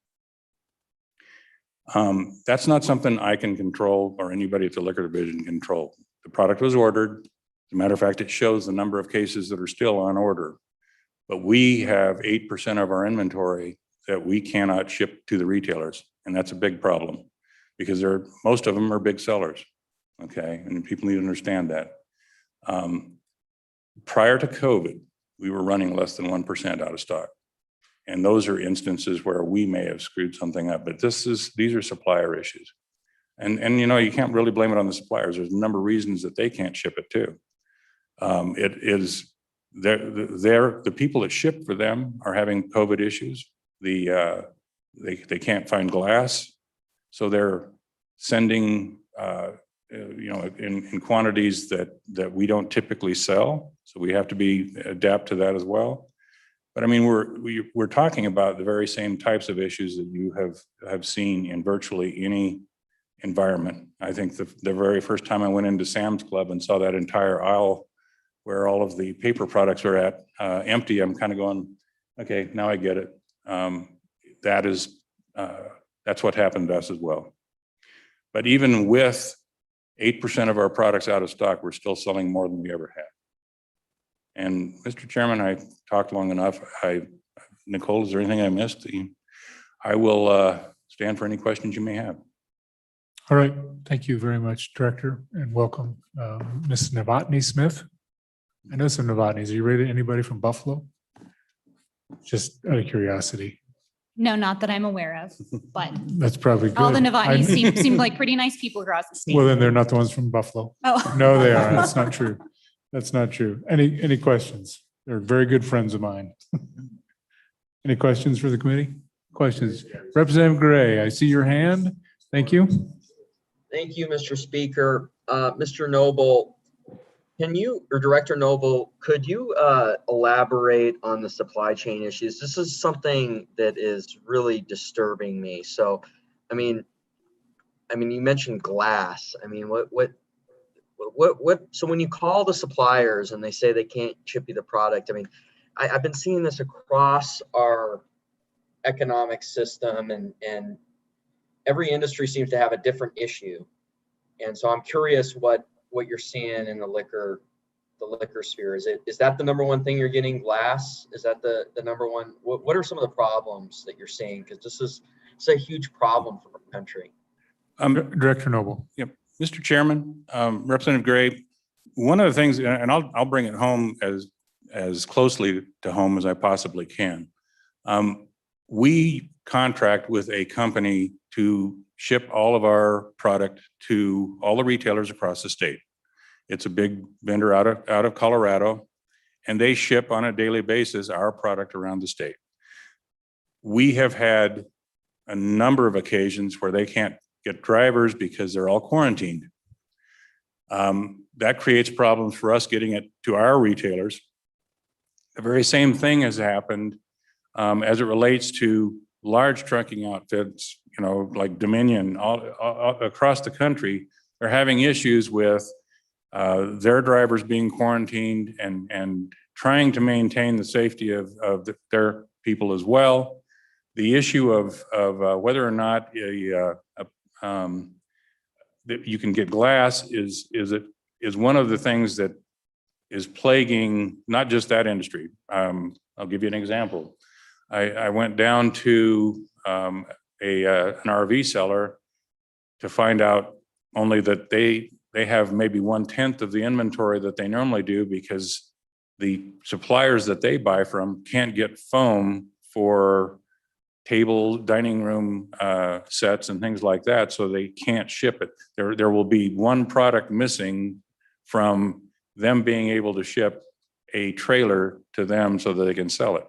That's not something I can control or anybody at the liquor division can control. The product was ordered. As a matter of fact, it shows the number of cases that are still on order. But we have 8% of our inventory that we cannot ship to the retailers. And that's a big problem because most of them are big sellers. Okay, and people need to understand that. Prior to COVID, we were running less than 1% out of stock. And those are instances where we may have screwed something up, but these are supplier issues. And you know, you can't really blame it on the suppliers. There's a number of reasons that they can't ship it too. It is the people that ship for them are having COVID issues. They can't find glass, so they're sending in quantities that we don't typically sell. So we have to adapt to that as well. But I mean, we're talking about the very same types of issues that you have seen in virtually any environment. I think the very first time I went into Sam's Club and saw that entire aisle where all of the paper products are at empty, I'm kind of going, okay, now I get it. That's what happened to us as well. But even with 8% of our products out of stock, we're still selling more than we ever had. And Mr. Chairman, I talked long enough. Nicole, is there anything I missed? I will stand for any questions you may have. All right. Thank you very much, Director, and welcome, Ms. Novotny Smith. I know some Novotnys. Are you ready? Anybody from Buffalo? Just out of curiosity. No, not that I'm aware of, but That's probably good. all the Novotnys seem like pretty nice people across the state. Well, then they're not the ones from Buffalo. Oh. No, they are. That's not true. That's not true. Any questions? They're very good friends of mine. Any questions for the committee? Questions? Representative Gray, I see your hand. Thank you. Thank you, Mr. Speaker. Mr. Noble, Director Noble, could you elaborate on the supply chain issues? This is something that is really disturbing me. So, I mean, you mentioned glass. I mean, so when you call the suppliers and they say they can't ship you the product, I mean, I've been seeing this across our economic system, and every industry seems to have a different issue. And so I'm curious what you're seeing in the liquor sphere. Is that the number one thing you're getting, glass? Is that the number one? What are some of the problems that you're seeing? Because it's a huge problem for our country. Director Noble. Yep. Mr. Chairman, Representative Gray, one of the things, and I'll bring it home as closely to home as I possibly can. We contract with a company to ship all of our product to all the retailers across the state. It's a big vendor out of Colorado, and they ship on a daily basis our product around the state. We have had a number of occasions where they can't get drivers because they're all quarantined. That creates problems for us getting it to our retailers. the very same thing has happened as it relates to large trucking outfits, like Dominion, all across the country. They're having issues with their drivers being quarantined and trying to maintain the safety of their people as well. The issue of whether or not that you can get glass is one of the things that is plaguing not just that industry. I'll give you an example. I went down to an RV seller to find out only that they have maybe 1/10 of the inventory that they normally do, because the suppliers that they buy from can't get foam for table, dining room sets and things like that, so they can't ship it. There will be one product missing from them being able to ship a trailer to them so that they can sell it.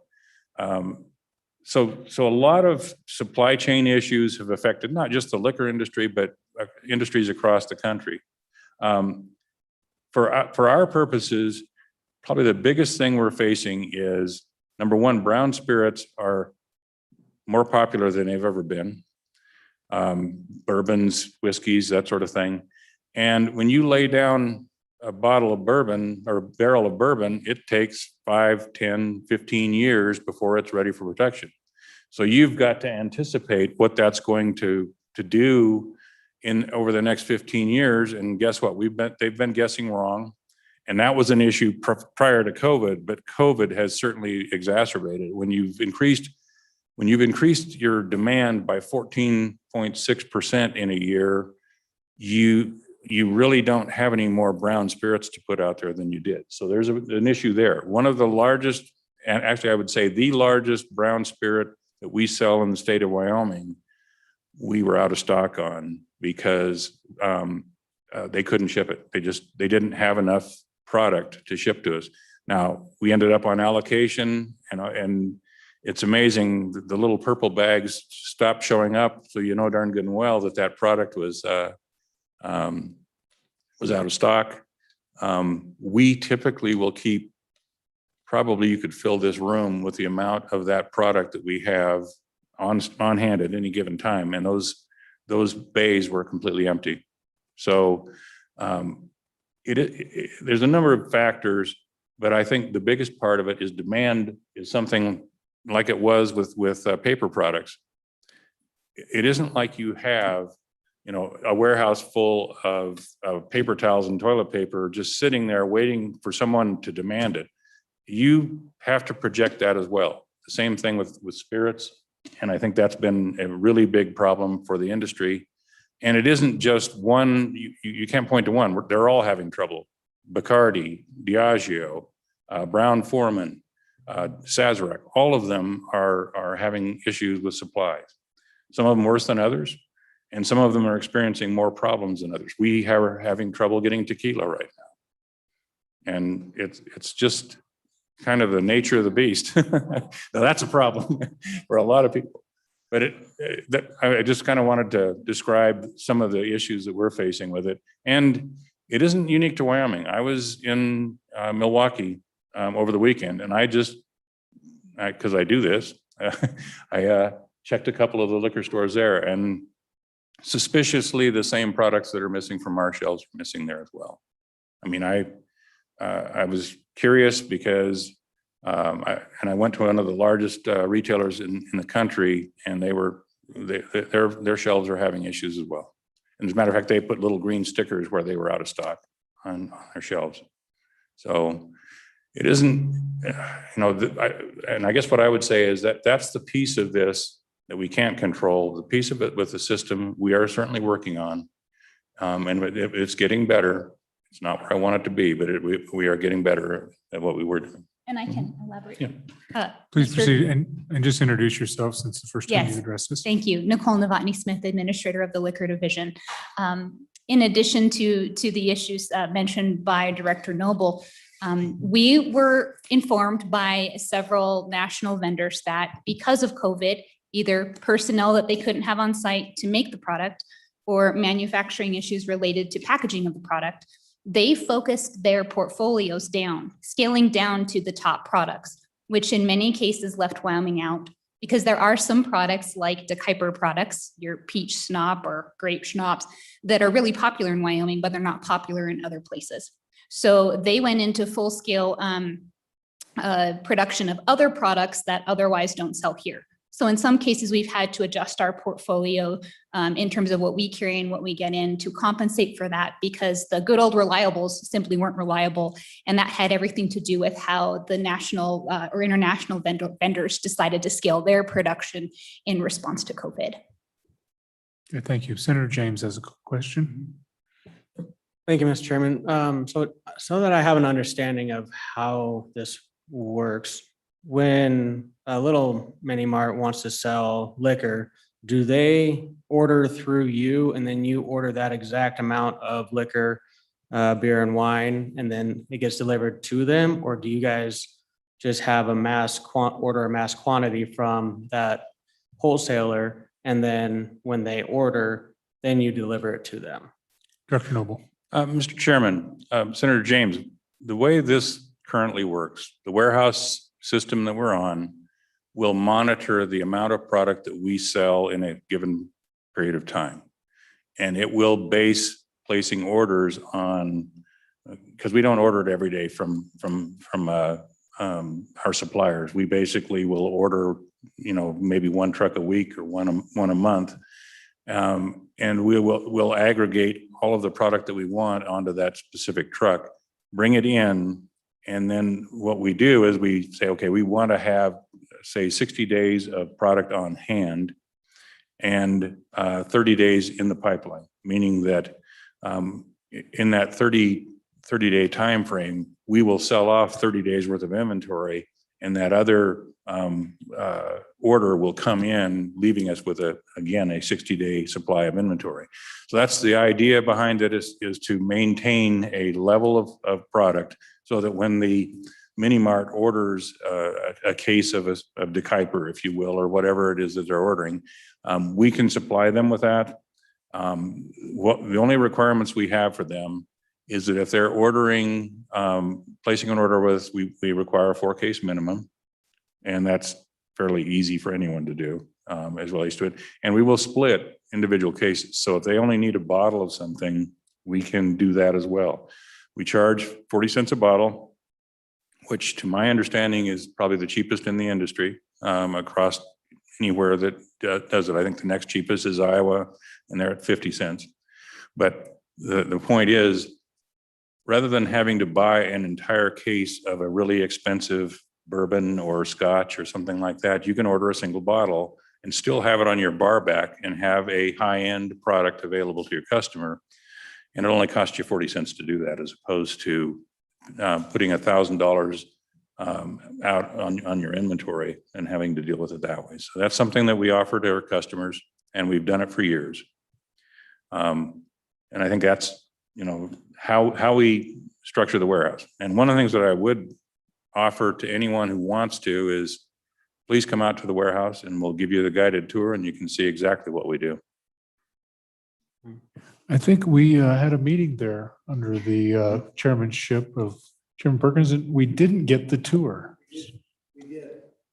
So a lot of supply chain issues have affected not just the liquor industry, but industries across the country. For our purposes, probably the biggest thing we're facing is, number one, brown spirits are more popular than they've ever been. Bourbons, whiskeys, that sort of thing. And when you lay down a bottle of bourbon or a barrel of bourbon, it takes 5, 10, 15 years before it's ready for protection. So you've got to anticipate what that's going to do over the next 15 years. And guess what? They've been guessing wrong. And that was an issue prior to COVID, but COVID has certainly exacerbated it. When you've increased your demand by 14.6% in a year, you really don't have any more brown spirits to put out there than you did. So there's an issue there. One of the largest, and actually I would say the largest brown spirit that we sell in the state of Wyoming, we were out of stock on because they couldn't ship it. They didn't have enough product to ship to us. Now, we ended up on allocation, and it's amazing, the little purple bags stopped showing up, so you know darn good and well that product was out of stock. We typically will keep, probably you could fill this room with the amount of that product that we have on hand at any given time, and those bays were completely empty. So there's a number of factors, but I think the biggest part of it is demand is something like it was with paper products. It isn't like you have, a warehouse full of paper towels and toilet paper just sitting there waiting for someone to demand it. You have to project that as well. The same thing with spirits. And I think that's been a really big problem for the industry. And it isn't just one, you can't point to one. They're all having trouble. Bacardi, Diageo, Brown-Forman, Sazerac, all of them are having issues with supplies. Some of them worse than others, and some of them are experiencing more problems than others. We are having trouble getting tequila right now. And it's just kind of the nature of the beast. Now that's a problem for a lot of people. But I just kind of wanted to describe some of the issues that we're facing with it. And it isn't unique to Wyoming. I was in Milwaukee over the weekend, and because I do this, I checked a couple of the liquor stores there, and suspiciously the same products that are missing from our shelves are missing there as well. I mean, I was curious because I went to one of the largest retailers in the country, and their shelves are having issues as well. And as a matter of fact, they put little green stickers where they were out of stock on their shelves. So it isn't, and I guess what I would say is that that's the piece of this that we can't control. The piece of it with the system we are certainly working on, and it's getting better. It's not where I want it to be, but we are getting better at what we were doing. And I can elaborate. Yeah. Please proceed and just introduce yourself, since the first time you addressed this. Thank you. Nicole Novotny Smith, Administrator of the Liquor Division. In addition to the issues mentioned by Director Noble, we were informed by several national vendors that because of COVID, either personnel that they couldn't have on site to make the product or manufacturing issues related to packaging of the product, they focused their portfolios down, scaling down to the top products, which in many cases left Wyoming out, because there are some products like the Casper products, your peach schnapps or grape schnapps, that are really popular in Wyoming, but they're not popular in other places. So they went into full scale production of other products that otherwise don't sell here. So in some cases, we've had to adjust our portfolio in terms of what we carry and what we get in to compensate for that, because the good old reliables simply weren't reliable. And that had everything to do with how the national or international vendors decided to scale their production in response to COVID. Okay, thank you. Senator James has a question. Thank you, Mr. Chairman. So that I have an understanding of how this works, when a little mini mart wants to sell liquor, do they order through you and then you order that exact amount of liquor, beer and wine, and then it gets delivered to them? Or do you guys just have order a mass quantity from that wholesaler, and then when they order, then you deliver it to them? Director Noble. Mr. Chairman, Senator James, the way this currently works, the warehouse system that we're on will monitor the amount of product that we sell in a given period of time. And it will base placing orders on, because we don't order it every day from our suppliers. We basically will order, maybe one truck a week or one a month. And we'll aggregate all of the product that we want onto that specific truck, bring it in. And then what we do is we say, okay, we want to have, say, 60 days of product on hand and 30 days in the pipeline, meaning that in that 30-day time frame, we will sell off 30 days worth of inventory, and that other order will come in, leaving us with again a 60-day supply of inventory. So that's the idea behind it, is to maintain a level of product, so that when the mini mart orders a case of the Casper, if you will, or whatever it is that they're ordering, we can supply them with that. The only requirements we have for them is that if they're ordering, placing an order with us, we require a 4-case minimum, and that's fairly easy for anyone to do as relates to it. And we will split individual cases. So if they only need a bottle of something, we can do that as well. We charge 40 cents a bottle, which to my understanding is probably the cheapest in the industry across anywhere that does it. I think the next cheapest is Iowa, and they're at 50 cents. But the point is, rather than having to buy an entire case of a really expensive bourbon or scotch or something like that, you can order a single bottle and still have it on your bar back and have a high-end product available to your customer. And it only costs you 40 cents to do that, as opposed to putting $1,000 out on your inventory and having to deal with it that way. So that's something that we offer to our customers, and we've done it for years. And I think that's, how we structure the warehouse. And one of the things that I would offer to anyone who wants to is, please come out to the warehouse and we'll give you the guided tour, and you can see exactly what we do. I think we had a meeting there under the chairmanship of Chairman Perkins, and we didn't get the tour.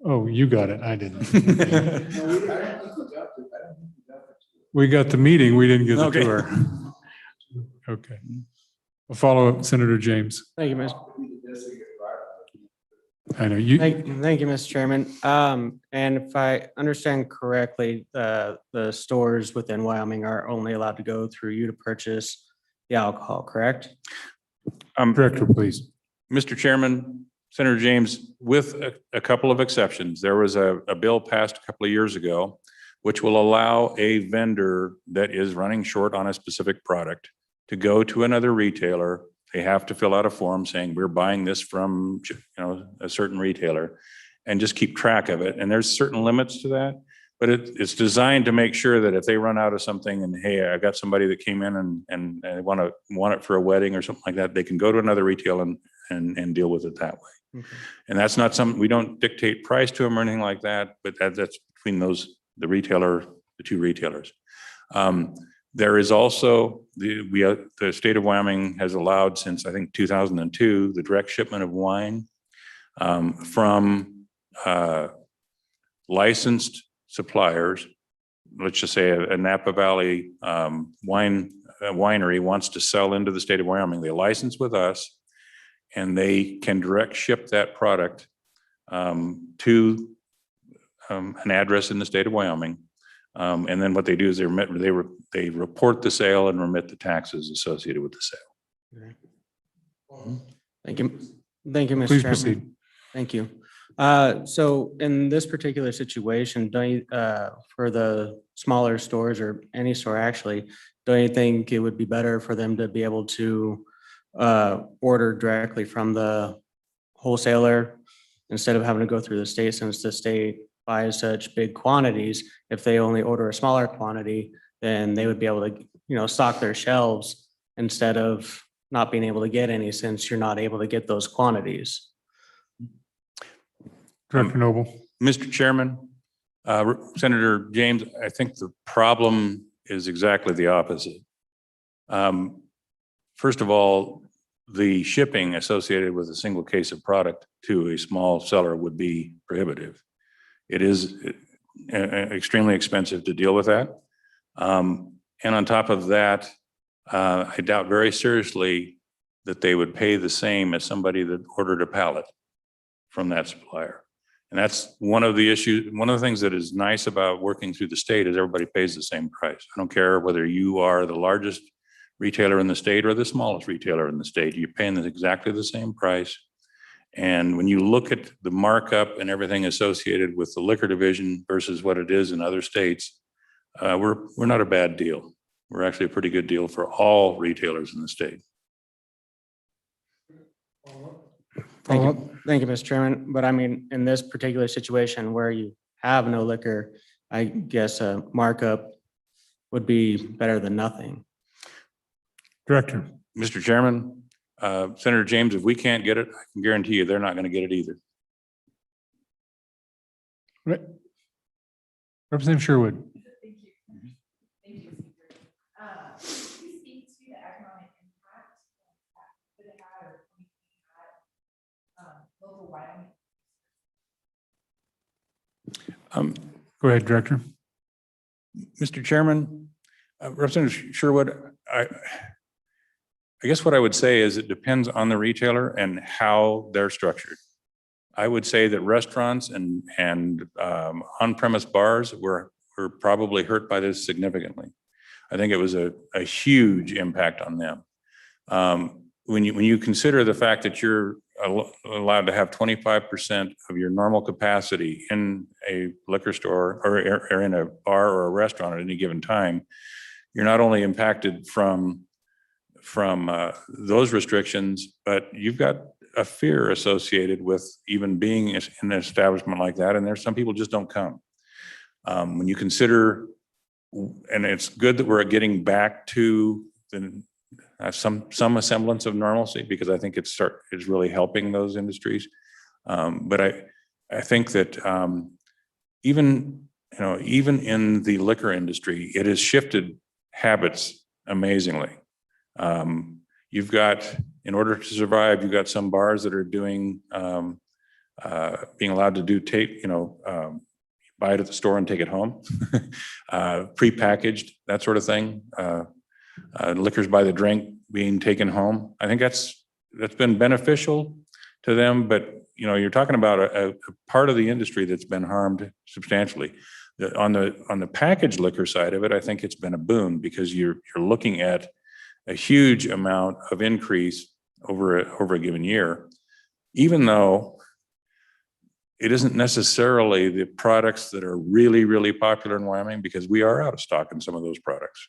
Oh, you got it. I didn't. We got the meeting. We didn't get the tour. Okay. We'll follow up, Senator James. Thank you, Mr. I know you. Thank you, Mr. Chairman. And if I understand correctly, the stores within Wyoming are only allowed to go through you to purchase the alcohol, correct? Director, please. Mr. Chairman, Senator James, with a couple of exceptions, there was a bill passed a couple of years ago, which will allow a vendor that is running short on a specific product to go to another retailer. They have to fill out a form saying, we're buying this from a certain retailer, and just keep track of it. And there's certain limits to that, but it's designed to make sure that if they run out of something and, hey, I got somebody that came in and they want it for a wedding or something like that, they can go to another retailer and deal with it that way. Okay. And that's not something, we don't dictate price to them or anything like that, but that's between the two retailers. There is also, the state of Wyoming has allowed since, I think, 2002, the direct shipment of wine from licensed suppliers. Let's just say a Napa Valley winery wants to sell into the state of Wyoming. They license with us, and they can direct ship that product to an address in the state of Wyoming. And then what they do is they report the sale and remit the taxes associated with the sale. Thank you. Thank you, Mr. Please Chairman. proceed. Thank you. So in this particular situation, don't you, for the smaller stores or any store actually, don't you think it would be better for them to be able to order directly from the wholesaler instead of having to go through the state, since the state buys such big quantities? If they only order a smaller quantity, then they would be able to, stock their shelves instead of not being able to get any, since you're not able to get those quantities. Director Noble. Mr. Chairman, Senator James, I think the problem is exactly the opposite. First of all, the shipping associated with a single case of product to a small seller would be prohibitive. It is extremely expensive to deal with that. And on top of that, I doubt very seriously that they would pay the same as somebody that ordered a pallet from that supplier. And that's one of the issues. One of the things that is nice about working through the state is everybody pays the same price. I don't care whether you are the largest retailer in the state or the smallest retailer in the state, you're paying exactly the same price. And when you look at the markup and everything associated with the liquor division versus what it is in other states, we're not a bad deal. We're actually a pretty good deal for all retailers in the state. Thank you. Thank you, Mr. Chairman. But I mean, in this particular situation where you have no liquor, I guess a markup would be better than nothing. Director. Mr. Chairman, Senator James, if we can't get it, I can guarantee you they're not going to get it either. Right. Representative Sherwood. Thank you. Thank you, Speaker. Can you speak to the economic impact that it had or local Wyoming? Go ahead, Director. Mr. Chairman, Representative Sherwood, I guess what I would say is it depends on the retailer and how they're structured. I would say that restaurants and on-premise bars were probably hurt by this significantly. I think it was a huge impact on them. When you consider the fact that you're allowed to have 25% of your normal capacity in a liquor store or in a bar or a restaurant at any given time, you're not only impacted from those restrictions, but you've got a fear associated with even being in an establishment like that. And there's some people just don't come. When you consider, and it's good that we're getting back to some semblance of normalcy, because I think it's really helping those industries. But I think that even in the liquor industry, it has shifted habits amazingly. You've got, in order to survive, you've got some bars that are doing, being allowed to do buy it at the store and take it home, prepackaged, that sort of thing. Liquors by the drink being taken home. I think that's been beneficial to them, but you're talking about a part of the industry that's been harmed substantially. On the packaged liquor side of it, I think it's been a boon, because you're looking at a huge amount of increase over a given year, even though it isn't necessarily the products that are really, really popular in Wyoming, because we are out of stock in some of those products.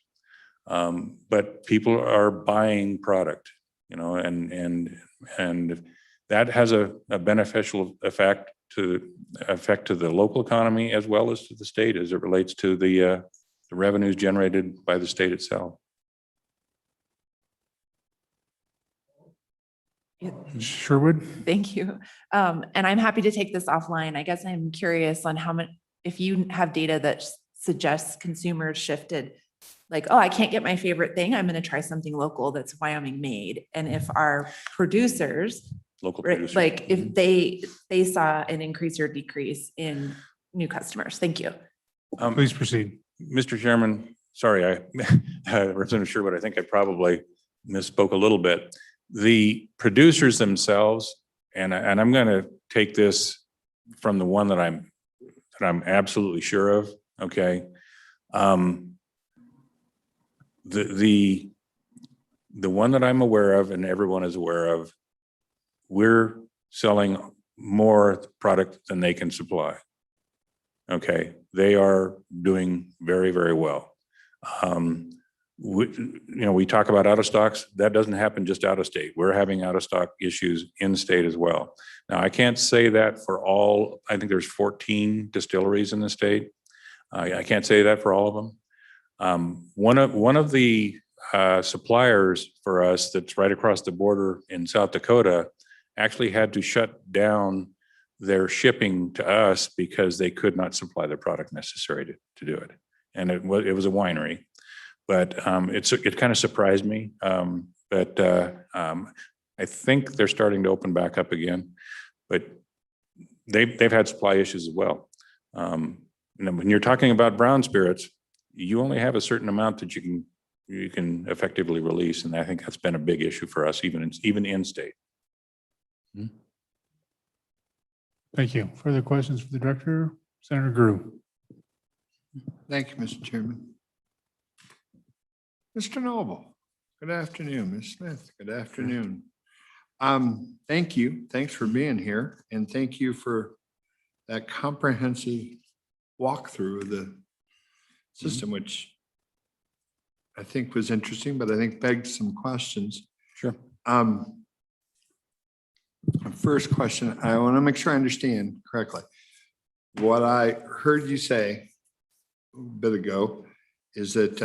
But people are buying product, and that has a beneficial effect to the local economy as well as to the state as it relates to the revenues generated by the state itself. Sherwood. Thank you. And I'm happy to take this offline. I guess I'm curious on if you have data that suggests consumers shifted like, oh, I can't get my favorite thing. I'm going to try something local that's Wyoming made. And if our producers, Local right, producers. like if they saw an increase or decrease in new customers. Thank you. Please proceed. Mr. Chairman, sorry, Representative Sherwood, I think I probably misspoke a little bit. The producers themselves, and I'm going to take this from the one that I'm absolutely sure of. Okay. The one that I'm aware of and everyone is aware of, we're selling more product than they can supply. Okay, they are doing very, very well. We talk about out of stocks. That doesn't happen just out of state. We're having out of stock issues in state as well. Now, I can't say that for all. I think there's 14 distilleries in the state. I can't say that for all of them. One of the suppliers for us that's right across the border in South Dakota actually had to shut down their shipping to us because they could not supply the product necessary to do it. And it was a winery, but it kind of surprised me. But I think they're starting to open back up again, but they've had supply issues as well. When you're talking about brown spirits, you only have a certain amount that you can effectively release, and I think that's been a big issue for us, even in state. Thank you. Further questions for the director? Senator Grew. Thank you, Mr. Chairman. Mr. Noble, good afternoon. Ms. Smith, good afternoon. Thank you. Thanks for being here. And thank you for that comprehensive walkthrough of the system, which I think was interesting, but I think begged some questions. Sure. My first question, I want to make sure I understand correctly. What I heard you say a bit ago is that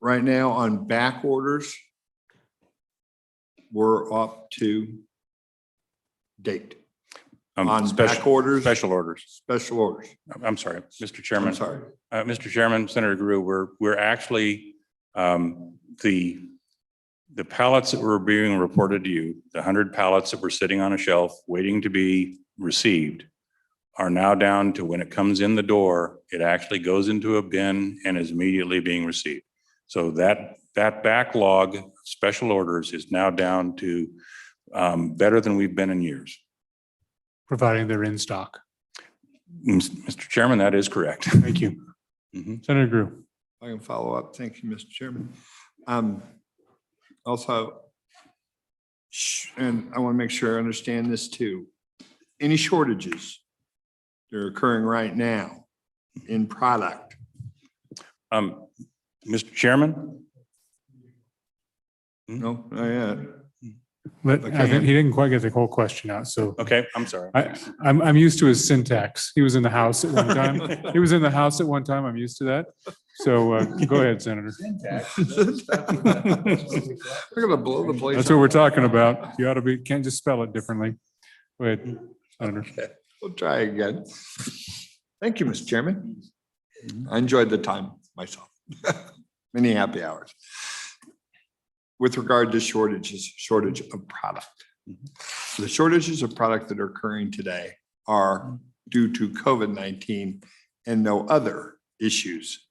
right now on back orders, we're up to date. On back orders? Special orders. Special orders. I'm sorry, Mr. Chairman. I'm sorry. Mr. Chairman, Senator Grew, we're actually, the pallets that were being reported to you, the 100 pallets that were sitting on a shelf waiting to be received, are now down to when it comes in the door, it actually goes into a bin and is immediately being received. So that backlog of special orders is now down to better than we've been in years. Providing they're in stock. Mr. Chairman, that is correct. Thank you. Senator Grew. I can follow up. Thank you, Mr. Chairman. Also, and I want to make sure I understand this too. Any shortages that are occurring right now in product? Mr. Chairman? No, not yet. But I think he didn't quite get the whole question out, so. Okay, I'm sorry. I'm used to his syntax. He was in the house at one time. He was in the house at one time. I'm used to that. So go ahead, Senator. We're gonna blow the place. That's what we're talking about. You ought to be, can't just spell it differently. Go ahead, Senator. Okay, we'll try again. Thank you, Mr. Chairman. I enjoyed the time myself. Many happy hours. With regard to shortage of product. The shortages of product that are occurring today are due to COVID-19 and no other issues.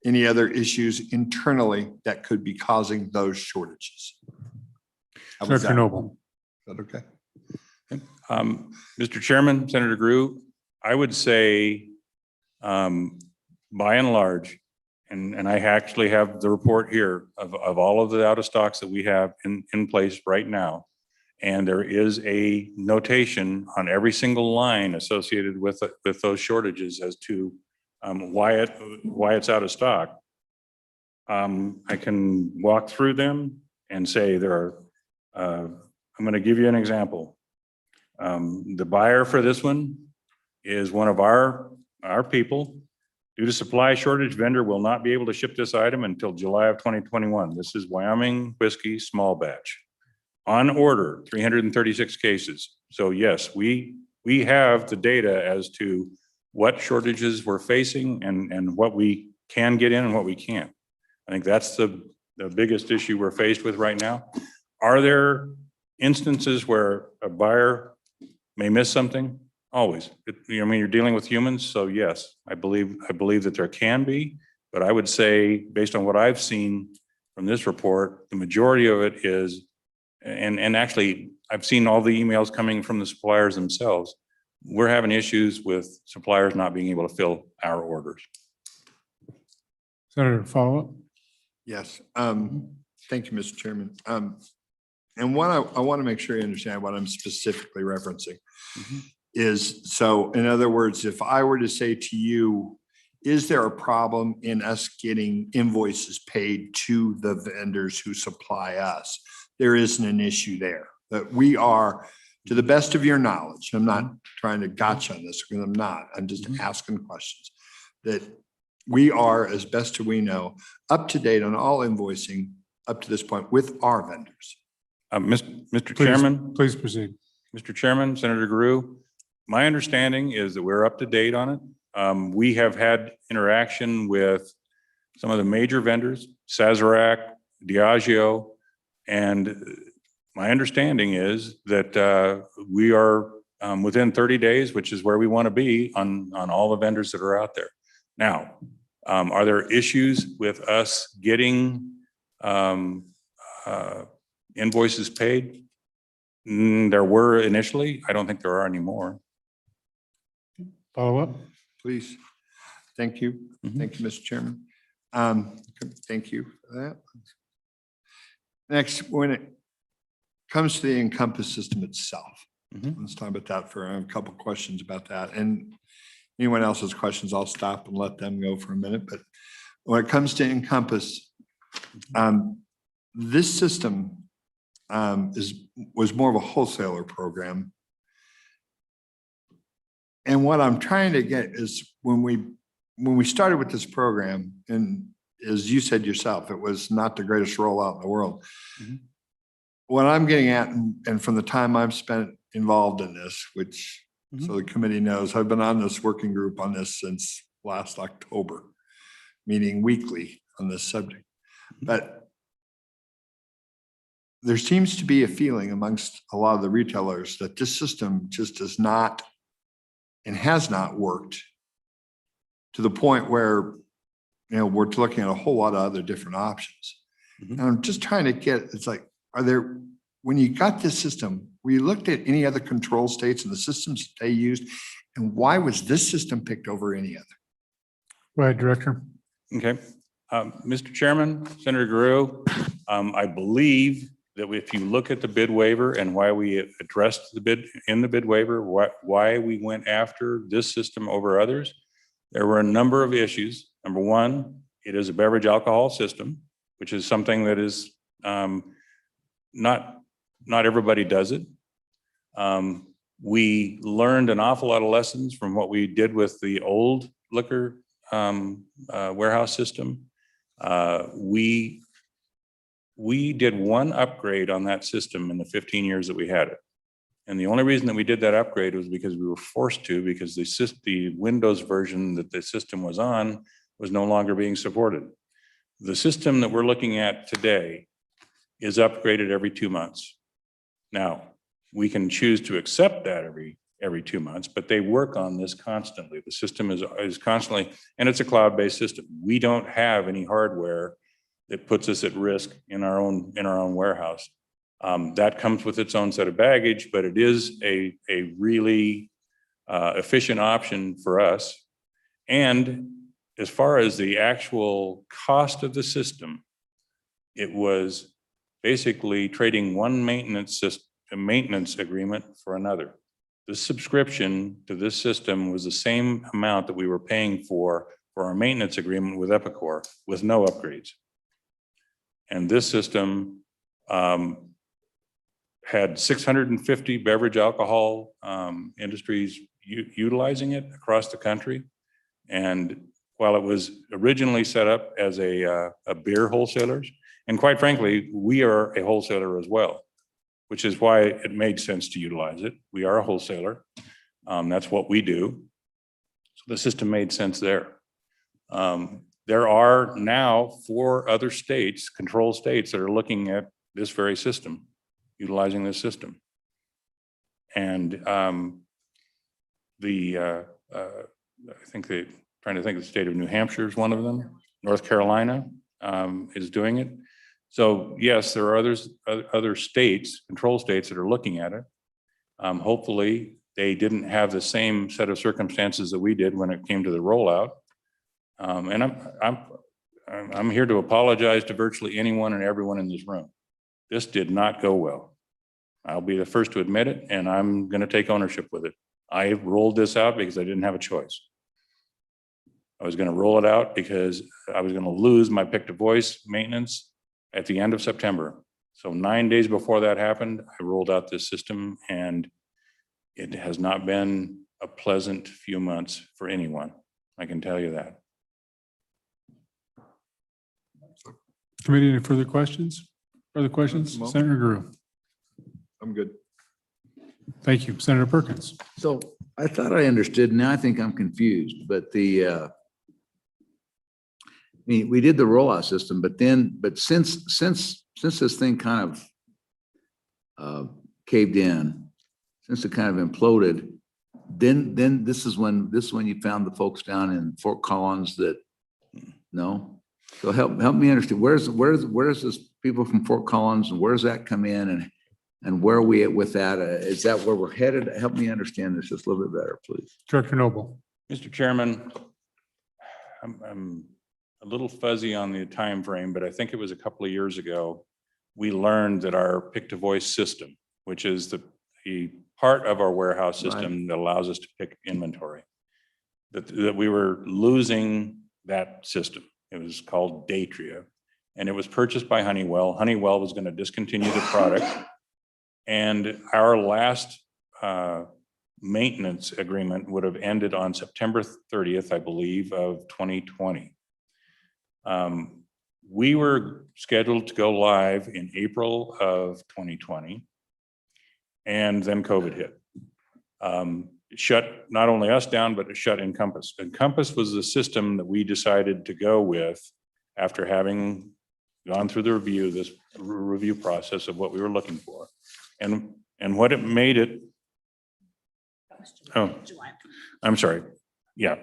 Any other issues internally that could be causing those shortages? Director Noble. Is that okay? Mr. Chairman, Senator Grew, I would say by and large, and I actually have the report here of all of the out of stocks that we have in place right now. And there is a notation on every single line associated with those shortages as to why it's out of stock. I can walk through them and say there are, I'm going to give you an example. The buyer for this one is one of our people. Due to supply shortage, vendor will not be able to ship this item until July of 2021. This is Wyoming whiskey small batch. On order, 336 cases. So yes, we have the data as to what shortages we're facing and what we can get in and what we can't. I think that's the biggest issue we're faced with right now. Are there instances where a buyer may miss something? Always. I mean, you're dealing with humans, so yes, I believe that there can be, but I would say, based on what I've seen from this report, the majority of it is, and actually, I've seen all the emails coming from the suppliers themselves. We're having issues with suppliers not being able to fill our orders. Senator, follow up? Yes. Thank you, Mr. Chairman. And what I want to make sure you understand what I'm specifically referencing is, so in other words, if I were to say to you, is there a problem in us getting invoices paid to the vendors who supply us? There isn't an issue there. That we are, to the best of your knowledge, I'm not trying to gotcha on this because I'm not, I'm just asking questions, that we are, as best as we know, up to date on all invoicing up to this point with our vendors. Mr. Chairman. Please proceed. Mr. Chairman, Senator Guru, my understanding is that we're up to date on it. We have had interaction with some of the major vendors, Sazerac, Diageo, and my understanding is that we are within 30 days, which is where we want to be on all the vendors that are out there. Now, are there issues with us getting invoices paid? There were initially. I don't think there are anymore. Follow up? Please. Thank you. Thank you, Mr. Chairman. Thank you for that. Next, when it comes to the Encompass system itself, let's talk about that for a couple of questions about that. And anyone else has questions, I'll stop and let them go for a minute. But when it comes to Encompass, this system was more of a wholesaler program. And what I'm trying to get is when we started with this program, and as you said yourself, it was not the greatest rollout in the world. What I'm getting at, and from the time I've spent involved in this, which so the committee knows, I've been on this working group on this since last October, meeting weekly on this subject. But there seems to be a feeling amongst a lot of the retailers that this system just does not and has not worked to the point where, we're looking at a whole lot of other different options. And I'm just trying to get, it's like, when you got this system, were you looked at any other control states and the systems they used? And why was this system picked over any other? Go ahead, Director. Okay. Mr. Chairman, Senator Guru, I believe that if you look at the bid waiver and why we addressed the bid waiver, why we went after this system over others, there were a number of issues. Number one, it is a beverage alcohol system, which is something that is not everybody does it. We learned an awful lot of lessons from what we did with the old liquor warehouse system. We did one upgrade on that system in the 15 years that we had it. And the only reason that we did that upgrade was because we were forced to, because the Windows version that the system was on was no longer being supported. The system that we're looking at today is upgraded every 2 months. Now, we can choose to accept that every 2 months, but they work on this constantly. The system is constantly, and it's a cloud-based system. We don't have any hardware that puts us at risk in our own warehouse. That comes with its own set of baggage, but it is a really efficient option for us. And as far as the actual cost of the system, it was basically trading one maintenance agreement for another. The subscription to this system was the same amount that we were paying for our maintenance agreement with Epicor with no upgrades. And this system had 650 beverage alcohol industries utilizing it across the country. And while it was originally set up as a beer wholesaler, and quite frankly, we are a wholesaler as well, which is why it made sense to utilize it. We are a wholesaler. That's what we do. So the system made sense there. There are now 4 other states, control states, that are looking at this very system, utilizing this system. And I think trying to think of the state of New Hampshire is one of them. North Carolina is doing it. So yes, there are other states, control states, that are looking at it. Hopefully, they didn't have the same set of circumstances that we did when it came to the rollout. And I'm here to apologize to virtually anyone and everyone in this room. This did not go well. I'll be the first to admit it, and I'm going to take ownership with it. I rolled this out because I didn't have a choice. I was going to roll it out because I was going to lose my pick-to-voice maintenance at the end of September. So 9 days before that happened, I rolled out this system, and it has not been a pleasant few months for anyone. I can tell you that. Committee, any further questions? Further questions? Senator Drew. I'm good. Thank you. Senator Perkins. So I thought I understood. Now I think I'm confused, but I mean, we did the rollout system, but since this thing kind of caved in, since it kind of imploded, then this is when you found the folks down in Fort Collins that, no? So help me understand, where's this people from Fort Collins, and where's that come in, and where are we at with that? Is that where we're headed? Help me understand this just a little bit better, please. Director Noble. Mr. Chairman, I'm a little fuzzy on the time frame, but I think it was a couple of years ago, we learned that our pick-to-voice system, which is the part of our warehouse system that allows us to pick inventory, that we were losing that system. It was called Datria, and it was purchased by Honeywell. Honeywell was going to discontinue the product, and our last maintenance agreement would have ended on September 30th, I believe, of 2020. We were scheduled to go live in April of 2020, and then COVID hit. It shut not only us down, but it shut Encompass. Encompass was the system that we decided to go with after having gone through the review process of what we were looking for. And what it made it, oh, I'm sorry. Yeah.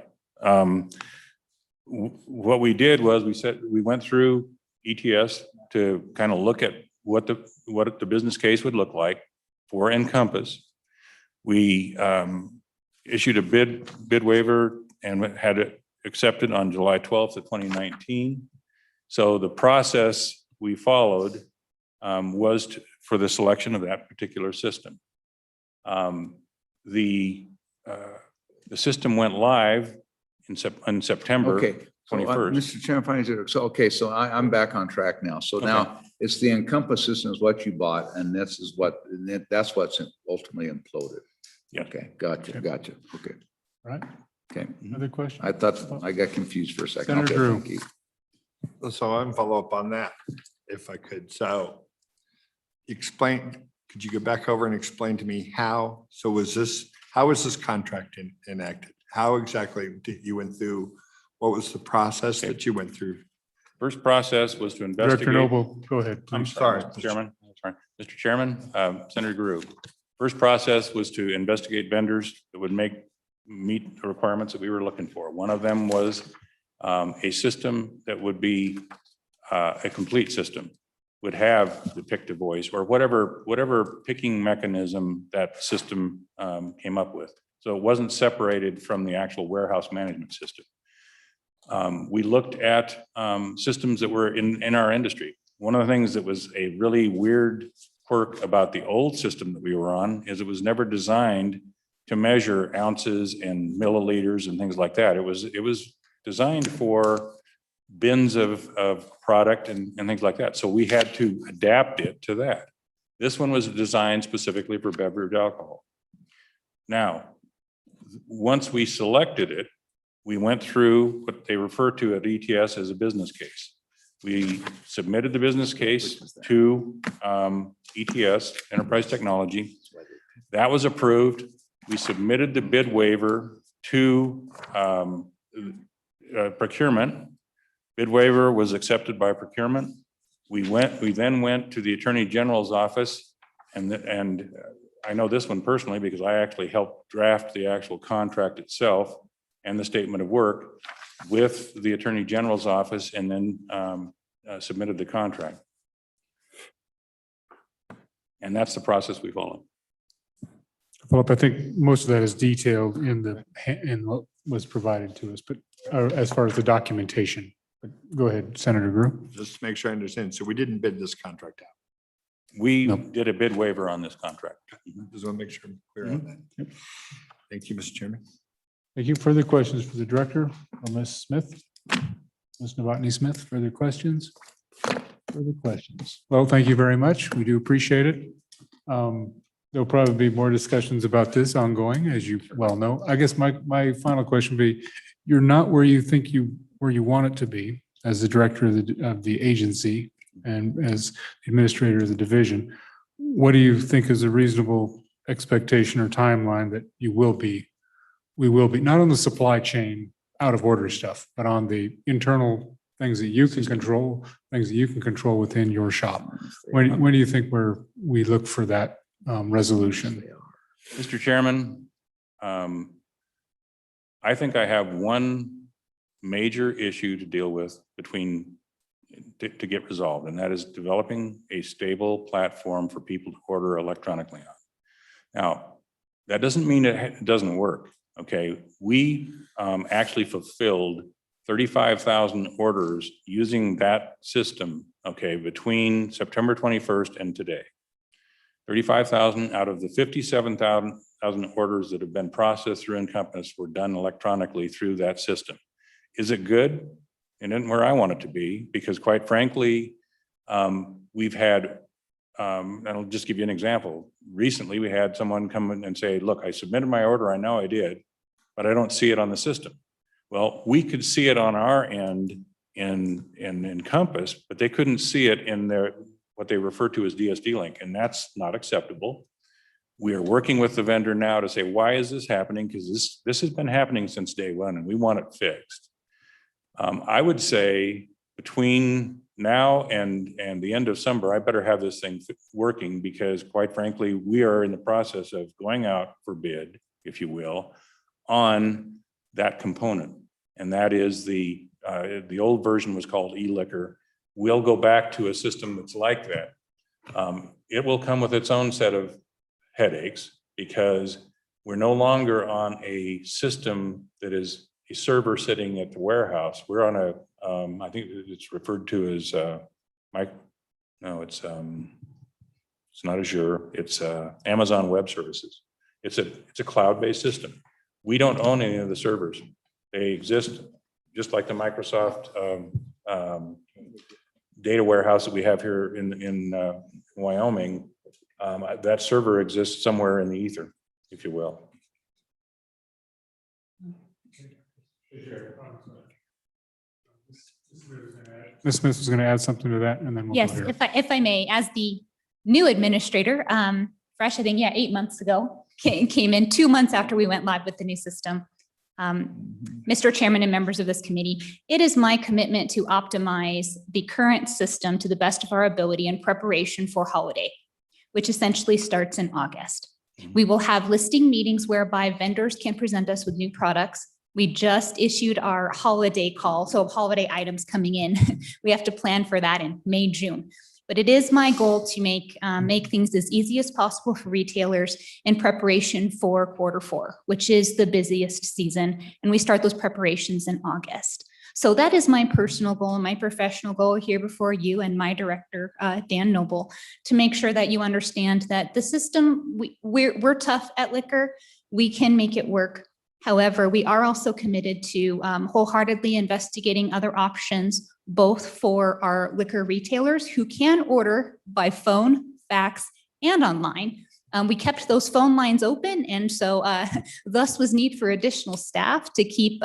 What we did was we went through ETS to kind of look at what the business case would look like for Encompass. We issued a bid waiver and had it accepted on July 12th of 2019. So the process we followed was for the selection of that particular system. The system went live in September. Okay. 21st. Mr. Chairman, so I'm back on track now. So now it's the Encompass system is what you bought, and that's what's ultimately imploded. Yeah. Okay. Gotcha. Okay. Right. Okay. Other question? I thought I got confused for a second. Senator Okay, Drew. thank you. So I'm follow up on that, if I could. So could you go back over and explain to me how was this contract enacted? How exactly you went through? What was the process that you went through? First process was to investigate. Director Noble, go ahead. I'm Please. sorry, Mr. Chairman. Mr. Chairman, Senator Drew. First process was to investigate vendors that would meet the requirements that we were looking for. One of them was a system that would be a complete system, would have the pick-to-voice or whatever picking mechanism that system came up with. So it wasn't separated from the actual warehouse management system. We looked at systems that were in our industry. One of the things that was a really weird quirk about the old system that we were on is it was never designed to measure ounces and milliliters and things like that. It was designed for bins of product and things like that. So we had to adapt it to that. This one was designed specifically for beverage alcohol. Now, once we selected it, we went through what they refer to at ETS as a business case. We submitted the business case to ETS, Enterprise Technology. That was approved. We submitted the bid waiver to Procurement. Bid waiver was accepted by procurement. We then went to the Attorney General's office, and I know this one personally because I actually helped draft the actual contract itself and the statement of work with the Attorney General's office, and then submitted the contract. And that's the process we follow. Philip, I think most of that is detailed in what was provided to us, but as far as the documentation. But go ahead, Senator Grew. Just to make sure I understand. So we didn't bid this contract out. We did a bid waiver on this contract. Just want to make sure I'm clear on that. Thank you, Mr. Chairman. Thank you. Further questions for the director or Ms. Smith? Ms. Novotny Smith, further questions? Further questions? Well, thank you very much. We do appreciate it. There'll probably be more discussions about this ongoing, as you well know. I guess my final question would be, you're not where you think where you want it to be as the director of the agency and as administrator of the division. What do you think is a reasonable expectation or timeline that we will be, not on the supply chain out of order stuff, but on the internal things that you can control, within your shop? When do you think we look for that resolution? Mr. Chairman, I think I have one major issue to deal with to get resolved, and that is developing a stable platform for people to order electronically on. Now, that doesn't mean it doesn't work. Okay, we actually fulfilled 35,000 orders using that system, okay, between September 21st and today. 35,000 out of the 57,000 orders that have been processed through Encompass were done electronically through that system. Is it good? It isn't where I want it to be, because quite frankly, we've had, I'll just give you an example. Recently, we had someone come in and say, look, I submitted my order, I know I did, but I don't see it on the system. Well, we could see it on our end in Encompass, but they couldn't see it in what they refer to as DSD link, and that's not acceptable. We are working with the vendor now to say, why is this happening? Because this has been happening since day one, and we want it fixed. I would say between now and the end of summer, I better have this thing working, because quite frankly, we are in the process of going out for bid, if you will, on that component. And that is the old version was called e-liquor. We'll go back to a system that's like that. It will come with its own set of headaches, because we're no longer on a system that is a server sitting at the warehouse. We're on I think it's referred to as it's not Azure, it's Amazon Web Services. It's a cloud-based system. We don't own any of the servers. They exist just like the Microsoft data warehouse that we have here in Wyoming. That server exists somewhere in the ether, if you will. Ms. Smith was going to add something to that, and then we'll Yes, go here. if I may, as the new administrator, fresh, I think, 8 months ago, came in 2 months after we went live with the new system. Mr. Chairman and members of this committee, it is my commitment to optimize the current system to the best of our ability in preparation for holiday, which essentially starts in August. We will have listing meetings whereby vendors can present us with new products. We just issued our holiday call, so holiday items coming in. We have to plan for that in May, June. But it is my goal to make things as easy as possible for retailers in preparation for Q4, which is the busiest season. And we start those preparations in August. So that is my personal goal and my professional goal here before you and my director, Dan Noble, to make sure that you understand that the system, we're tough at liquor. We can make it work. However, we are also committed to wholeheartedly investigating other options, both for our liquor retailers who can order by phone, fax, and online. We kept those phone lines open, and so thus was need for additional staff to keep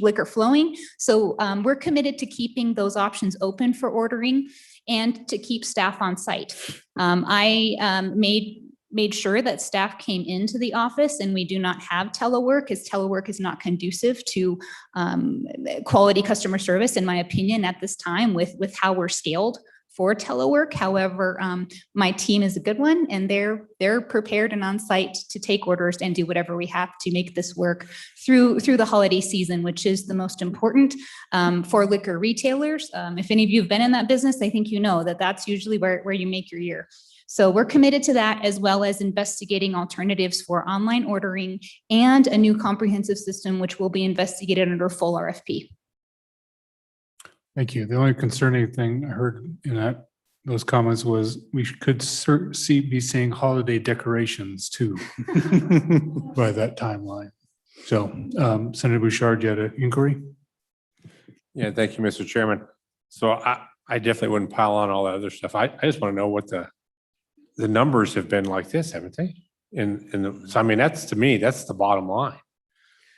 liquor flowing. So we're committed to keeping those options open for ordering and to keep staff on site. I made made sure that staff came into the office, and we do not have telework, as telework is not conducive to quality customer service, in my opinion, at this time with how we're scaled for telework. However, my team is a good one, and they're prepared and on site to take orders and do whatever we have to make this work through the holiday season, which is the most important for liquor retailers. If any of you have been in that business, I think you know that that's usually where you make your year. So we're committed to that, as well as investigating alternatives for online ordering and a new comprehensive system, which will be investigated under full RFP. Thank you. The only concerning thing I heard in those comments was we could be seeing holiday decorations too by that timeline. So Senator Bouchard, you had an inquiry? Yeah, thank you, Mr. Chairman. So I definitely wouldn't pile on all that other stuff. I just want to know what the numbers have been like this, haven't they? So I mean, that's, to me, that's the bottom line.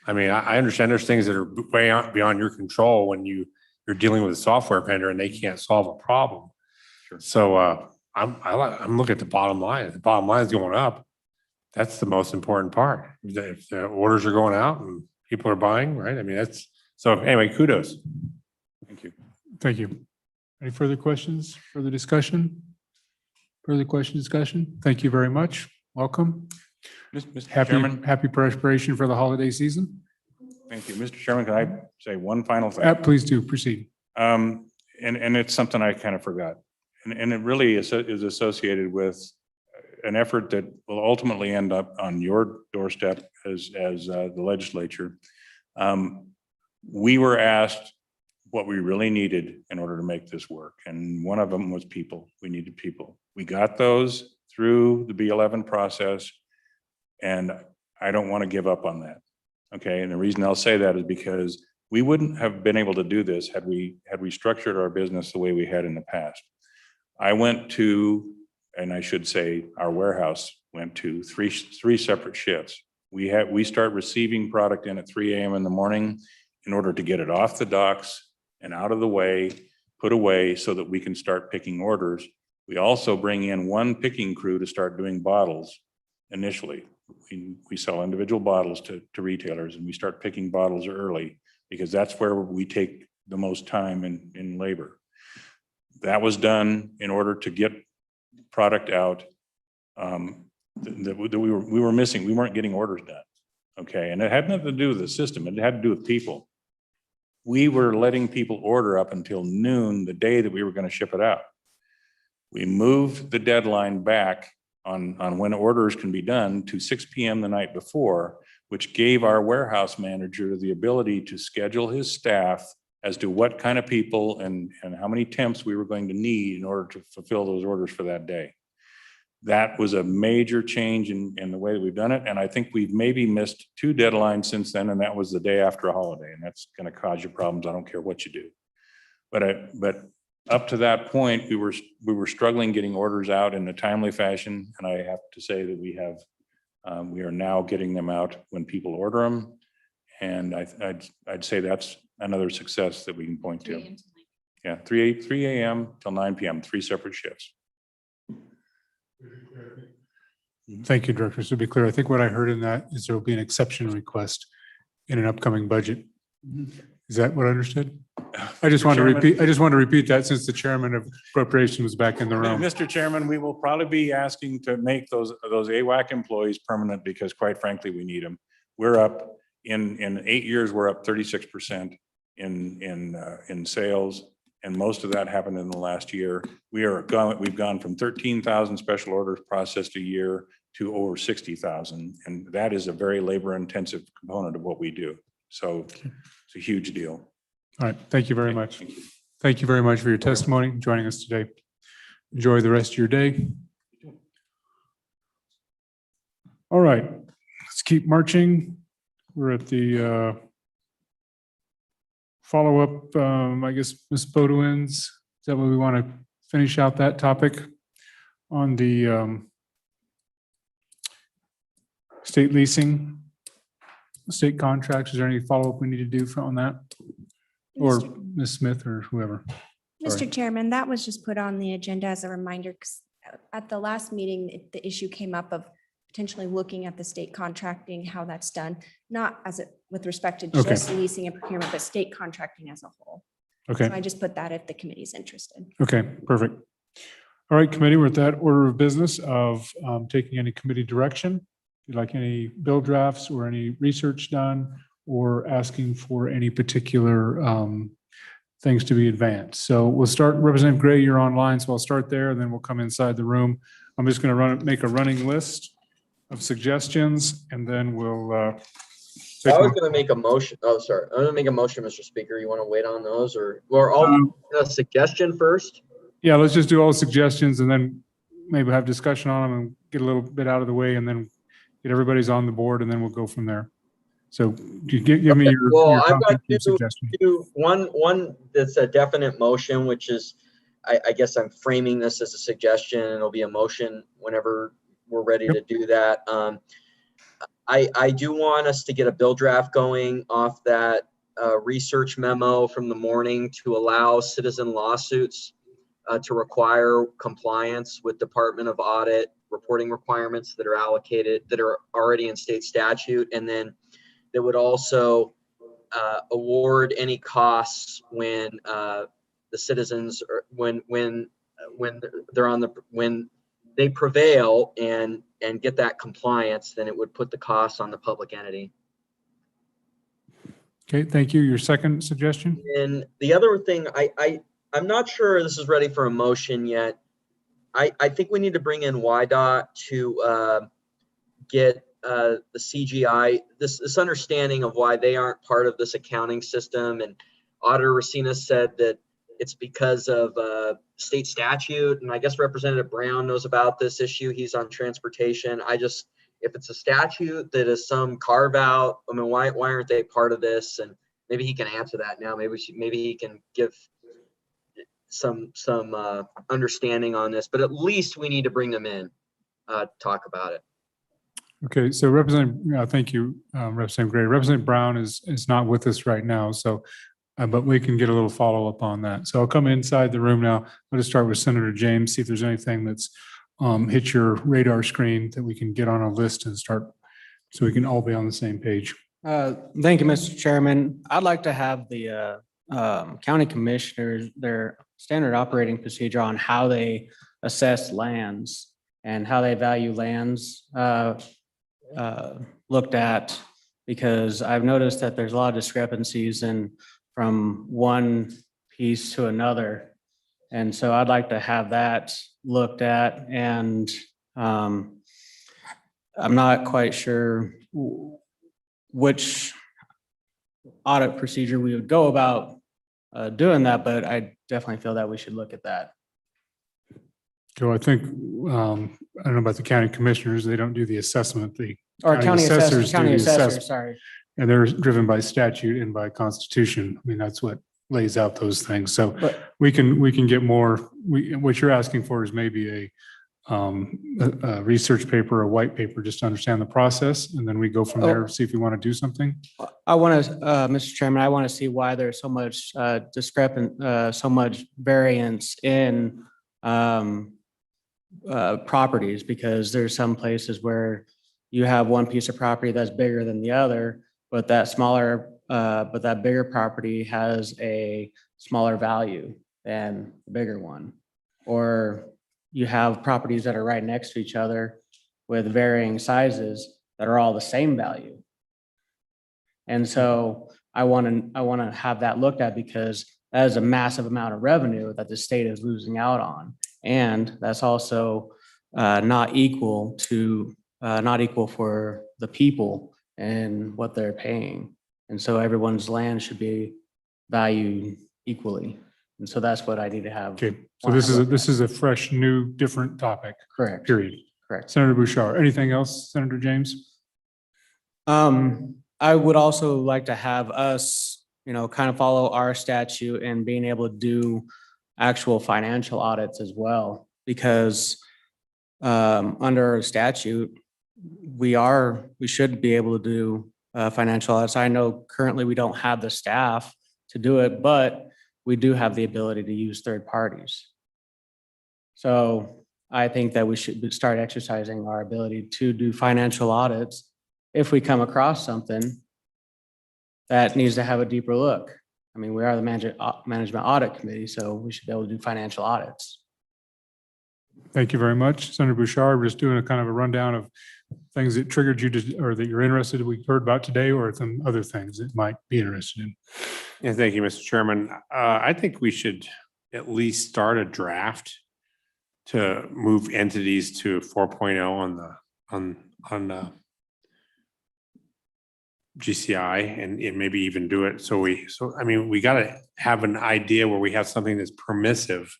I mean, I understand there's things that are way out beyond your control when you're dealing with a software vendor and they can't solve a problem. Sure. So I'm looking at the bottom line. If the bottom line is going up, that's the most important part. If the orders are going out and people are buying, right? I mean, so anyway, kudos. Thank you. Thank you. Any further questions, further discussion? Further question, discussion? Thank you very much. Welcome. Mr. Chairman. Happy preparation for the holiday season. Thank you. Mr. Chairman, can I say one final thing? Please do, proceed. And it's something I kind of forgot. And it really is associated with an effort that will ultimately end up on your doorstep as the legislature. We were asked what we really needed in order to make this work. And one of them was people. We needed people. We got those through the B11 process, and I don't want to give up on that. Okay, and the reason I'll say that is because we wouldn't have been able to do this had we structured our business the way we had in the past. I went to, and I should say our warehouse went to three separate shifts. We start receiving product in at 3 a.m. in the morning in order to get it off the docks and out of the way, put away so that we can start picking orders. We also bring in one picking crew to start doing bottles initially. We sell individual bottles to retailers, and we start picking bottles early because that's where we take the most time in labor. That was done in order to get product out that we were missing. We weren't getting orders done. Okay, and it had nothing to do with the system. It had to do with people. We were letting people order up until noon the day that we were going to ship it out. We moved the deadline back on when orders can be done to 6 p.m. the night before, which gave our warehouse manager the ability to schedule his staff as to what kind of people and how many temps we were going to need in order to fulfill those orders for that day. That was a major change in the way that we've done it. And I think we've maybe missed 2 deadlines since then, and that was the day after a holiday. And that's going to cause you problems. I don't care what you do. But up to that point, we were struggling getting orders out in a timely fashion. And I have to say that we are now getting them out when people order them. And I'd say that's another success that we can point to. Yeah, 3 a.m. till 9 p.m., 3 separate shifts. Thank you, Director. So to be clear, I think what I heard in that is there will be an exception request in an upcoming budget. Is that what I understood? I just want to repeat that since the chairman of appropriation was back in the room. Mr. Chairman, we will probably be asking to make those AWAC employees permanent because quite frankly, we need them. We're up in 8 years, we're up 36% in sales. And most of that happened in the last year. We've gone from 13,000 special orders processed a year to over 60,000. And that is a very labor intensive component of what we do. So it's a huge deal. All right. Thank you very much. Thank you very much for your testimony and joining us today. Enjoy the rest of your day. All right. Let's keep marching. We're at the follow-up, I guess, Ms. Bodewin's. Is that what we want to finish out that topic on the state leasing, state contracts? Is there any follow-up we need to do on that? Or Ms. Smith or whoever? Mr. Chairman, that was just put on the agenda as a reminder because at the last meeting, the issue came up of potentially looking at the state contracting, how that's done, not as it with respect to Okay. just leasing and procurement, but state contracting as a whole. Okay. So I just put that if the committee's interested. Okay, perfect. All right, committee, we're at that order of business of taking any committee direction. If you'd like any bill drafts or any research done, or asking for any particular things to be advanced. So we'll start, Representative Gray, you're online, so I'll start there, and then we'll come inside the room. I'm just going to make a running list of suggestions, and then we'll take I was one. going to make a motion. Oh, sorry. I'm going to make a motion, Mr. Speaker. You want to wait on those, or I'll a suggestion first? Yeah, let's just do all the suggestions and then maybe have discussion on them and get a little bit out of the way, and then get everybody's on the board, and then we'll go from there. So you give me your, Well, your I've got concrete suggestion. one that's a definite motion, which is, I guess I'm framing this as a suggestion, and it'll be a motion whenever we're ready to do that. I do want us to get a bill draft going off that research memo from the morning to allow citizen lawsuits to require compliance with Department of Audit reporting requirements that are allocated, that are already in state statute, and then that would also award any costs when the citizens, or when they're on the, when they prevail and get that compliance, then it would put the costs on the public entity. Okay, thank you. Your second suggestion? And the other thing, I'm not sure this is ready for a motion yet. I think we need to bring in YDOT to get the CGI, this understanding of why they aren't part of this accounting system. And Auditor Racina said that it's because of state statute. And I guess Representative Brown knows about this issue. He's on transportation. If it's a statute that is some carve out, I mean, why aren't they part of this? And maybe he can answer that now. Maybe he can give some understanding on this, but at least we need to bring them in, talk about it. Okay, so thank you, Representative Gray. Representative Brown is not with us right now, so, but we can get a little follow-up on that. So I'll come inside the room now. I'll just start with Senator James, see if there's anything that's hit your radar screen that we can get on a list and start, so we can all be on the same page. Thank you, Mr. Chairman. I'd like to have the county commissioners, their standard operating procedure on how they assess lands and how they value lands looked at, because I've noticed that there's a lot of discrepancies from one piece to another. And so I'd like to have that looked at, and I'm not quite sure which audit procedure we would go about doing that, but I definitely feel that we should look at that. So I think, I don't know about the county commissioners, they don't do the assessment, the County assessors, do the assessment. sorry. And they're driven by statute and by constitution. I mean, that's what lays out those things. So we can get more, what you're asking for is maybe a research paper, a white paper, just to understand the process. And then we go from there, see if we want to do something. I want to, Mr. Chairman, I want to see why there's so much so much variance in properties, because there's some places where you have one piece of property that's bigger than the other, but that bigger property has a smaller value than the bigger one. Or you have properties that are right next to each other with varying sizes that are all the same value. And so I want to have that looked at, because that is a massive amount of revenue that the state is losing out on. And that's also not equal for the people and what they're paying. And so everyone's land should be valued equally. And so that's what I need to have. Okay, so this is a fresh, new, different topic. Correct. Period. Correct. Senator Bouchard, anything else, Senator James? I would also like to have us, kind of follow our statute and being able to do actual financial audits as well, because under statute, we should be able to do financial audits. I know currently we don't have the staff to do it, but we do have the ability to use third parties. So I think that we should start exercising our ability to do financial audits if we come across something that needs to have a deeper look. I mean, we are the management audit committee, so we should be able to do financial audits. Thank you very much. Senator Bouchard, we're just doing a kind of a rundown of things that triggered you to, or that you're interested, we heard about today, or some other things that might be interested in. Yeah, thank you, Mr. Chairman. I think we should at least start a draft to move entities to 4.0 on GCI and maybe even do it. So I mean, we got to have an idea where we have something that's permissive.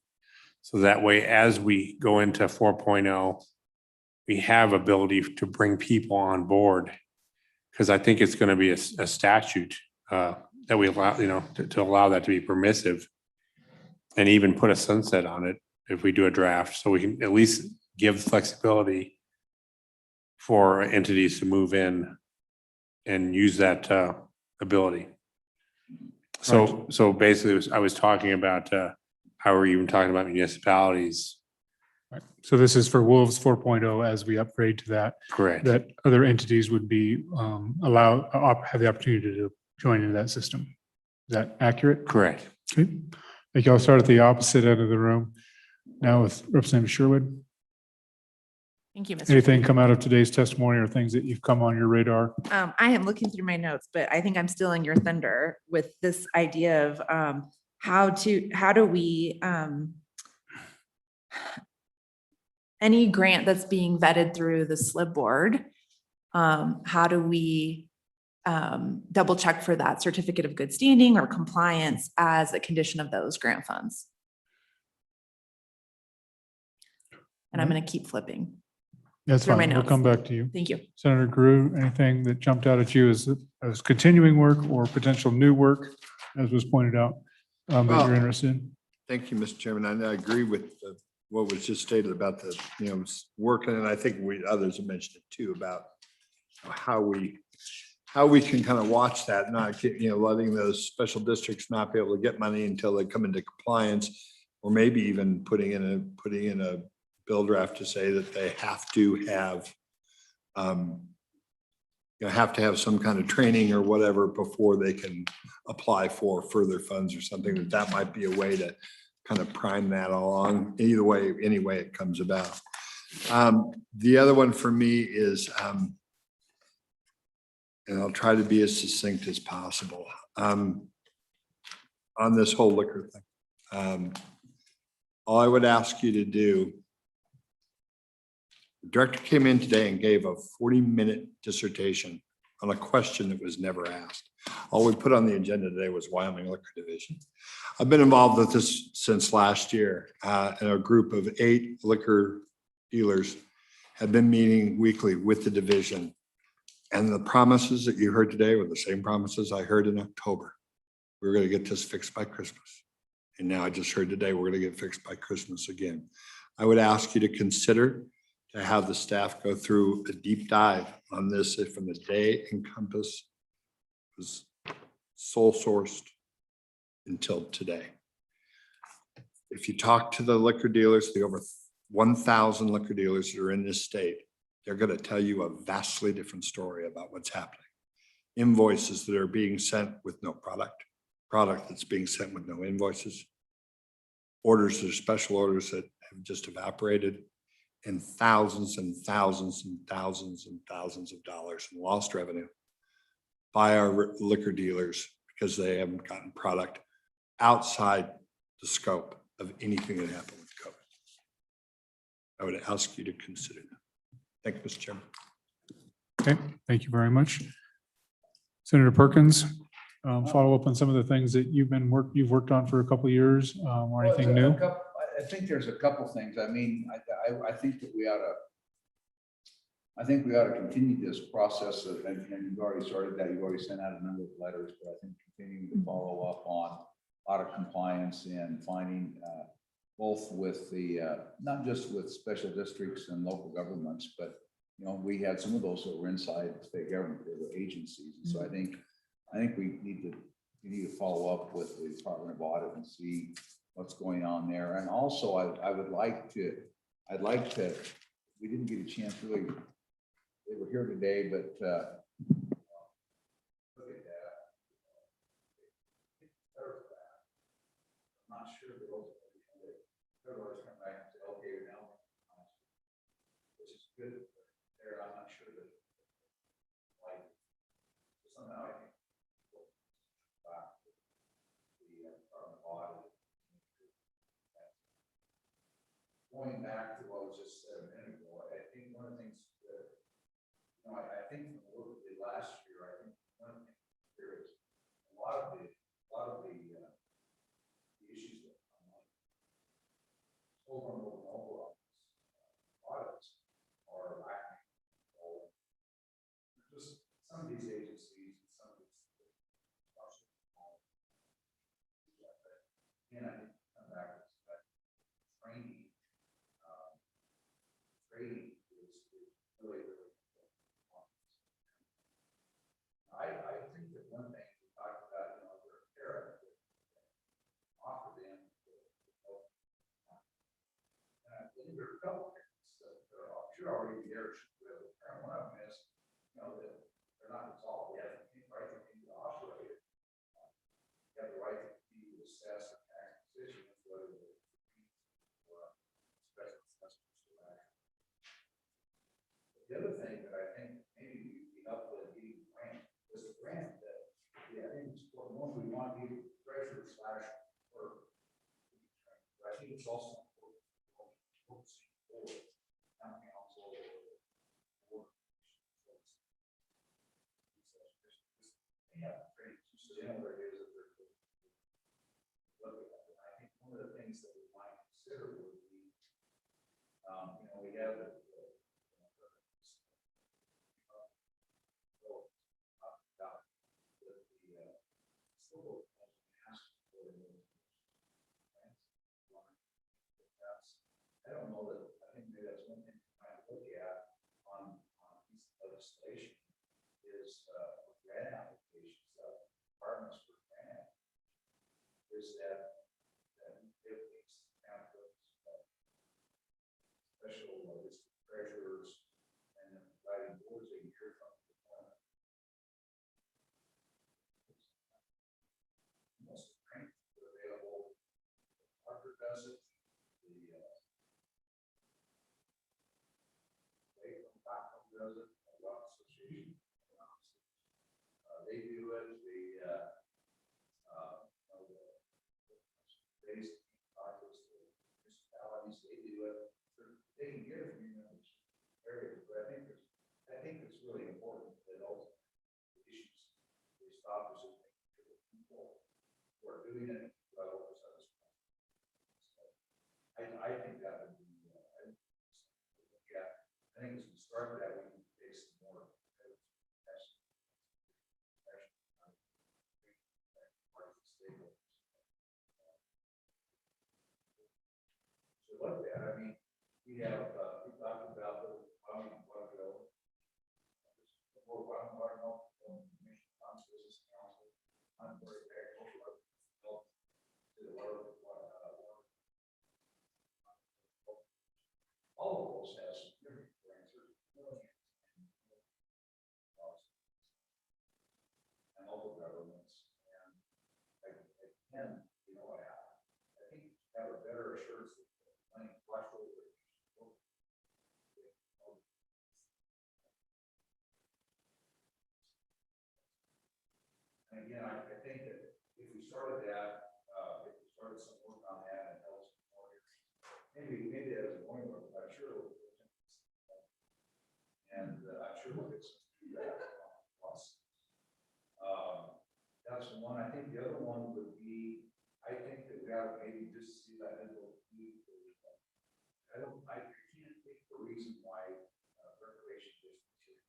So that way, as we go into 4.0, we have ability to bring people on board. Because I think it's going to be a statute that we allow, to allow that to be permissive, and even put a sunset on it if we do a draft, so we can at least give flexibility for entities to move in and use that ability. So basically, I was talking about how we're even talking about municipalities. Right. So this is for Wolves 4.0 as we upgrade to that. Correct. That other entities would be have the opportunity to join into that system. Is that accurate? Correct. Okay. I think I'll start at the opposite end of the room now with Representative Sherwood. Thank you, Mr. Anything come out of today's testimony or things that you've come on your radar? I am looking through my notes, but I think I'm stealing your thunder with this idea of how do we any grant that's being vetted through the SLIB board, how do we double check for that certificate of good standing or compliance as a condition of those grant funds? And I'm going to keep flipping. That's through my fine. We'll notes. come back to you. Thank you. Senator Grew, anything that jumped out at you as continuing work or potential new work, as was pointed out, that Well, you're interested in? Thank you, Mr. Chairman. And I agree with what was just stated about the, working, and I think others have mentioned it too, about how we can kind of watch that, not get, letting those special districts not be able to get money until they come into compliance, or maybe even putting in a bill draft to say that they have to have some kind of training or whatever before they can apply for further funds or something. That might be a way to kind of prime that along. Either way, any way it comes about. The other one for me is, and I'll try to be as succinct as possible on this whole liquor thing. All I would ask you to do, the director came in today and gave a 40-minute dissertation on a question that was never asked. All we put on the agenda today was Wyoming Liquor Division. I've been involved with this since last year, and a group of 8 liquor dealers have been meeting weekly with the division. And the promises that you heard today were the same promises I heard in October. We were going to get this fixed by Christmas. And now I just heard today we're going to get fixed by Christmas again. I would ask you to consider to have the staff go through a deep dive on this from the day Encompass was sole sourced until today. If you talk to the liquor dealers, the over 1,000 liquor dealers that are in this state, they're going to tell you a vastly different story about what's happening. Invoices that are being sent with no product that's being sent with no invoices, orders that are special orders that have just evaporated, and thousands and thousands and thousands and thousands of dollars in lost revenue by our liquor dealers because they haven't gotten product outside the scope of anything that happened with COVID. I would ask you to consider that. Thank you, Mr. Chairman. Okay, thank you very much. Senator Perkins, follow up on some of the things that you've worked on for a couple of years, or anything new? I think there's a couple things. I mean, I think that we ought to continue this process of, and you've already started that. You've already sent out a number of letters, but I think continuing to follow up on audit compliance and finding both with the not just with special districts and local governments, but we had some of those that were inside the state government, they were agencies. And so I think we need to follow up with the Department of Audit and see what's going on there. And also I would like to I'd like to, we didn't get a chance really, they were here today, but look at that. I'm not sure that ultimately, everybody's come back and say, okay, now, which is good. There, I'm not sure that, like, somehow I think back to the Department of Audit. Going back to what was just said a minute ago, I think one of the things that, you know, I think from the work we did last year, I think one of the things there is a lot of the issues that come up. Over and over audits are lacking. Just some of these agencies and some of these and I think come back to that training. Training is really, really important. I think that one thing we talked about, you know, we're there offer them and I think there are a couple of things that are should already be there. And one of them is, you know, that they're not involved. They have the right to be to operate. You have the right to be to assess and tax decisions, whether they're special assessments or action. The other thing that I think maybe we'd be up with getting grant is the grant that I think it's one we want to be treasurer / clerk. But I think it's also important for town council or they have training, so they know what it is that they're looking at. And I think one of the things that we might consider would be, you know, we have the I don't know that, I think maybe that's one thing to kind of look at on piece of legislation is grant applications, departments for grant, is that if these kind of special district treasurers and then providing boards a year from the deployment. Most of the grants are available. Harvard does it. Does it, a lot association, they do it, the base projects, the municipalities, they do it, they can get it from your members areas, but I think it's really important that also the issues, the stop is just making sure that people who are doing it, well, I think that would be, I think as we start that, we can take some more so look at, I mean, we have, we talked about the water bill, water health, commission, business council, I'm very agricultural, health, to the water, all of those have some different answers. And local governments, and again, you know, I think have a better assurance that the money flush over. And again, I think that if we started that, if we started some work on that and held some more, maybe as a going work, I'm sure. And I'm sure we'll get some feedback plus. That's one. I think the other one would be, I think that we ought to maybe just see that as a I can't think the reason why recreation districts here.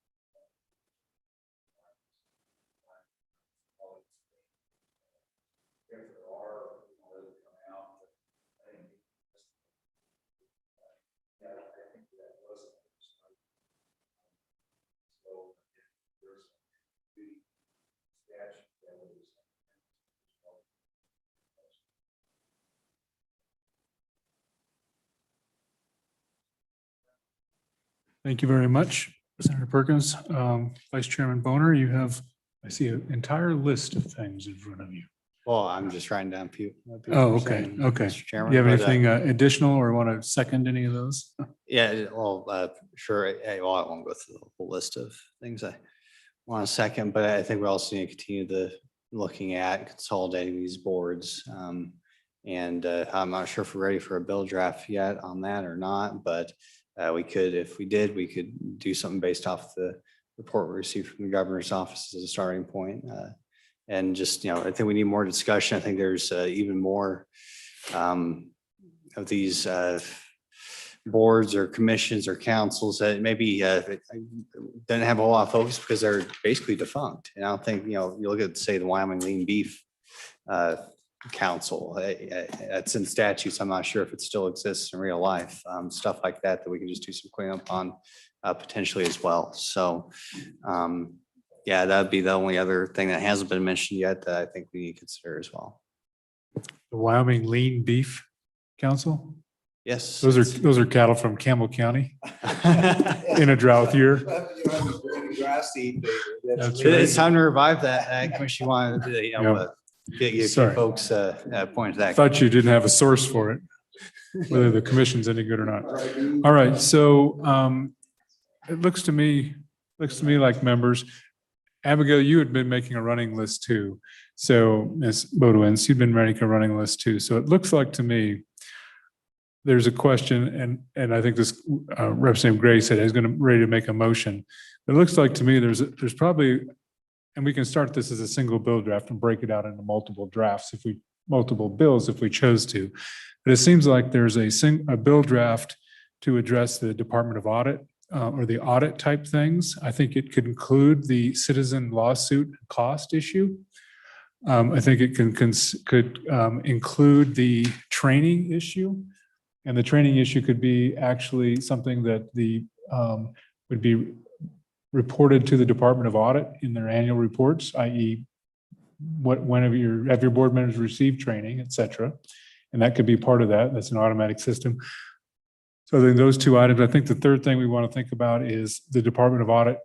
If there are, you know, that come out, but I think yeah, I think that wasn't. So if there's a statute that was Thank you very much, Senator Perkins. Vice Chairman Boner, you have, I see an entire list of things in front of you. Well, I'm just writing down few. Oh, okay, okay. Mr. Chairman. Do you have but, anything additional or want to second any of those? Yeah, well, sure. Well, I won't go through the whole list of things I want to second, but I think we also need to continue looking at consolidating these boards. And I'm not sure if we're ready for a bill draft yet on that or not, but we could, if we did, we could do something based off the report we received from the governor's office as a starting point. And just, I think we need more discussion. I think there's even more of these boards or commissions or councils that maybe doesn't have a whole lot of focus because they're basically defunct. And I don't think, you look at, say, the Wyoming Lean Beef Council, it's in statutes. I'm not sure if it still exists in real life. Stuff like that we can just do some cleanup on potentially as well. So yeah, that'd be the only other thing that hasn't been mentioned yet that I think we need to consider as well. The Wyoming Lean Beef Council? Yes. Those are cattle from Campbell County in a drought year. It's time to revive that commission. You want to get you folks pointed to that. I thought you didn't have a source for it, whether the commission's any good or not. All right, so it looks to me like members, Abigail, you had been making a running list too. So Ms. Bodwins, you've been making a running list too. So it looks like to me, there's a question, and I think this Representative Gray said he's ready to make a motion. It looks like to me there's probably, and we can start this as a single bill draft and break it out into multiple drafts multiple bills if we chose to. But it seems like there's a bill draft to address the Department of Audit or the audit type things. I think it could include the citizen lawsuit cost issue. I think it could include the training issue. And the training issue could be actually something that would be reported to the Department of Audit in their annual reports, i.e. when have your board members received training, et cetera. And that could be part of that. That's an automatic system. So then those two items. I think the third thing we want to think about is the Department of Audit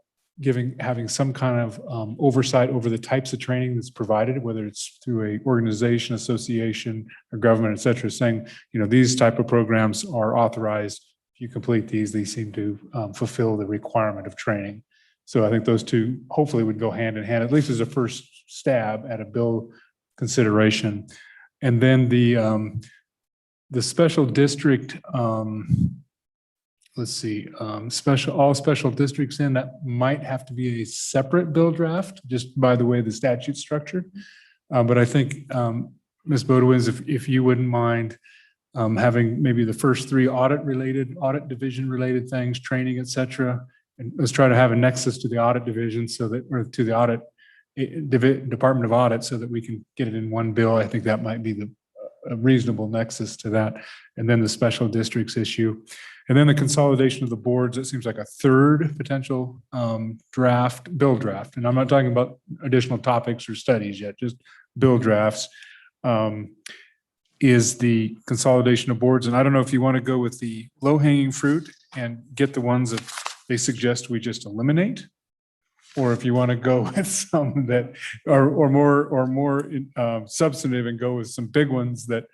having some kind of oversight over the types of training that's provided, whether it's through a organization, association, or government, et cetera, saying, these type of programs are authorized. If you complete these seem to fulfill the requirement of training. So I think those two hopefully would go hand in hand, at least as a first stab at a bill consideration. And then the special district, let's see, all special districts that might have to be a separate bill draft, just by the way the statute structured. But I think, Ms. Bodwins, if you wouldn't mind having maybe the first three audit division related things, training, et cetera. And let's try to have a nexus to the audit division or to the audit Department of Audit so that we can get it in one bill. I think that might be a reasonable nexus to that. And then the special districts issue. And then the consolidation of the boards, it seems like a third potential bill draft. And I'm not talking about additional topics or studies yet, just bill drafts, is the consolidation of boards. And I don't know if you want to go with the low hanging fruit and get the ones that they suggest we just eliminate, or if you want to go with some that are more substantive and go with some big ones that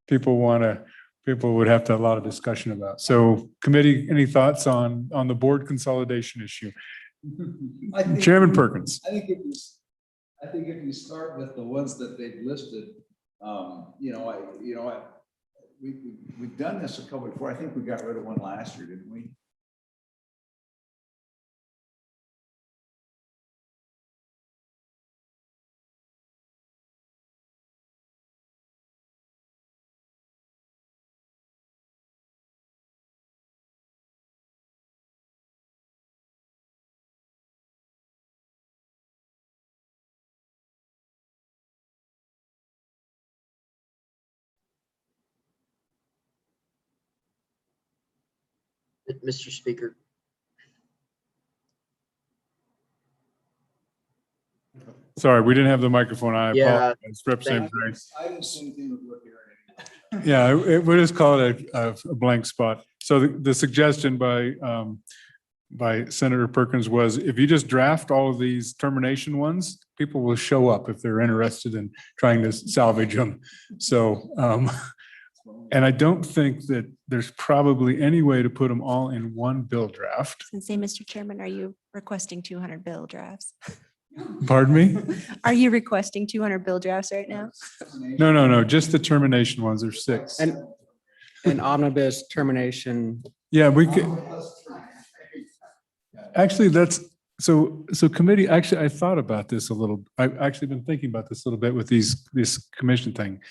people would have to have a lot of discussion about. So committee, any thoughts on the board consolidation issue? Chairman Perkins. I think if you start with the ones that they've listed, we've done this a couple before. I think we got rid of one last year, didn't we? Mr. Speaker. Sorry, we didn't have the microphone. I apologize. Representative Grace. I didn't see anything with what you're in. Yeah, we'll just call it a blank spot. So the suggestion by by Senator Perkins was, if you just draft all of these termination ones, people will show up if they're interested in trying to salvage them. So, and I don't think that there's probably any way to put them all in one bill draft. And say, Mr. Chairman, are you requesting 200 bill drafts? Pardon me? Are you requesting 200 bill drafts right now? No, just the termination ones are 6. And omnibus termination. Yeah, we could. Actually, that's, so committee, actually, I thought about this a little, I've actually been thinking about this a little bit with this commission thing.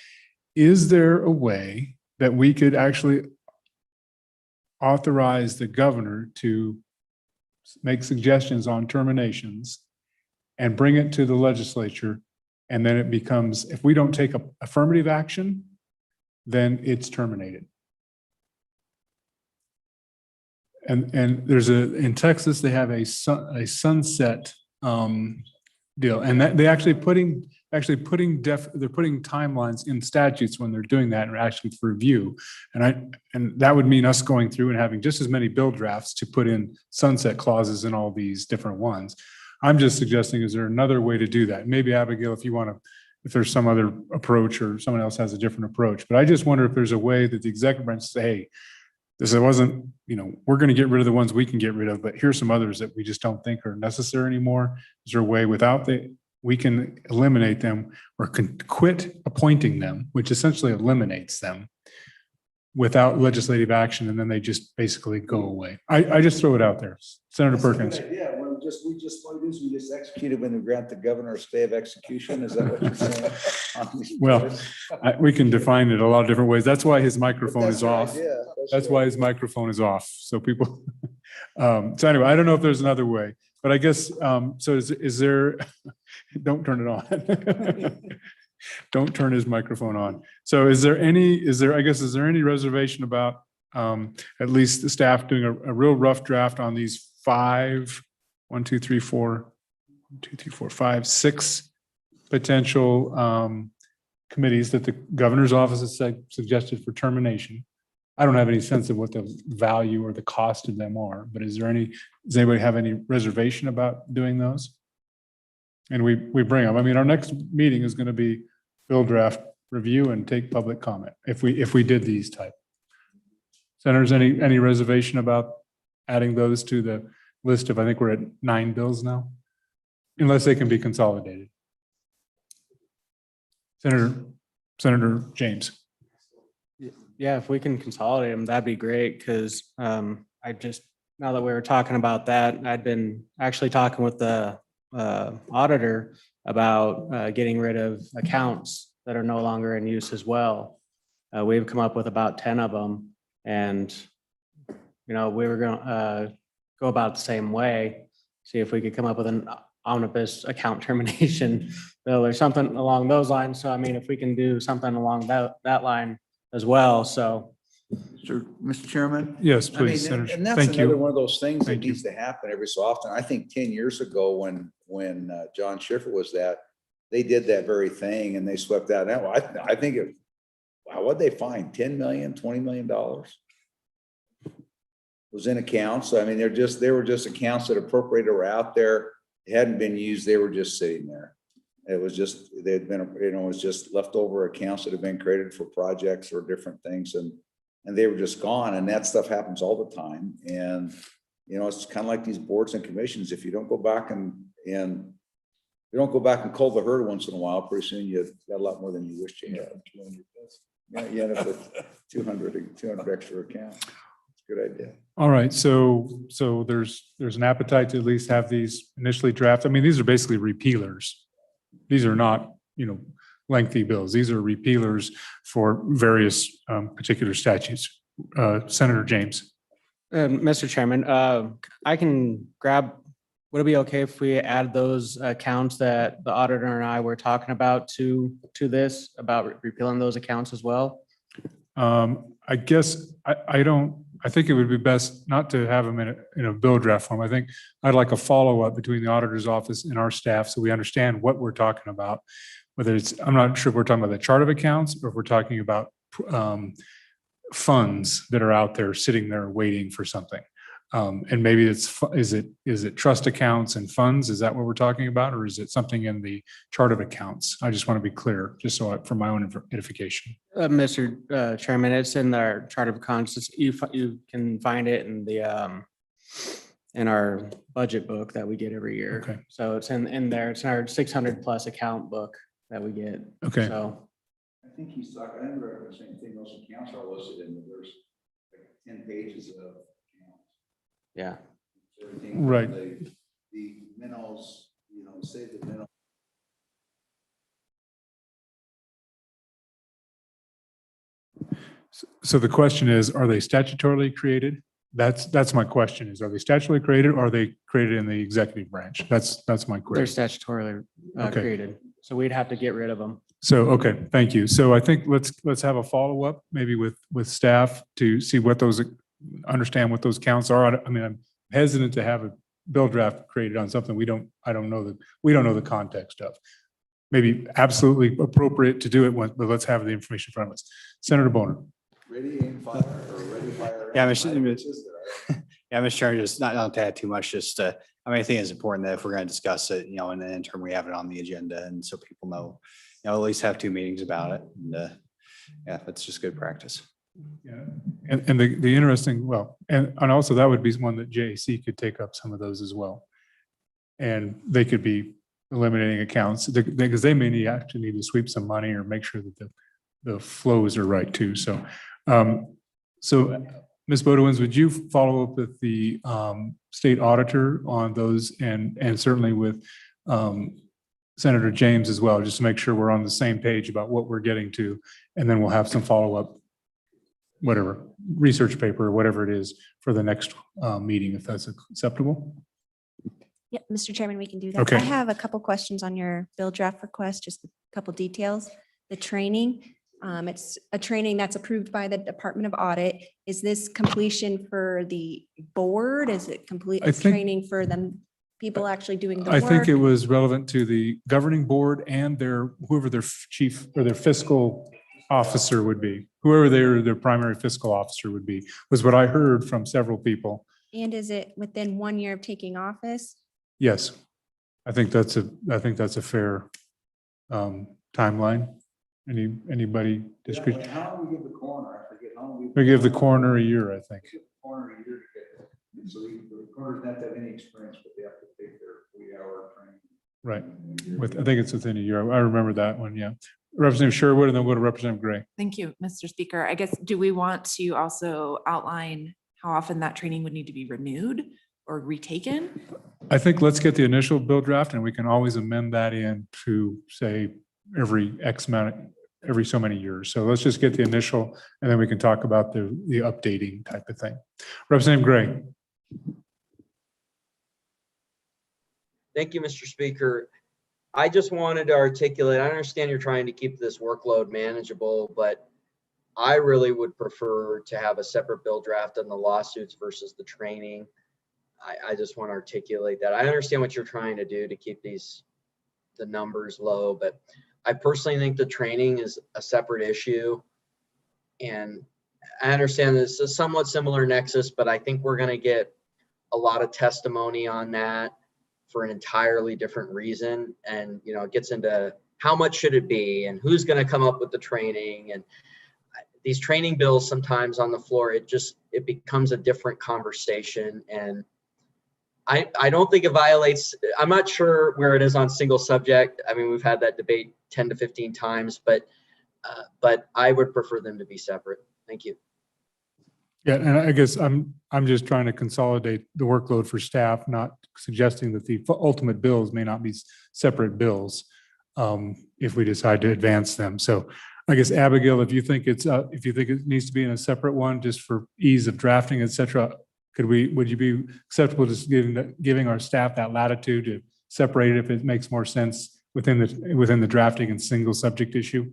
Is there a way that we could actually authorize the governor to make suggestions on terminations and bring it to the legislature? And then it becomes, if we don't take affirmative action, then it's terminated. And there's in Texas, they have a sunset deal, and that they're putting timelines in statutes when they're doing that, and actually for review. And that would mean us going through and having just as many bill drafts to put in sunset clauses in all these different ones. I'm just suggesting, is there another way to do that? Maybe Abigail, if you want to, if there's some other approach or someone else has a different approach, but I just wonder if there's a way that the executive branch say, hey, this wasn't, we're going to get rid of the ones we can get rid of, but here's some others that we just don't think are necessary anymore. Is there a way we can eliminate them or can quit appointing them, which essentially eliminates them without legislative action, and then they just basically go away? I just throw it out there. Senator Perkins. Yeah, well, we just executed when we grant the governor a stay of execution. Is that what you're saying? Well, we can define it a lot of different ways. That's why his microphone is off. That's why his microphone is off. So people, so anyway, I don't know if there's another way, but I guess, so is there, don't turn it on. Don't turn his microphone on. So is there any reservation about at least the staff doing a real rough draft on these 6 potential committees that the governor's office has suggested for termination? I don't have any sense of what the value or the cost of them are, but does anybody have any reservation about doing those? And we bring them. I mean, our next meeting is going to be bill draft review and take public comment if we did these type. Senators, any reservation about adding those to the list of, I think we're at 9 bills now, unless they can be consolidated. Senator James. Yeah, if we can consolidate them, that'd be great, because now that we were talking about that, I'd been actually talking with the auditor about getting rid of accounts that are no longer in use as well. We've come up with about 10 of them, and we were going to go about the same way, see if we could come up with an omnibus account termination bill or something along those lines. So I mean, if we can do something along that line as well, so. Mr. Chairman? Yes, please, Senator. And that's another one of those things that needs to happen every so often. I think 10 years ago when John Schiffer was they did that very thing and they swept that out. I think what'd they find? 10 million, $20 million? Was in accounts. So, I mean, they were just accounts that appropriated were out there. They hadn't been used. They were just sitting there. It was just, they'd been, it was just leftover accounts that had been created for projects or different things. And they were just gone. And that stuff happens all the time. And, it's kind of like these boards and commissions. If you don't go back and cull the herd once in a while, pretty soon you've got a lot more than you wish you had. Yeah, you end up with 200 extra accounts. Good idea. All right, so there's an appetite to at least have these initially drafted. I mean, these are basically repealers. These are not, lengthy bills. These are repealers for various particular statutes. Senator James. Mr. Chairman, I can would it be okay if we add those accounts that the auditor and I were talking about to this, about repealing those accounts as well? I guess I think it would be best not to have them in a bill draft form. I think I'd like a follow-up between the auditor's office and our staff so we understand what we're talking about. Whether I'm not sure if we're talking about the chart of accounts or if we're talking about funds that are out there sitting there waiting for something. And maybe is it trust accounts and funds? Is that what we're talking about? Or is it something in the chart of accounts? I just want to be clear, just so for my own edification. Mr. Chairman, it's in our chart of accounts. You can find it in the, in our budget book that we get every year. Okay. So it's in there. It's in our 600+ account book that we get. Okay. So I think he's talking, I remember the same thing, those accounts are listed in, there's like 10 pages of accounts. yeah. Everything from Right. The minnows, say the minnow. So the question is, are they statutorily created? That's my question is, are they statutorily created or are they created in the executive branch? That's my They're query. statutorily Okay. created. So we'd have to get rid of them. So, okay, thank you. So I think let's have a follow-up maybe with staff to see what understand what those counts are. I mean, I'm hesitant to have a bill draft created on something we don't know the context of. Maybe absolutely appropriate to do it, but let's have the information in front of us. Senator Boner. Ready, aim, fire, or ready, fire. Yeah, Mr. Chair, just not to add too much, just, I mean, I think it's important that if we're going to discuss it, in the interim, we have it on the agenda and so people know, at least have 2 meetings about it. And, yeah, that's just good practice. Yeah, and the interesting, and also that would be one that JAC could take up some of those as well. And they could be eliminating accounts because they may actually need to sweep some money or make sure that the flows are right too. So, Ms. Bodewins, would you follow up with the state auditor on those and certainly with Senator James as well, just to make sure we're on the same page about what we're getting to, and then we'll have some follow-up, whatever, research paper or whatever it is for the next meeting, if that's acceptable. Yeah, Mr. Chairman, we can do that. Okay. I have a couple questions on your bill draft request, just a couple details. The training, it's a training that's approved by the Department of Audit. Is this completion for the board? Is it complete I think- training for them, people actually doing the I work? think it was relevant to the governing board and whoever their chief or their fiscal officer would be, whoever their primary fiscal officer would be, was what I heard from several people. And is it within 1 year of taking office? Yes, I think that's a fair timeline. Anybody disagree? How do we give the coroner? I forget how we. We give the coroner a year, I think. Coroner a year to get, so the coroner doesn't have to have any experience, but they have to take their 3-hour training. Right. I think it's within a year. I remember that one. Yeah. Representative Sherwood, and then we'll go to Representative Gray. Thank you, Mr. Speaker. I guess, do we want to also outline how often that training would need to be renewed or retaken? I think let's get the initial bill draft and we can always amend that in to say every so many years. So let's just get the initial and then we can talk about the updating type of thing. Representative Gray. Thank you, Mr. Speaker. I just wanted to articulate, I understand you're trying to keep this workload manageable, but I really would prefer to have a separate bill draft on the lawsuits versus the training. I just want to articulate that. I understand what you're trying to do to keep the numbers low, but I personally think the training is a separate issue. And I understand this is a somewhat similar nexus, but I think we're going to get a lot of testimony on that for an entirely different reason. And, it gets into how much should it be and who's going to come up with the training. And these training bills sometimes on the floor, it becomes a different conversation. And I don't think it violates, I'm not sure where it is on single subject. I mean, we've had that debate 10 to 15 times, but I would prefer them to be separate. Thank you. Yeah, and I guess I'm just trying to consolidate the workload for staff, not suggesting that the ultimate bills may not be separate bills if we decide to advance them. So I guess Abigail, if you think it needs to be in a separate one just for ease of drafting, et cetera, would you be acceptable just giving our staff that latitude to separate it if it makes more sense within the drafting and single subject issue?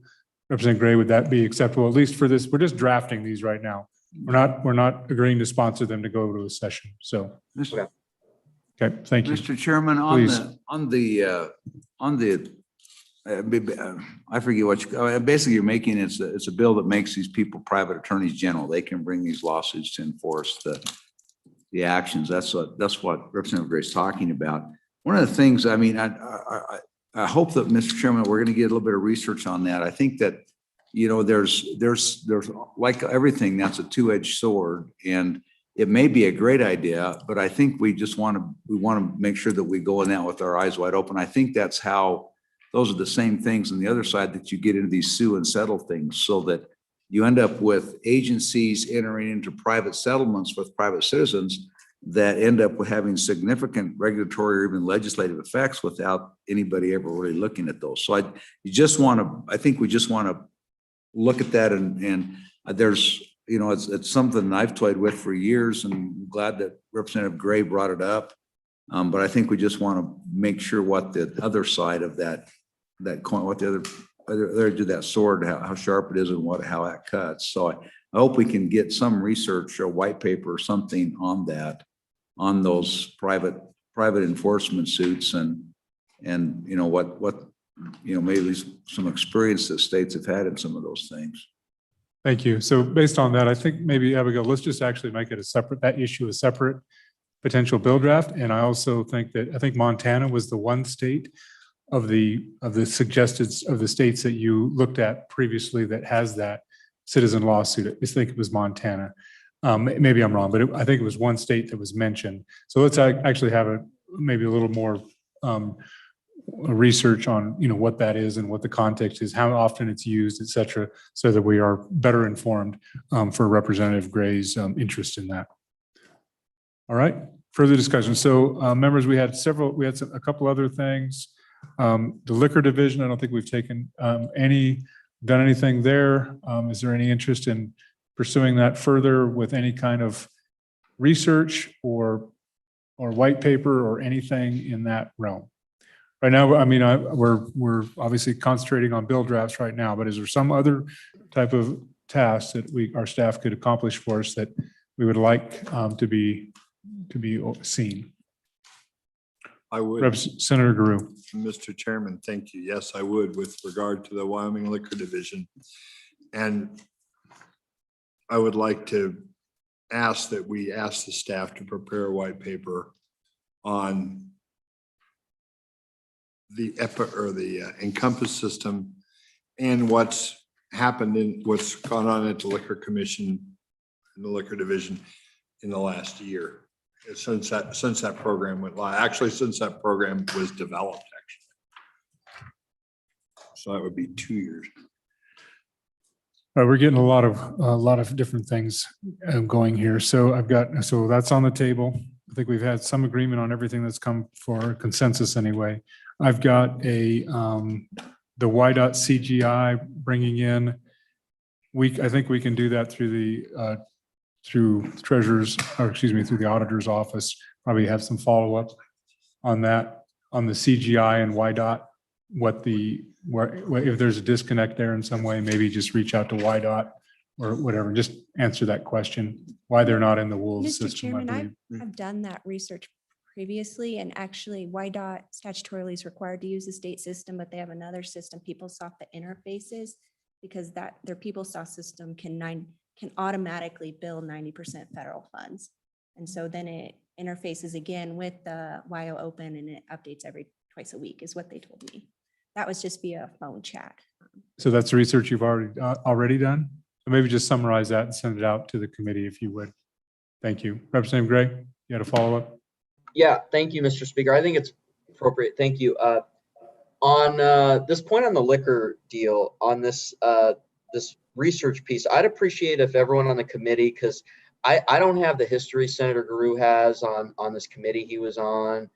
Representative Gray, would that be acceptable, at least for this? We're just drafting these right now. We're not agreeing to sponsor them to go to a session. So, Mr. okay, thank you. Mr. Chairman, I forget what basically you're making. It's a bill that makes these people private attorneys general. They can bring these lawsuits to enforce the actions. That's what Representative Gray's talking about. One of the things, I mean, I hope that, Mr. Chairman, we're going to get a little bit of research on that. I think that, you know, there's like everything, that's a two-edged sword, and it may be a great idea, but I think we want to make sure that we go in that with our eyes wide open. I think that's how, those are the same things on the other side that you get into these sue and settle things, so that you end up with agencies entering into private settlements with private citizens that end up with having significant regulatory or even legislative effects without anybody ever really looking at those. So I think we just want to look at that, and there's, you know, it's something I've toyed with for years, and I'm glad that Representative Gray brought it up. But I think we just want to make sure what the other side of that coin, what the other edge of that sword, how sharp it is and how that cuts. So I hope we can get some research or white paper or something on that, on those private enforcement suits, and you know what you know, maybe some experience that states have had in some of those things. Thank you. So based on that, I think maybe, Abigail, let's just actually make it that issue a separate potential bill draft. And I also think Montana was the one state of the suggested, of the states that you looked at previously that has that citizen lawsuit. I think it was Montana. Maybe I'm wrong, but I think it was one state that was mentioned. So let's actually have maybe a little more research on, you know, what that is and what the context is, how often it's used, et cetera, so that we are better informed for Representative Gray's interest in that. All right, further discussion. So members, we had a couple other things. The liquor division, I don't think we've done anything there. Is there any interest in pursuing that further with any kind of research or white paper or anything in that realm? Right now, I mean, we're obviously concentrating on bill drafts right now, but is there some other type of task that our staff could accomplish for us that we would like to be seen? I would. Senator Guru. Mr. Chairman, thank you. Yes, I would, with regard to the Wyoming Liquor Division. And I would like to ask that we ask the staff to prepare a white paper on the Encompass system and what's happened in what's gone on at the Liquor Commission and the Liquor Division in the last year, since that program went live. Actually, since that program was developed, actually. So that would be 2 years. All right, we're getting a lot of different things going here. So so that's on the table. I think we've had some agreement on everything that's come for consensus anyway. I've got the YDOT CGI bringing in. I think we can do that through treasurer's, or excuse me, through the auditor's office. Probably have some follow-up on that, on the CGI and YDOT. If there's a disconnect there in some way, maybe just reach out to YDOT or whatever. Just answer that question, why they're not in the WOLS Mr. system. Chairman, I've done that research previously, and actually YDOT statutorily is required to use the state system, but they have another system, PeopleSoft, that interfaces, because their PeopleSoft system can automatically bill 90% federal funds. And so then it interfaces again with the YO Open, and it updates twice a week is what they told me. That was just via phone chat. So that's the research you've already done? So maybe just summarize that and send it out to the committee if you would. Thank you. Representative Gray, you had a follow-up? Yeah, thank you, Mr. Speaker. I think it's appropriate. Thank you. On this point on the liquor deal, on this research piece, I'd appreciate if everyone on the committee, because I don't have the history Senator Guru has on this committee he was on.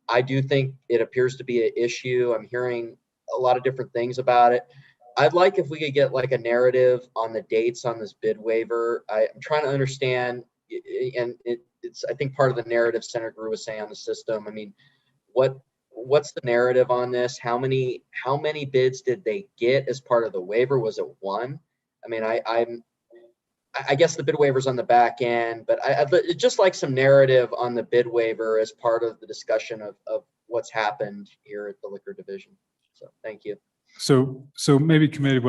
I do think it appears to be an issue. I'm hearing a lot of different things about it. I'd like if we could get like a narrative on the dates on this bid waiver. I'm trying to understand, and it's I think part of the narrative Senator Guru was saying on the system. I mean, what's the narrative on this? How many bids did they get as part of the waiver? Was it one? I mean, I guess the bid waiver's on the back end, but I'd just like some narrative on the bid waiver as part of the discussion of what's happened here at the Liquor Division. So thank you. So maybe committee,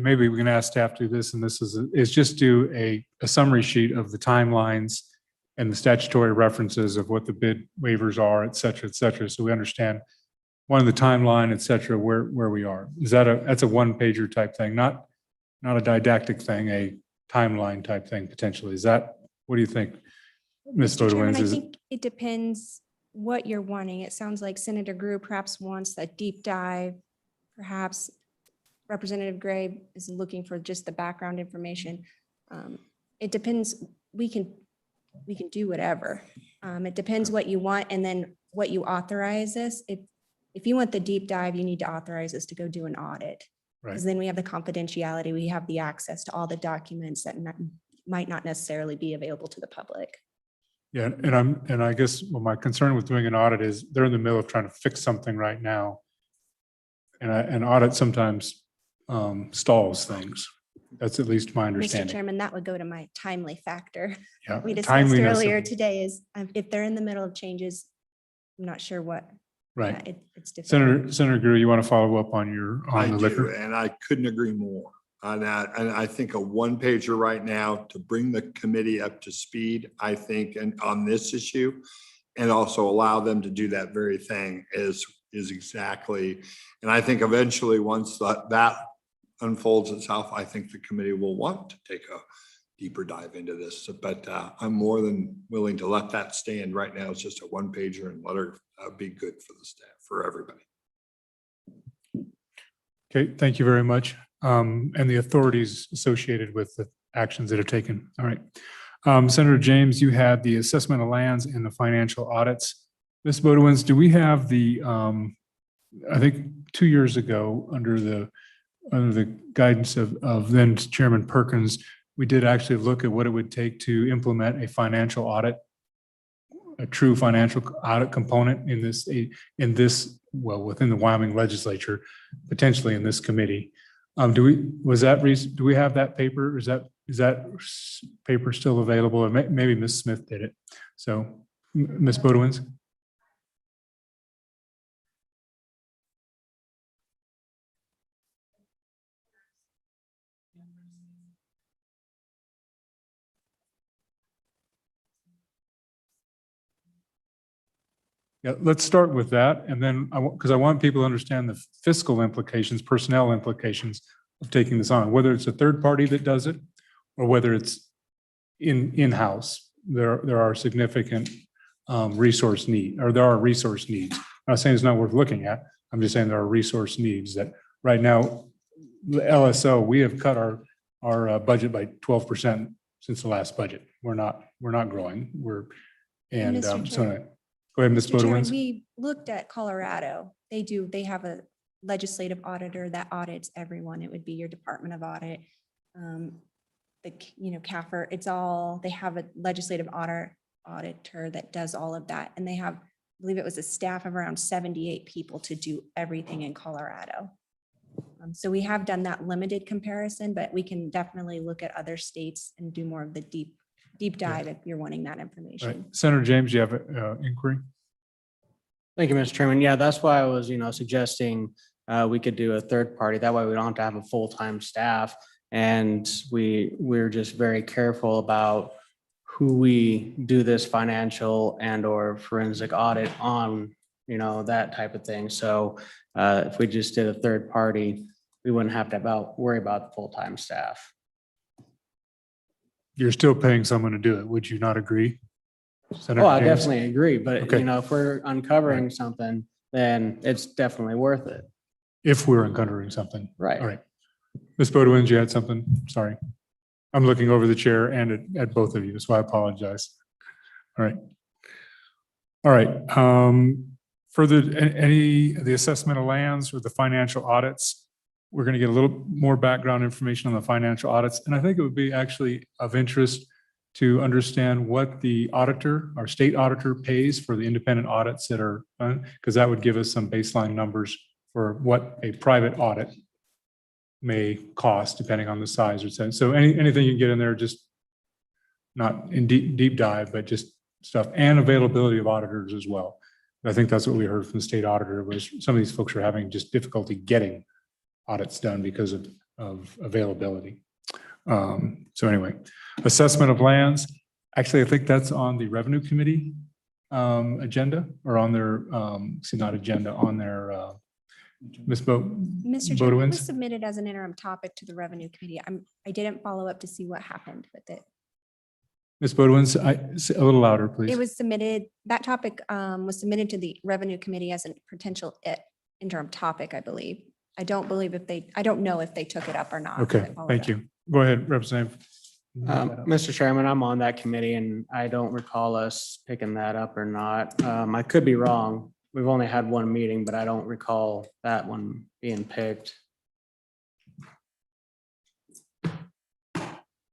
maybe we can ask staff to do this, and this is just do a summary sheet of the timelines and the statutory references of what the bid waivers are, et cetera, so we understand one of the timeline, et cetera, where we are. Is that that's a one pager type thing, not a didactic thing, a timeline type thing potentially? Is that, what do you think, Ms. Mr. Chairman, Bodewins? I Is it? think it depends what you're wanting. It sounds like Senator Grew perhaps wants a deep dive. Perhaps Representative Gray is looking for just the background information. It depends. We can do whatever. It depends what you want and then what you authorize us. If you want the deep dive, you need to authorize us to go do an audit. Because then we have the confidentiality, we have the access to all the documents that might not necessarily be available to the public. Yeah, and I guess, well, my concern with doing an audit is they're in the middle of trying to fix something right now. And an audit sometimes stalls things. That's at least my Mr. understanding. Chairman, that would go to my timely factor. Yeah, We discussed timeliness of- earlier today is if they're in the middle of changes, I'm not sure what. Right. Yeah, it's difficult. Senator Grew, you want to follow up on I the do, liquor? and I couldn't agree more on that. And I think a one pager right now to bring the committee up to speed, I think, and on this issue, and also allow them to do that very thing is exactly. And I think eventually once that unfolds itself, I think the committee will want to take a deeper dive into this. But I'm more than willing to let that stand right now. It's just a one pager and let her be good for the staff, for everybody. Okay, thank you very much. And the authorities associated with the actions that are taken. All right. Senator James, you had the assessment of lands and the financial audits. Ms. Bodewins, do we have the, I think 2 years ago, under the guidance of then Chairman Perkins, we did actually look at what it would take to implement a financial audit, a true financial audit component in this, well, within the Wyoming legislature, potentially in this committee. Do we have that paper? Is that paper still available? Or maybe Ms. Smith did it. So, Ms. Bodewins? Yeah, let's start with that. And then because I want people to understand the fiscal implications, personnel implications of taking this on, whether it's a third party that does it or whether it's in-house, there are significant resource needs. I'm not saying it's not worth looking at. I'm just saying there are resource needs that right now, the LSO, we have cut our budget by 12% since the last budget. We're not growing. Mr. So Chair. go ahead, Ms. Mr. Chairman, Bodewins. we looked at Colorado. They have a legislative auditor that audits everyone. It would be your Department of Audit. Casper, they have a legislative auditor that does all of that. And they have, I believe it was a staff of around 78 people to do everything in Colorado. So we have done that limited comparison, but we can definitely look at other states and do more of the deep dive if you're wanting that Right. information. Senator James, you have an inquiry? Thank you, Mr. Chairman. Yeah, that's why I was, suggesting we could do a third party. That way we don't have to have a full-time staff. And we're just very careful about who we do this financial and or forensic audit on, that type of thing. So if we just did a third party, we wouldn't have to worry about the full-time staff. You're still paying someone to do it. Would you not agree? Senator Oh, I James? definitely agree. But, Okay. if we're uncovering something, then it's definitely worth it. If we're uncovering something. Right. All right. Ms. Bodewins, you had something? Sorry. I'm looking over the chair and at both of you, so I apologize. All right. All right. Further, the assessment of lands or the financial audits, we're going to get a little more background information on the financial audits. And I think it would be actually of interest to understand what the auditor, our state auditor, pays for the independent audits that are done, because that would give us some baseline numbers for what a private audit may cost depending on the size or sense. So anything you can get in there, just not in deep dive, but just stuff, and availability of auditors as well. I think that's what we heard from the state auditor, was some of these folks are having just difficulty getting audits done because of availability. So anyway, assessment of lands. Actually, I think that's on the Revenue Committee agenda or on their, not agenda, on their Ms. Mr. Chairman, it was Bodewins. submitted as an interim topic to the Revenue Committee. I didn't follow up to see what happened with it. Ms. Bodewins, a little louder, please. It was submitted, that topic was submitted to the Revenue Committee as a potential interim topic, I believe. I don't know if they took it up or not. I Okay, haven't followed thank up. you. Go ahead, Representative. Mr. Chairman, I'm on that committee and I don't recall us picking that up or not. I could be wrong. We've only had one meeting, but I don't recall that one being picked.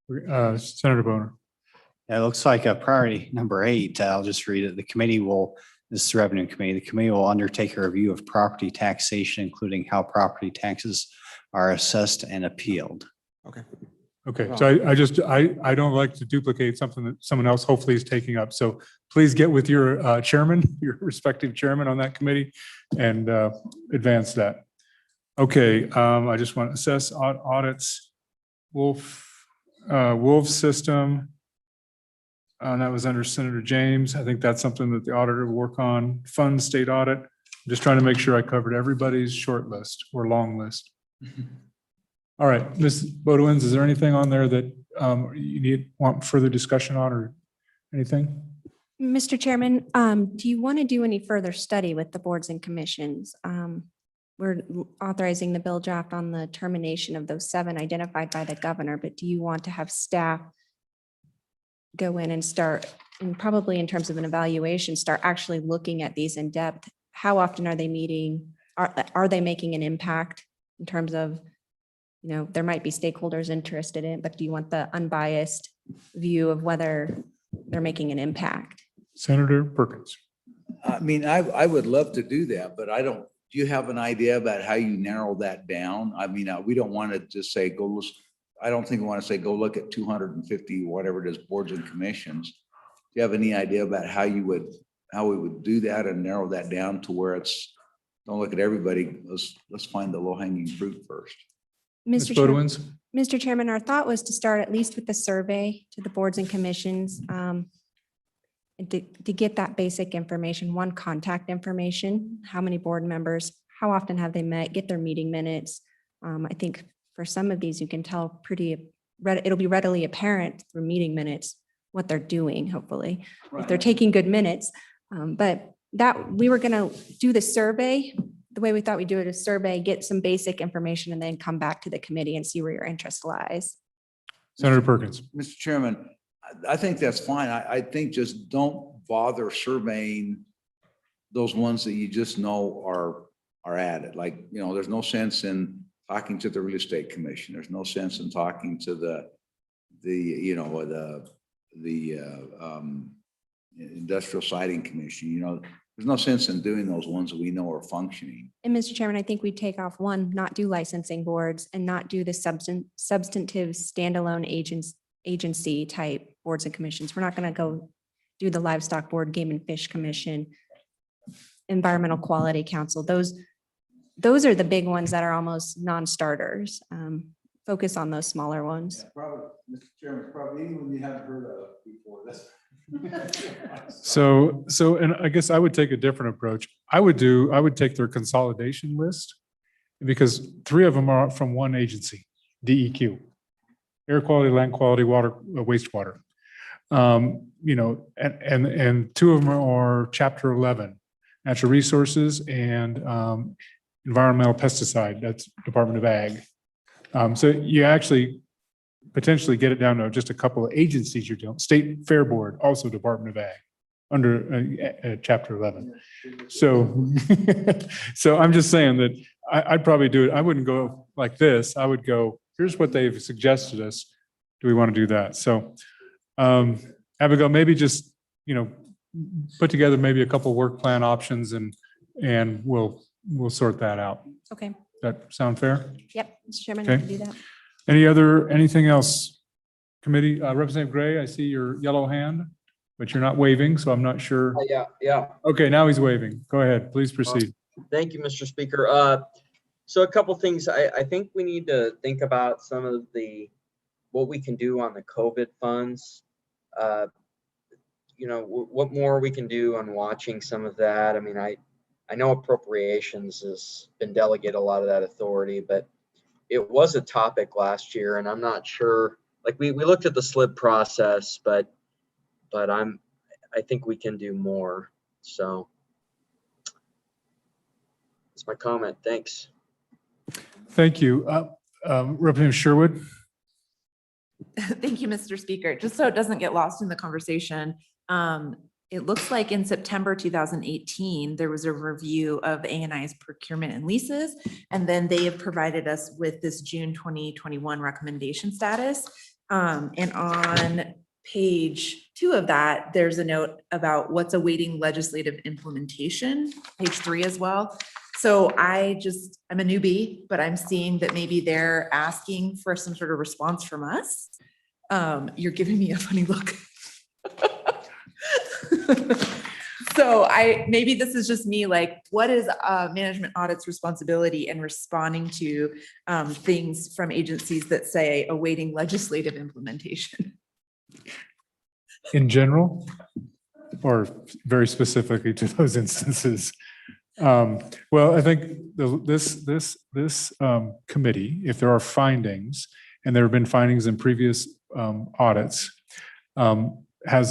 Senator Boner. Yeah, it looks like a priority number 8. I'll just read it. The committee will, this is the Revenue Committee, the committee will undertake a review of property taxation, including how property taxes are assessed and appealed. Okay, so I don't like to duplicate something that someone else hopefully is taking up. So please get with your chairman, your respective chairman on that committee and advance that. Okay, I just want to assess audits, Wolf system. That was under Senator James. I think that's something that the auditor will work on. Fund state audit. I'm just trying to make sure I covered everybody's short list or long list. All right, Ms. Bodewins, is there anything on there that you want further discussion on or anything? Mr. Chairman, do you want to do any further study with the boards and commissions? We're authorizing the bill draft on the termination of those 7 identified by the governor, but do you want to have staff go in and start, and probably in terms of an evaluation, start actually looking at these in depth? How often are they meeting? Are they making an impact in terms of, there might be stakeholders interested in, but do you want the unbiased view of whether they're making an impact? Senator Perkins. I mean, I would love to do that, but do you have an idea about how you narrow that down? I mean, we don't want to just say, I don't think we want to say, go look at 250, whatever it is, boards and commissions. Do you have any idea about how we would do that and narrow that down to where don't look at everybody. Let's find the low hanging fruit first. Mr. Chairman, our thought was to start at least with the survey to the boards and commissions, and to get that basic information, contact information, how many board members, how often have they met, get their meeting minutes. I think for some of these, you can tell it'll be readily apparent through meeting minutes what they're doing, hopefully, if they're taking good minutes. But that we were going to do the survey. The way we thought we'd do it is survey, get some basic information, and then come back to the committee and see where your interest lies. Senator Perkins. Mr. Chairman, I think that's fine. I think just don't bother surveying those ones that you just know are at it. Like, there's no sense in talking to the real estate commission. There's no sense in talking to the industrial siding commission. There's no sense in doing those ones that we know are functioning. And Mr. Chairman, I think we take off one, not do licensing boards and not do the substantive standalone agency type boards and commissions. We're not going to go do the livestock board, game and fish commission, environmental quality council. Those are the big ones that are almost non-starters. Focus on those smaller ones. Probably, Mr. Chairman, probably anyone you haven't heard of before. So, and I guess I would take a different approach. I would take their consolidation list because 3 of them are from one agency, DEQ, air quality, land quality, water, wastewater. And 2 of them are Chapter 11, natural resources and environmental pesticide. That's Department of Ag. So you actually potentially get it down to just a couple of agencies you're dealing. State Fair Board, also Department of Ag, under Chapter 11. So, so I'm just saying that I'd probably do it. I wouldn't go like this. I would go, here's what they've suggested us. Do we want to do that? So, Abigail, maybe just, put together maybe a couple work plan options and we'll sort that out. Okay. Does that sound fair? Yep, Mr. Chairman, I Okay. can do that. Anything else? Committee, Representative Gray, I see your yellow hand, but you're not waving, so I'm not sure. Yeah. Okay, now he's waving. Go ahead, please proceed. Thank you, Mr. Speaker. So a couple things. I think we need to think about some of what we can do on the COVID funds. you know, what more we can do on watching some of that. I mean, I know appropriations has been delegated a lot of that authority, but it was a topic last year, and I'm not sure, like we looked at the SLIB process, but I think we can do more. So that's my comment. Thanks. Thank you. Representative Sherwood? Thank you, Mr. Speaker. Just so it doesn't get lost in the conversation, it looks like in September 2018, there was a review of A&I's procurement and leases, and then they have provided us with this June 2021 recommendation status. And on page 2 of that, there's a note about what's awaiting legislative implementation, page 3 as well. So I'm a newbie, but I'm seeing that maybe they're asking for some sort of response from us. You're giving me a funny look. So maybe this is just me, like, what is management audit's responsibility in responding to things from agencies that say awaiting legislative implementation? In general, or very specifically to those instances? Well, I think this committee, if there are findings, and there have been findings in previous audits, has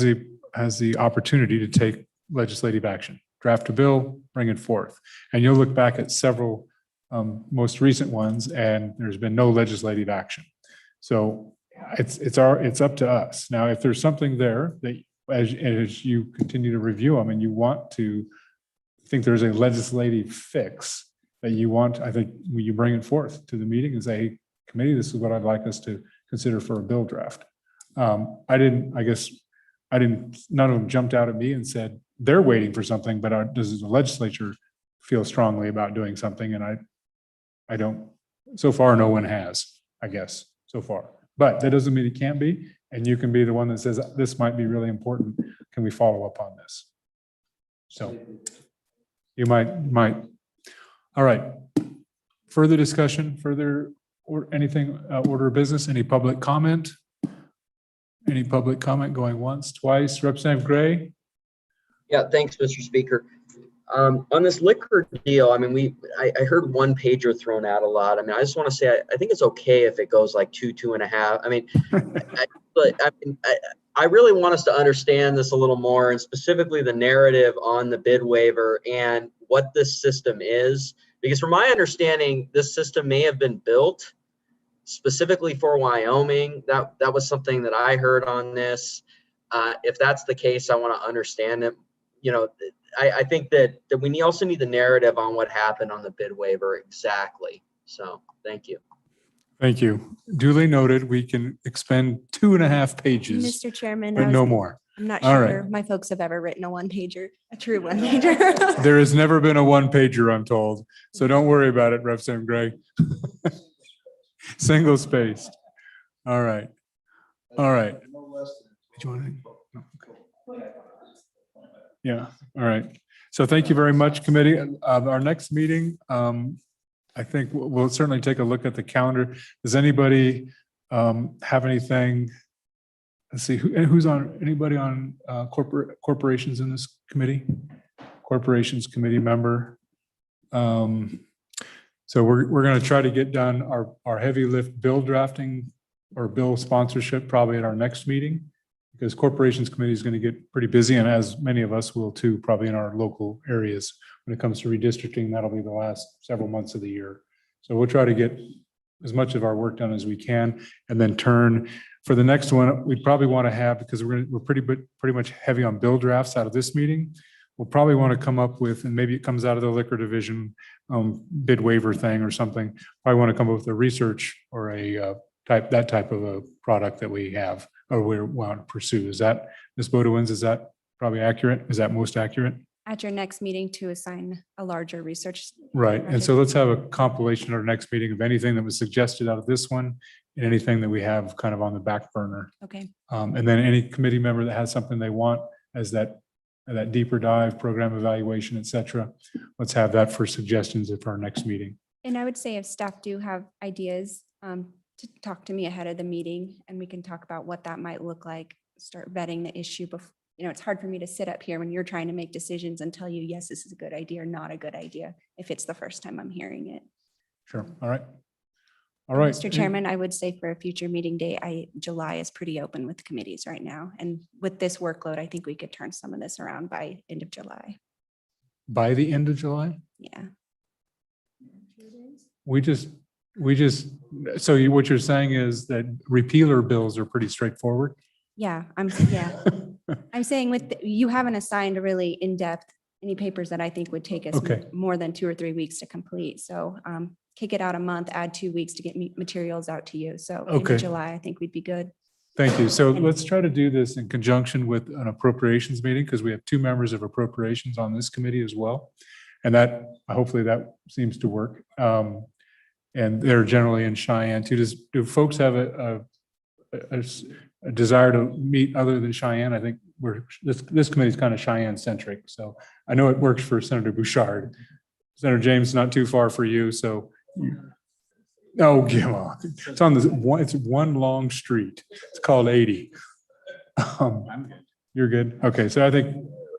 the opportunity to take legislative action, draft a bill, bring it forth. And you'll look back at several most recent ones, and there's been no legislative action. So it's up to us. Now, if there's something there that as you continue to review them and you want to think there's a legislative fix that you want, I think you bring it forth to the meeting and say, hey, committee, this is what I'd like us to consider for a bill draft. None of them jumped out at me and said they're waiting for something, but does the legislature feel strongly about doing something? And I don't, so far, no one has, I guess, so far. But that doesn't mean it can't be. And you can be the one that says, this might be really important. Can we follow up on this? So you might. All right. Further discussion, or anything, order of business, any public comment? Any public comment going once, twice? Representative Gray? Yeah, thanks, Mr. Speaker. On this liquor deal, I mean, I heard one pager thrown out a lot. I mean, I just want to say, I think it's okay if it goes like 2.5. I mean, I really want us to understand this a little more, and specifically the narrative on the bid waiver and what this system is. Because from my understanding, this system may have been built specifically for Wyoming. That was something that I heard on this. If that's the case, I want to understand it. You know, I think that we also need the narrative on what happened on the bid waiver exactly. So thank you. Thank you. Duly noted. We can expend 2.5 pages. Mr. Chairman, but no more. I'm not All sure right. my folks have ever written a one-pager, a true one-pager. There has never been a one-pager, I'm told. So don't worry about it, Representative Gray. Single spaced. All right. All right. Yeah. All right. So thank you very much, committee. Our next meeting, I think we'll certainly take a look at the calendar. Does anybody have anything? Let's see, who's on, anybody on corporations in this committee? Corporations committee member. So we're going to try to get done our heavy lift bill drafting or bill sponsorship probably at our next meeting, because corporations committee is going to get pretty busy, and as many of us will too, probably in our local areas. When it comes to redistricting, that'll be the last several months of the year. So we'll try to get as much of our work done as we can, and then turn for the next one. We'd probably want to have, because we're pretty much heavy on bill drafts out of this meeting. We'll probably want to come up with, and maybe it comes out of the liquor division bid waiver thing or something. Probably want to come up with a research or that type of a product that we have or we want to pursue. Is that, Ms. Bodewins, is that probably accurate? Is that most accurate? At your next meeting to assign a larger research. Right. And so let's have a compilation at our next meeting of anything that was suggested out of this one and anything that we have kind of on the back burner. Okay. And then any committee member that has something they want as that deeper dive, program evaluation, et cetera. Let's have that for suggestions at our next meeting. And I would say if staff do have ideas, to talk to me ahead of the meeting, and we can talk about what that might look like, start vetting the issue you know, it's hard for me to sit up here when you're trying to make decisions and tell you, yes, this is a good idea or not a good idea, if it's the first time I'm hearing it. Sure. All right. All right. Mr. Chairman, I would say for a future meeting day, July is pretty open with committees right now. And with this workload, I think we could turn some of this around by end of July. By the end of July? Yeah. So what you're saying is that repealer bills are pretty straightforward? Yeah, I'm saying you haven't assigned a really in-depth, any papers that I think would take us Okay. more than 2 or 3 weeks to complete. So kick it out a month, add 2 weeks to get materials out to you. So end Okay. of July, I think we'd be good. Thank you. So let's try to do this in conjunction with an appropriations meeting because we have 2 members of appropriations on this committee as well. And that, hopefully that seems to work. And they're generally in Cheyenne too. Do folks have a desire to meet other than Cheyenne? I think this committee is kind of Cheyenne centric. So I know it works for Senator Bouchard. Senator James, not too far for you. So, oh, come on. It's one long street. It's called 80. You're good. Okay. So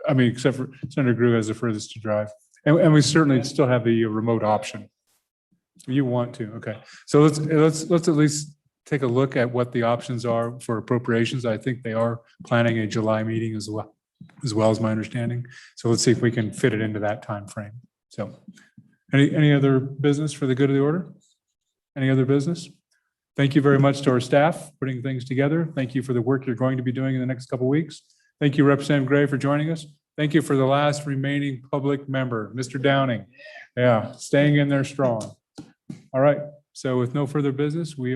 I mean, except for Senator Grew has the furthest to drive. And we certainly still have the remote option. You want to, okay. So let's at least take a look at what the options are for appropriations. I think they are planning a July meeting as well as my understanding. So let's see if we can fit it into that time frame. So any other business for the good of the order? Any other business? Thank you very much to our staff putting things together. Thank you for the work you're going to be doing in the next couple of weeks. Thank you, Representative Gray, for joining us. Thank you for the last remaining public member, Mr. Downing. Yeah, staying in there strong. All right. So with no further business, we